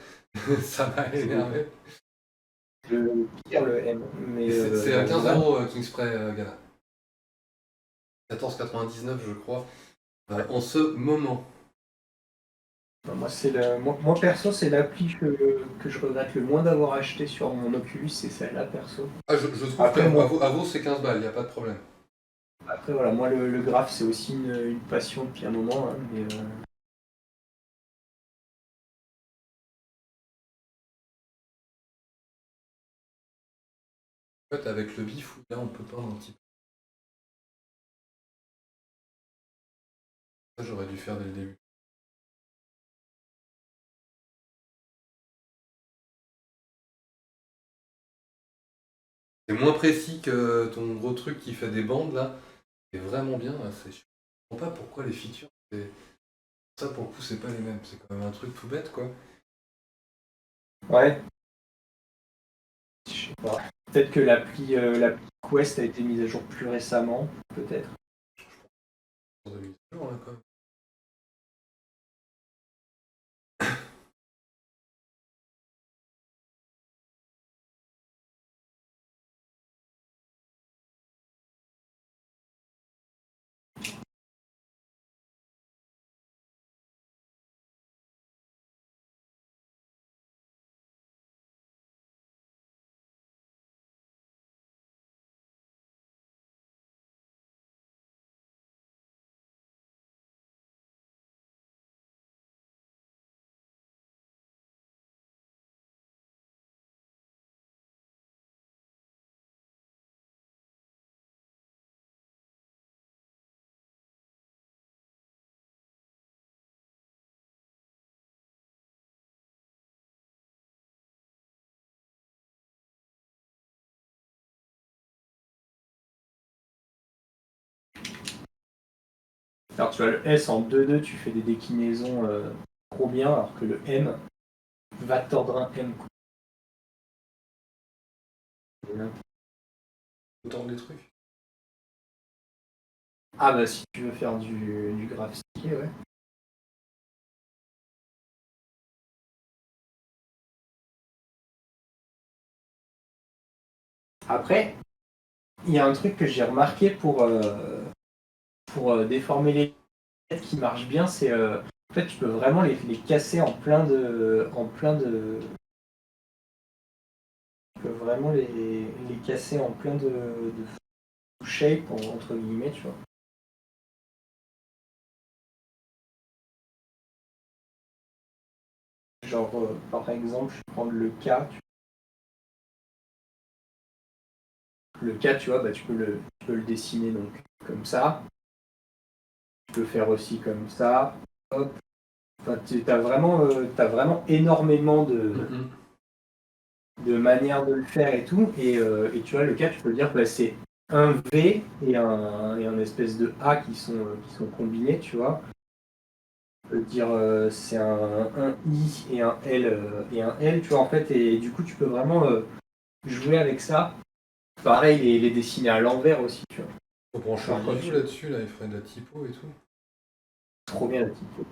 Speaker 1: Ça m'a énervé.
Speaker 2: le pire, le M. Mais
Speaker 1: C'est à 15 € Kingspray Gala. 14,99 je crois, en ce moment.
Speaker 2: Moi, perso, c'est l'appli que je regrette le moins d'avoir acheté sur mon Oculus, c'est celle-là perso.
Speaker 1: Ah, je trouve
Speaker 2: Après,
Speaker 1: à vous c'est 15 balles, il n'y a pas de problème.
Speaker 2: Après voilà, moi le graphe c'est aussi une passion depuis un moment, hein, mais
Speaker 1: En fait, avec le bif, là, on peut peindre un petit peu. Ça, j'aurais dû faire dès le début. C'est moins précis que ton gros truc qui fait des bandes, là. C'est vraiment bien. Là. Je comprends pas pourquoi les features, ça, pour le coup, c'est pas les mêmes. C'est quand même un truc tout bête, quoi.
Speaker 2: ouais. Je sais pas. Peut-être que l'appli Quest a été mise à jour plus récemment, peut-être.
Speaker 1: Sur 2000 jours, là, quand même.
Speaker 2: Alors, tu vois, le S en 2-2, tu fais des déclinaisons trop bien, alors que le M va tordre un M. Quoi.
Speaker 1: Autant des trucs.
Speaker 2: Ah bah si tu veux faire du graphique, ouais. Après, il y a un truc que j'ai remarqué pour déformer les lettres qui marche bien, c'est en fait tu peux vraiment les casser en plein de. Tu peux vraiment les casser en plein de shape entre guillemets, tu vois. Genre par exemple, je vais prendre le K. Le K, tu vois, bah, tu peux le dessiner donc comme ça. Tu peux faire aussi comme ça. Hop. Enfin, tu as vraiment énormément de manières de le faire et tout. Et tu vois, le K, tu peux dire que bah, c'est un V et un espèce de A qui sont combinés, tu vois. Tu peux dire c'est un I et un L, tu vois, en fait. Et du coup, tu peux vraiment jouer avec ça. Pareil, les dessiner à l'envers aussi, tu vois.
Speaker 1: Faut brancher un bijou là-dessus, là, il ferait de la typo et tout.
Speaker 2: Trop bien la typo.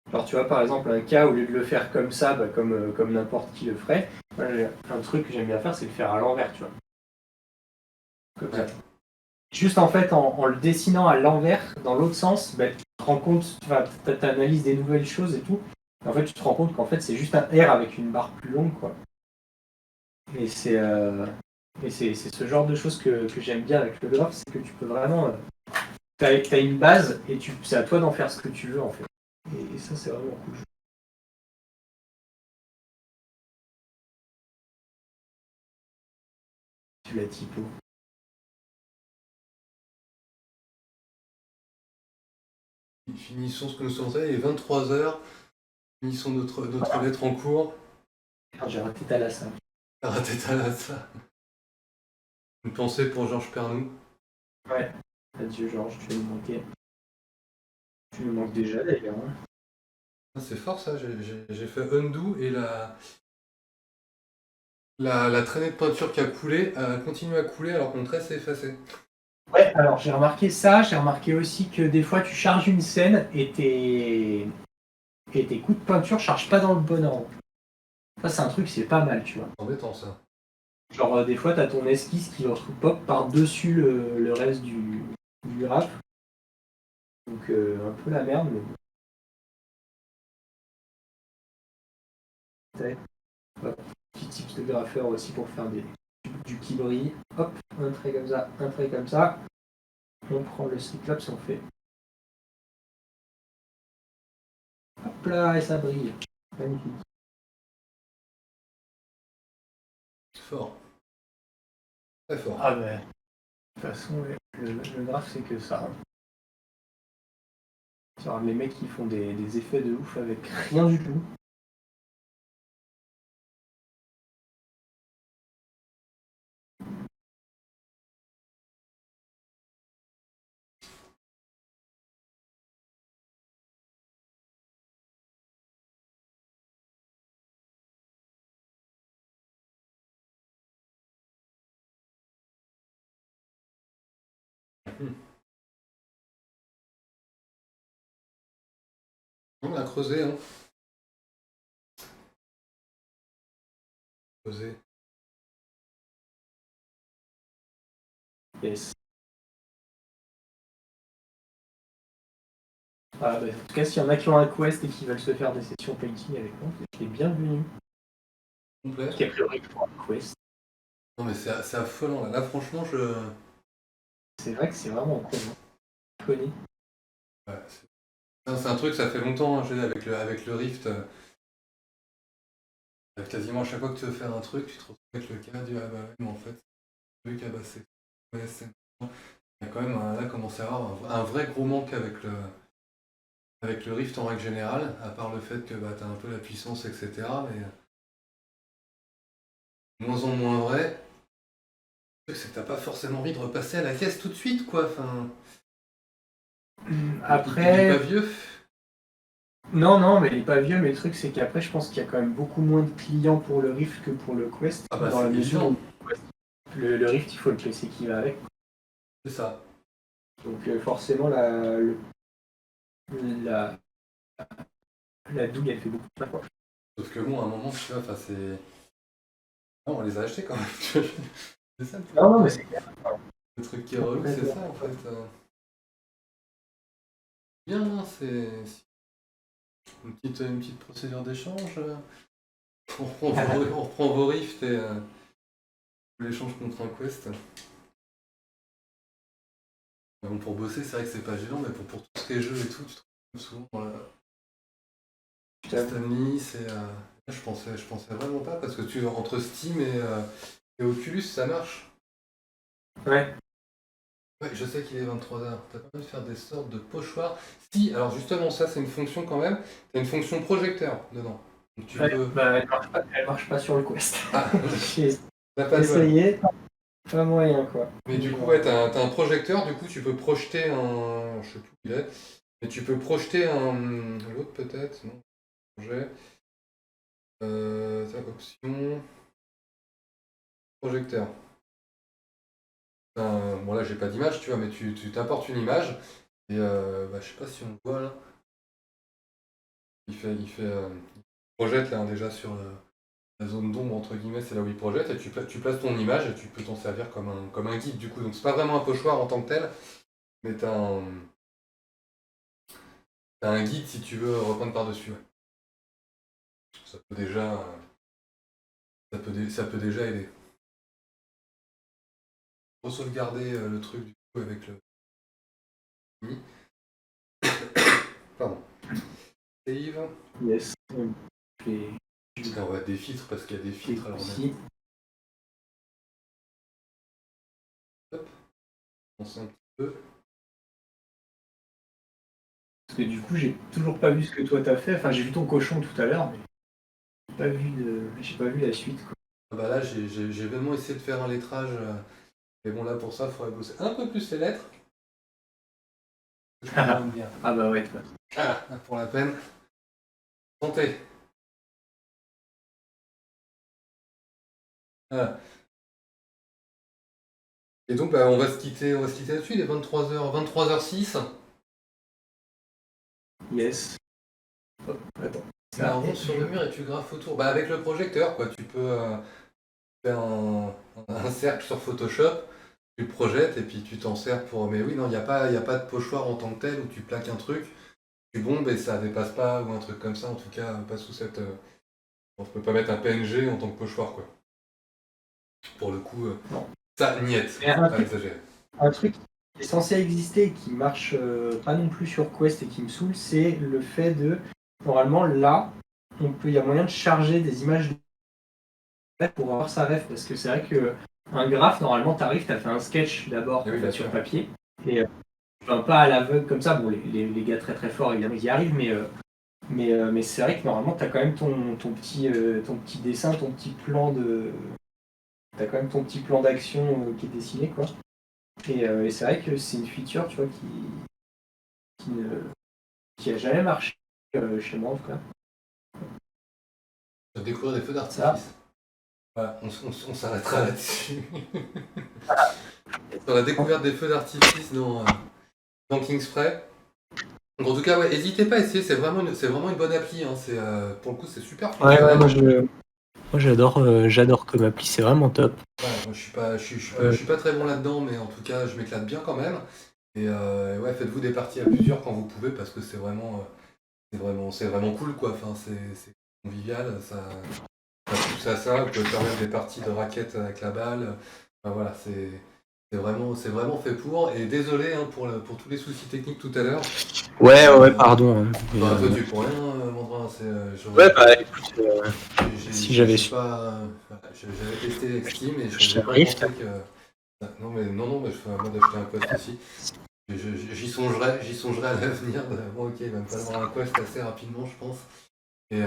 Speaker 2: Alors tu vois par exemple un cas, au lieu de le faire comme ça, bah, comme n'importe qui le ferait, moi, un truc que j'aime bien faire c'est le faire à l'envers, tu vois. Comme ça. Juste en fait en le dessinant à l'envers, dans l'autre sens, bah, tu te rends compte, tu analyses des nouvelles choses et tout. Et en fait tu te rends compte qu'en fait c'est juste un R avec une barre plus longue quoi. Et c'est ce genre de choses que j'aime bien avec le graphe, c'est que tu peux vraiment. T'as une base et c'est à toi d'en faire ce que tu veux en fait. Et ça c'est vraiment cool. Tu la typo.
Speaker 1: Finissons ce que nous sommes fait, il est 23h. Finissons notre lettre en cours.
Speaker 2: Merde, j'ai raté Thalassa.
Speaker 1: Raté Thalassa. Une pensée pour Georges Pernou.
Speaker 2: Ouais. Adieu Georges, tu vas nous manquer. Tu nous manques déjà d'ailleurs. Hein.
Speaker 1: Ah, c'est fort ça, j'ai fait undo et la traînée de peinture qui a coulé continue à couler alors que mon trait s'est effacé.
Speaker 2: Ouais, alors j'ai remarqué ça, j'ai remarqué aussi que des fois tu charges une scène et tes coups de peinture chargent pas dans le bon ordre. Ça c'est un truc, c'est pas mal, tu vois.
Speaker 1: C'est embêtant ça.
Speaker 2: Genre des fois t'as ton esquisse qui pop par-dessus le reste du graphe. Donc un peu la merde, mais bon. Hop, petit tips de graffeur aussi pour faire du qui brille. Hop, un trait comme ça, un trait comme ça. On prend le Cyclops et on fait. Hop là, et ça brille. Magnifique.
Speaker 1: Fort. Très fort.
Speaker 2: Ah ben, de toute façon, le graphe, c'est que ça. Genre, les mecs qui font des effets de ouf avec rien du tout.
Speaker 1: On a creusé, hein. Creusé.
Speaker 2: Yes. Ah, ben, en tout cas, s'il y en a qui ont un quest et qui veulent se faire des sessions painting avec moi, c'est bienvenu.
Speaker 1: Complet.
Speaker 2: Parce qu'a priori, il faut un quest.
Speaker 1: Non mais c'est affolant là. Là franchement je.
Speaker 2: C'est vrai que c'est vraiment con. Hein. Connu.
Speaker 1: Ouais, c'est un truc, ça fait longtemps hein, avec le Rift. Quasiment à chaque fois que tu veux faire un truc, tu te retrouves avec le cas du ah bah ouais, mais en fait, le truc, ah bah c'est. Ouais, il y a quand même là commence à y avoir un vrai gros manque avec le Rift en règle générale, à part le fait que bah, tu as un peu la puissance, etc. Mais de moins en moins vrai. Le truc, c'est que t'as pas forcément envie de repasser à la caisse tout de suite, quoi. Enfin, Il est pas
Speaker 2: Après,
Speaker 1: vieux?
Speaker 2: non, non, mais il est pas vieux, mais le truc, c'est qu'après, je pense qu'il y a quand même beaucoup moins de clients pour le Rift que pour le Quest,
Speaker 1: Ah bah
Speaker 2: dans la
Speaker 1: c'est
Speaker 2: mesure
Speaker 1: évident,
Speaker 2: où le Rift, il faut le PC qui va avec.
Speaker 1: c'est ça.
Speaker 2: Donc, forcément, la, la douille, elle fait beaucoup de mal, quoi.
Speaker 1: Sauf que bon, à un moment, tu vois, enfin c'est. Non, on les a achetés quand même. C'est ça le truc.
Speaker 2: Non, non, mais c'est clair.
Speaker 1: Le truc qui est relou, c'est ça en fait. Bien, hein, c'est une petite procédure d'échange. On reprend vos rifts et on l'échange contre un quest. Bon, pour bosser, c'est vrai que c'est pas gênant, mais pour tout ce qui est jeu et tout, tu te retrouves souvent dans la
Speaker 2: Putain.
Speaker 1: Stanley, c'est. Je pensais vraiment pas parce que entre Steam et Oculus, ça marche.
Speaker 2: Ouais.
Speaker 1: Ouais, je sais qu'il est 23h. T'as pas envie de faire des sortes de pochoirs. Si, alors justement, ça c'est une fonction quand même. T'as une fonction projecteur dedans. Donc tu
Speaker 2: Ouais,
Speaker 1: peux.
Speaker 2: bah, elle marche pas sur le Quest.
Speaker 1: Ah,
Speaker 2: J'ai
Speaker 1: t'as pas de bol.
Speaker 2: essayé, pas moyen, quoi.
Speaker 1: Mais du coup, ouais, t'as un projecteur, du coup tu peux projeter un. Je sais plus où il est. Mais tu peux projeter un. L'autre peut-être, non? Projet. Option. Projecteur. Bon là j'ai pas d'image, tu vois, mais tu t'importes une image. Et bah, je sais pas si on le voit là. Il projette là déjà sur la zone d'ombre entre guillemets, c'est là où il projette, et tu places ton image et tu peux t'en servir comme un guide du coup. Donc c'est pas vraiment un pochoir en tant que tel, mais t'as un guide si tu veux reprendre par-dessus. Ouais. Ça peut déjà, ça peut déjà aider. Faut sauvegarder le truc du coup avec le. Pardon. Save.
Speaker 2: Yes. Et
Speaker 1: Et on va des filtres parce qu'il y a des filtres alors
Speaker 2: aussi.
Speaker 1: Hop, on sent un petit peu.
Speaker 2: Parce que du coup, j'ai toujours pas vu ce que toi t'as fait. Enfin, j'ai vu ton cochon tout à l'heure, mais j'ai pas vu la suite, quoi.
Speaker 1: Ah bah là j'ai vraiment essayé de faire un lettrage. Mais bon là pour ça il faudrait bosser un peu plus les lettres. Je peux
Speaker 2: Ah
Speaker 1: même bien.
Speaker 2: bah ouais, toi.
Speaker 1: Ah, pour la peine. Santé. Voilà. Et donc bah, on va se quitter là-dessus, il est 23h06.
Speaker 2: Yes. Hop, attends.
Speaker 1: Tu mets un rond sur le mur et tu graphes autour. Bah avec le projecteur quoi, tu peux faire un cercle sur Photoshop, tu le projettes et puis tu t'en sers pour. Mais oui non, il y a pas de pochoir en tant que tel où tu plaques un truc, tu bombes et ça dépasse pas ou un truc comme ça, en tout cas pas sous cette. On peut pas mettre un PNG en tant que pochoir quoi. Pour le coup,
Speaker 2: Non.
Speaker 1: ça niette,
Speaker 2: Mais
Speaker 1: faut pas exagérer.
Speaker 2: un truc qui est censé exister et qui marche pas non plus sur Quest et qui me saoule, c'est le fait de. Normalement, là, il y a moyen de charger des images pour avoir sa ref. Parce que c'est vrai que un graphe, normalement, t'arrives, t'as fait un sketch d'abord
Speaker 1: Eh oui, bien
Speaker 2: sur
Speaker 1: sûr.
Speaker 2: papier. Et enfin, pas à l'aveugle comme ça. Bon, les gars très très forts, évidemment, ils y arrivent, mais c'est vrai que normalement, tu as quand même ton petit dessin, ton petit plan de. T'as quand même ton petit plan d'action qui est dessiné, quoi. Et c'est vrai que c'est une feature, tu vois, qui a jamais marché chez moi, en tout cas.
Speaker 1: De découvrir des feux
Speaker 2: Ça,
Speaker 1: d'artifice. Voilà, on s'arrêtera là-dessus. Sur la découverte des feux d'artifice dans Kingspray. Donc en tout cas, ouais, n'hésitez pas à essayer, c'est vraiment une bonne appli. Hein. Pour le coup, c'est super
Speaker 2: ouais, ouais,
Speaker 1: fonctionnel.
Speaker 2: moi j'adore comme appli, c'est vraiment top.
Speaker 1: Ouais, moi, je suis pas très bon là-dedans, mais en tout cas, je m'éclate bien quand même. Et ouais, faites-vous des parties à plusieurs quand vous pouvez, parce que c'est vraiment cool, quoi. Enfin, c'est convivial, ça pousse à ça. Vous pouvez faire même des parties de raquettes avec la balle. Enfin, voilà, c'est vraiment fait pour. Et désolé hein, pour tous les soucis techniques tout à l'heure.
Speaker 2: Ouais, pardon.
Speaker 1: Bah, toi, tu pour rien, Mandrin.
Speaker 2: Ouais, bah écoute, si j'avais
Speaker 1: J'ai
Speaker 2: su.
Speaker 1: pas. J'avais testé avec Steam et
Speaker 2: Je
Speaker 1: j'ai pas
Speaker 2: Rift.
Speaker 1: pensé que. Non, mais je fais un mode d'acheter un Quest aussi. J'y songerai à l'avenir. Bon, ok, il va me falloir un Quest assez rapidement, je pense. Et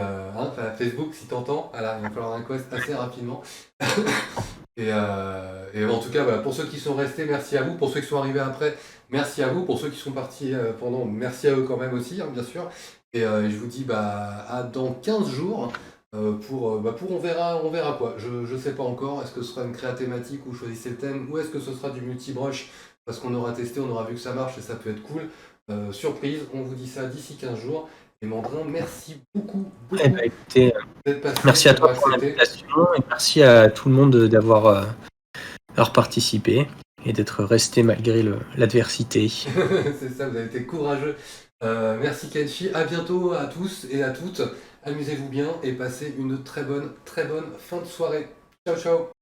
Speaker 1: Facebook, si t'entends, il va me falloir un Quest assez rapidement. Et en tout cas, voilà, pour ceux qui sont restés, merci à vous. Pour ceux qui sont arrivés après, merci à vous. Pour ceux qui sont partis pendant, merci à eux quand même aussi, hein, bien sûr. Je vous dis à dans 15 jours pour on verra quoi. Je sais pas encore. Est-ce que ce sera une créa thématique ou choisissez le thème, ou est-ce que ce sera du multi-brush parce qu'on aura testé, on aura vu que ça marche et ça peut être cool. Surprise, on vous dit ça d'ici 15 jours. Et Mandrin, merci beaucoup,
Speaker 2: Eh
Speaker 1: beaucoup
Speaker 2: ben, écoutez,
Speaker 1: d'être passé,
Speaker 2: merci à toi
Speaker 1: d'avoir
Speaker 2: pour
Speaker 1: accepté.
Speaker 2: l'invitation et merci à tout le monde d'avoir participé et d'être resté malgré l'adversité.
Speaker 1: C'est ça, vous avez été courageux. Merci Kenshi, à bientôt à tous et à toutes. Amusez-vous bien et passez une très bonne fin de soirée. Ciao ciao.